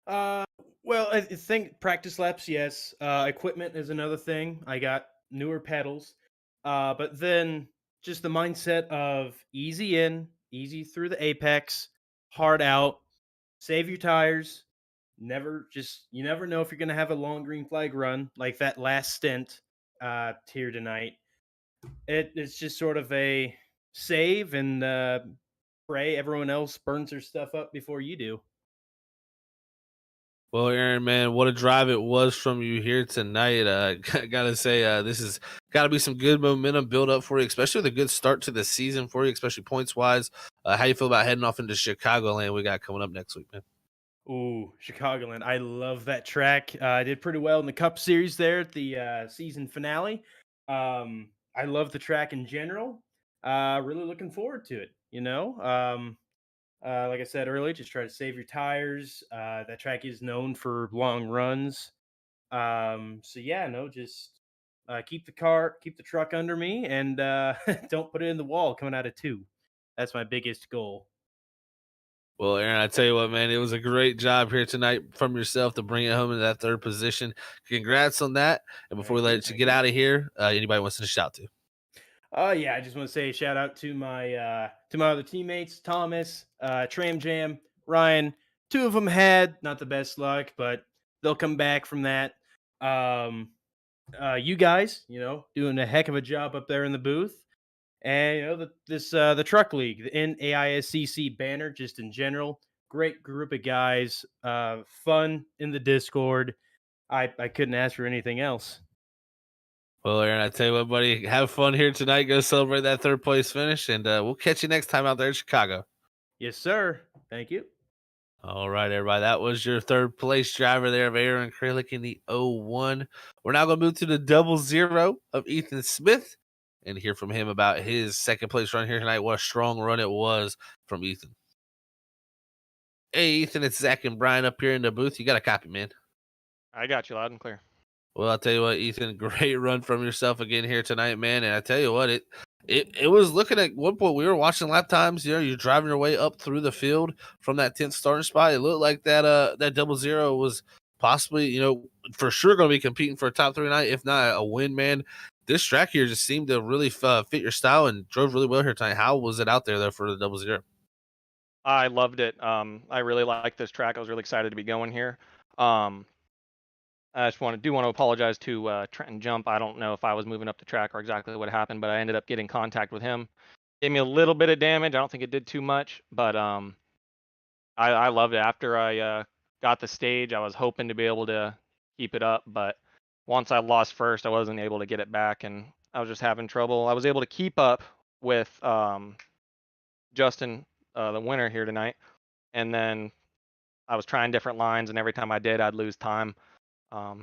Uh, well, I think practice laps, yes. Equipment is another thing. I got newer pedals, but then just the mindset of easy in, easy through the apex, hard out, save your tires. You never know if you're gonna have a long green flag run like that last stint here tonight. It's just sort of a save and pray everyone else burns their stuff up before you do. Well, Aaron, man, what a drive it was from you here tonight. Gotta say, this has got to be some good momentum build up for you, especially with a good start to the season for you, especially points wise. How you feel about heading off into Chicagoland? We got coming up next week, man. Ooh, Chicagoland. I love that track. I did pretty well in the Cup Series there at the season finale. I love the track in general. Really looking forward to it. Like I said earlier, just try to save your tires. That track is known for long runs. So yeah, no, just keep the truck under me, and don't put it in the wall coming out of 2. That's my biggest goal. Well, Aaron, I tell you what, man, it was a great job here tonight from yourself to bring it home into that third position. Congrats on that. And before we let you Thank get you. out of here, anybody wants to shout to? Yeah, I just want to say shout out to my other teammates, Thomas, Tram Jam, Ryan. 2 of them had not the best luck, but they'll come back from that. Um, you guys, doing a heck of a job up there in the booth, and the truck league, the NAISCC banner, just in general, great group of guys, fun in the Discord. I couldn't ask for anything else. Well, Aaron, I tell you what, buddy, have fun here tonight. Go celebrate that third place finish, and we'll catch you next time out there in Chicago. Yes, sir. Thank you. All right, everybody. That was your third place driver there of Aaron Kralik in the 01. We're now going to move to the 00 of Ethan Smith and hear from him about his second place run here tonight. What a strong run it was from Ethan. Hey, Ethan, it's Zach and Brian up here in the booth. You got a copy, man. I got you loud and clear. Well, I'll tell you what, Ethan, great run from yourself again here tonight, man. And I tell you what, it was looking at one point we were watching lap times. You're driving your way up through the field from that 10th starting spot. It looked like that 00 was possibly, for sure going to be competing for a top 3 night, if not a win, man. This track here just seemed to really fit your style and drove really well here tonight. How was it out there though for the 00? I loved it. I really like this track. I was really excited to be going here. I just want to apologize to Trenton Jump. I don't know if I was moving up the track or exactly what happened, but I ended up getting contact with him. Gave me a little bit of damage. I don't think it did too much, but I loved it. After I got the stage, I was hoping to be able to keep it up, but once I lost first, I wasn't able to get it back, and I was just having trouble. I was able to keep up with Justin, the winner here tonight, and then I was trying different lines, and every time I did, I'd lose time. So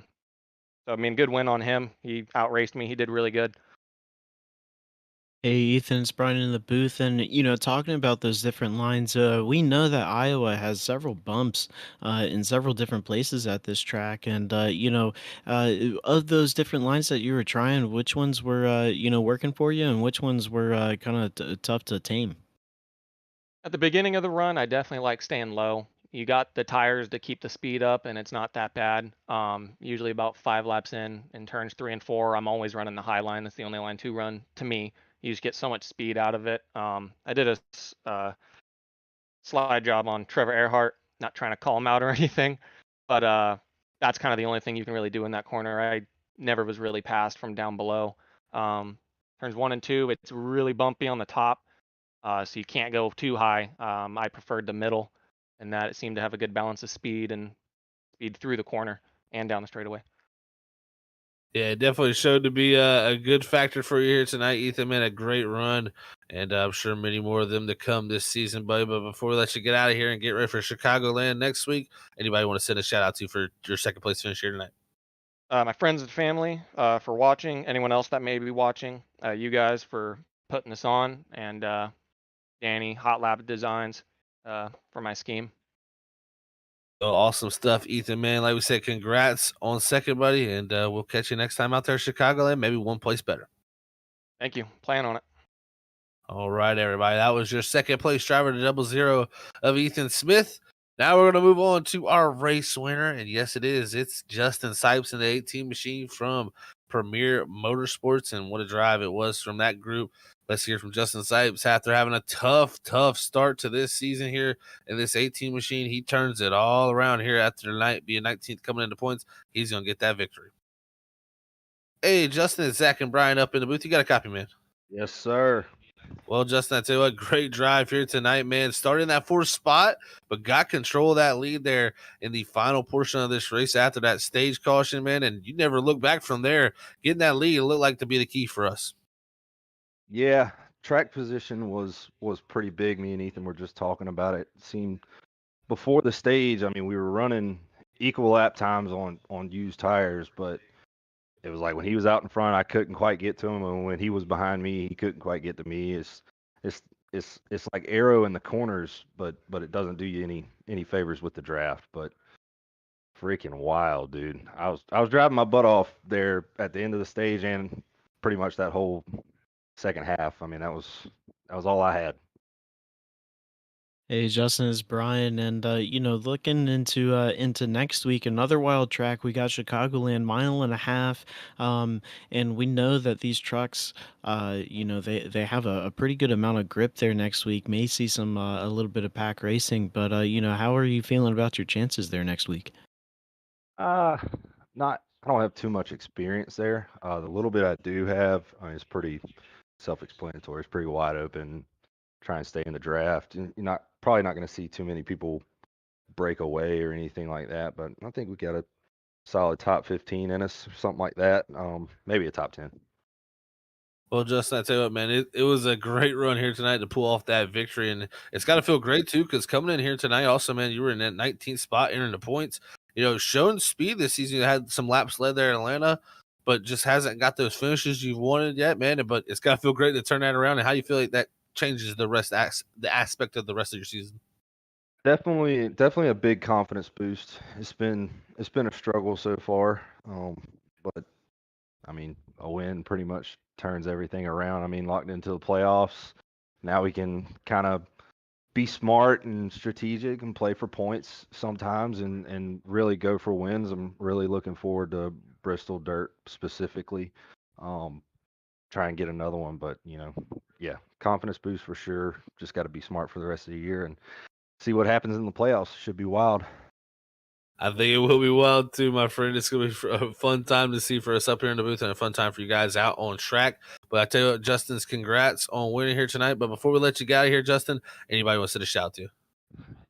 I mean, good win on him. He outraced me. He did really good. Hey Ethan, it's Brian in the booth, and talking about those different lines, we know that Iowa has several bumps in several different places at this track, and of those different lines that you were trying, which ones were working for you, and which ones were kind of tough to tame? At the beginning of the run, I definitely like staying low. You got the tires to keep the speed up, and it's not that bad. Usually about 5 laps in turns 3 and 4, I'm always running the high line. That's the only line to run to me. You just get so much speed out of it. I did a slide job on Trevor Earhart, not trying to call him out or anything, but that's kind of the only thing you can really do in that corner. I never was really passed from down below. Turns 1 and 2, it's really bumpy on the top, so you can't go too high. I preferred the middle, and that it seemed to have a good balance of speed and speed through the corner and down the straightaway. Yeah, it definitely showed to be a good factor for you here tonight, Ethan. Man, a great run, and I'm sure many more of them to come this season, buddy. But before we let you get out of here and get ready for Chicagoland next week, anybody want to send a shout out to for your second place finish here tonight? My friends and family for watching. Anyone else that may be watching. You guys for putting this on, and Danny Hot Lab Designs for my scheme. Oh, awesome stuff, Ethan, man. Like we said, congrats on second, buddy, and we'll catch you next time out there in Chicagoland, maybe one place better. Thank you. Plan on it. All right, everybody. That was your second place driver to 00 of Ethan Smith. Now we're going to move on to our race winner. And yes, it is. It's Justin Sipes in the 18 machine from Premier Motorsports. And what a drive it was from that group. Let's hear from Justin Sipes after having a tough start to this season here in this 18 machine. He turns it all around here after tonight being 19th coming into points. He's going to get that victory. Hey, Justin, it's Zach and Brian up in the booth. You got a copy, man? Yes, sir. Well, Justin, I tell you what, great drive here tonight, man. Started in that fourth spot, but got control of that lead there in the final portion of this race after that stage caution, man. And you never look back from there. Getting that lead looked like to be the key for us. Yeah, track position was pretty big. Me and Ethan were just talking about it. It seemed before the stage, I mean, we were running equal lap times on used tires, but it was like when he was out in front, I couldn't quite get to him, and when he was behind me, he couldn't quite get to me. It's like arrow in the corners, but it doesn't do you any favors with the draft. But freaking wild, dude. I was driving my butt off there at the end of the stage and pretty much that whole second half. I mean, that was all I had. Hey Justin, it's Brian, and looking into next week, another wild track. We got Chicagoland, mile and a half, and we know that these trucks, they have a pretty good amount of grip there next week. May see some a little bit of pack racing, but how are you feeling about your chances there next week? Not I don't have too much experience there. The little bit I do have, I mean, it's pretty self-explanatory. It's pretty wide open. Try and stay in the draft, and you're probably not going to see too many people break away or anything like that. But I think we got a solid top 15 in us, something like that. Maybe a top 10. Well, Justin, I tell you what, man, it was a great run here tonight to pull off that victory. And it's got to feel great, too, because coming in here tonight, also, man, you were in that 19th spot entering the points. Showing speed this season. You had some laps led there in Atlanta, but just hasn't got those finishes you've wanted yet, man. But it's got to feel great to turn that around. And how you feel like that changes the aspect of the rest of your season? Definitely a big confidence boost. It's been a struggle so far, but I mean, a win pretty much turns everything around. I mean, locked into the playoffs. Now we can kind of be smart and strategic and play for points sometimes and really go for wins. I'm really looking forward to Bristol Dirt specifically. Try and get another one, but yeah, confidence boost for sure. Just got to be smart for the rest of the year and see what happens in the playoffs. Should be wild. I think it will be wild too, my friend. It's going to be a fun time to see for us up here in the booth and a fun time for you guys out on track. But I tell you what, Justin's congrats on winning here tonight. But before we let you get out of here, Justin, anybody wants to send a shout to?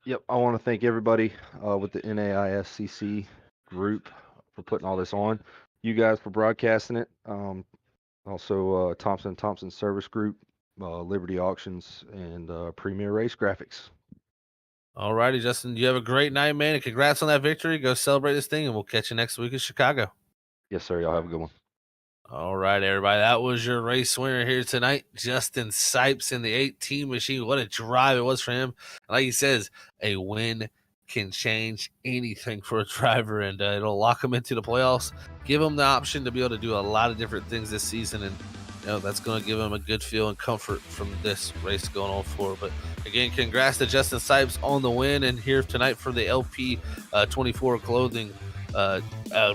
Yep, I want to thank everybody with the NAISCC group for putting all this on. You guys for broadcasting it. Also, Thompson Service Group, Liberty Auctions, and Premier Race Graphics. All righty, Justin. You have a great night, man, and congrats on that victory. Go celebrate this thing, and we'll catch you next week in Chicago. Yes, sir. Y'all have a good one. All right, everybody. That was your race winner here tonight, Justin Sipes in the 18 machine. What a drive it was for him. Like he says, a win can change anything for a driver, and it'll lock him into the playoffs, give him the option to be able to do a lot of different things this season, and that's going to give him a good feel and comfort from this race going on forward. But again, congrats to Justin Sipes on the win, and here tonight for the LP24 clothing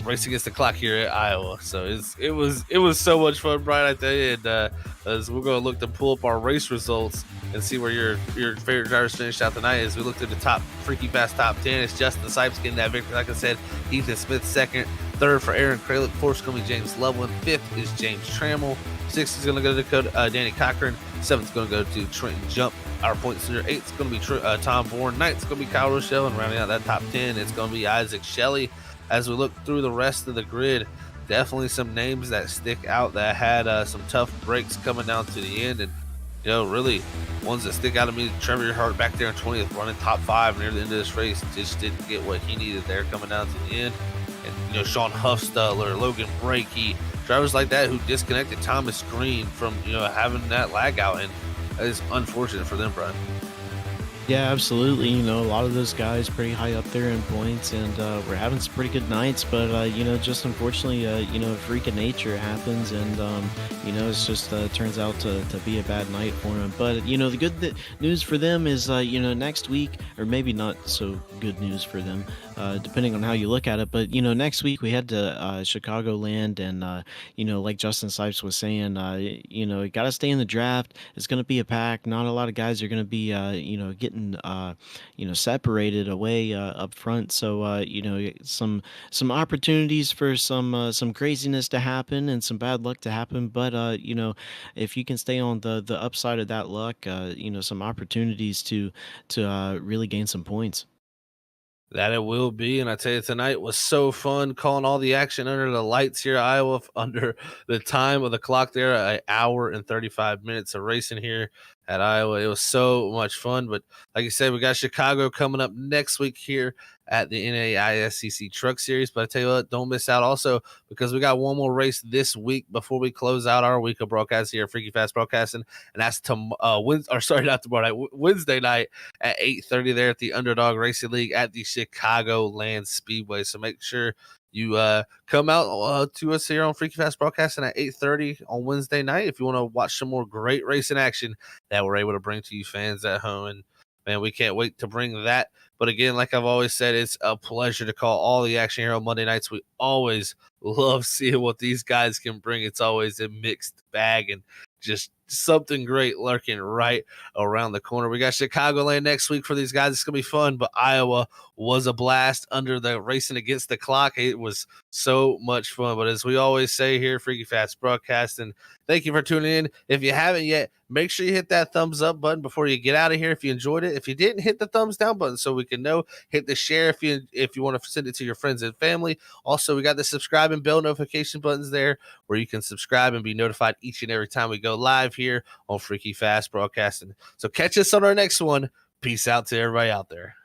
race against the clock here at Iowa. So it was so much fun, Brian, I tell you. And as we're going to look to pull up our race results and see where your favorite drivers finished out tonight. As we looked at the top Freaky Fast top 10, it's Justin Sipes getting that victory. Like I said, Ethan Smith second, third for Aaron Kralik, fourth is going to be James Loveland, fifth is James Trammell, sixth is going to go to Danny Cochran, seventh is going to go to Trenton Jump. Our points leader, eighth is going to be Tom Bourne, ninth is going to be Kyle Rochelle, and rounding out that top 10, it's going to be Isaac Shelley. As we look through the rest of the grid, definitely some names that stick out that had some tough breaks coming down to the end. And, really ones that stick out to me, Trevor Hart back there in 20th, running top 5 near the end of this race, just didn't get what he needed there coming down to the end. And, Sean Huffstutler, Logan Brakey, drivers like that who disconnected Thomas Green from, having that lag out. And that is unfortunate for them, Brian. Yeah, absolutely. A lot of those guys pretty high up there in points, and we're having some pretty good nights. But just unfortunately, a freak of nature happens, and it's just turns out to be a bad night for them. But the good news for them is next week, or maybe not so good news for them, depending on how you look at it. But next week we head to Chicagoland, and like Justin Sipes was saying, you got to stay in the draft. It's going to be a pack. Not a lot of guys are going to be getting separated away up front. So some opportunities for some craziness to happen and some bad luck to happen. But if you can stay on the upside of that luck, some opportunities to really gain some points. That it will be, and I tell you, tonight was so fun calling all the action under the lights here at Iowa, under the time of the clock there, an hour and 35 minutes of racing here at Iowa. It was so much fun, but like you said, we got Chicago coming up next week here at the NAISCC Truck Series. But I tell you what, don't miss out also, because we got one more race this week before we close out our week of broadcast here at Freaky Fast Broadcasting, and that's Wednesday night at 8:30 there at the Underdog Racing League at the Chicagoland Speedway. So make sure you come out to us here on Freaky Fast Broadcasting at 8:30 on Wednesday night if you want to watch some more great racing action that we're able to bring to you fans at home. And man, we can't wait to bring that. But again, like I've always said, it's a pleasure to call all the action here on Monday nights. We always love seeing what these guys can bring. It's always a mixed bag and just something great lurking right around the corner. We got Chicagoland next week for these guys. It's going to be fun, but Iowa was a blast under the racing against the clock. It was so much fun. But as we always say here, Freaky Fast Broadcasting, thank you for tuning in. If you haven't yet, make sure you hit that thumbs up button before you get out of here if you enjoyed it. If you didn't, hit the thumbs down button so we can know. Hit the share if you want to send it to your friends and family. Also, we got the subscribe and bell notification buttons there where you can subscribe and be notified each and every time we go live here on Freaky Fast Broadcasting. So catch us on our next one. Peace out to everybody out there.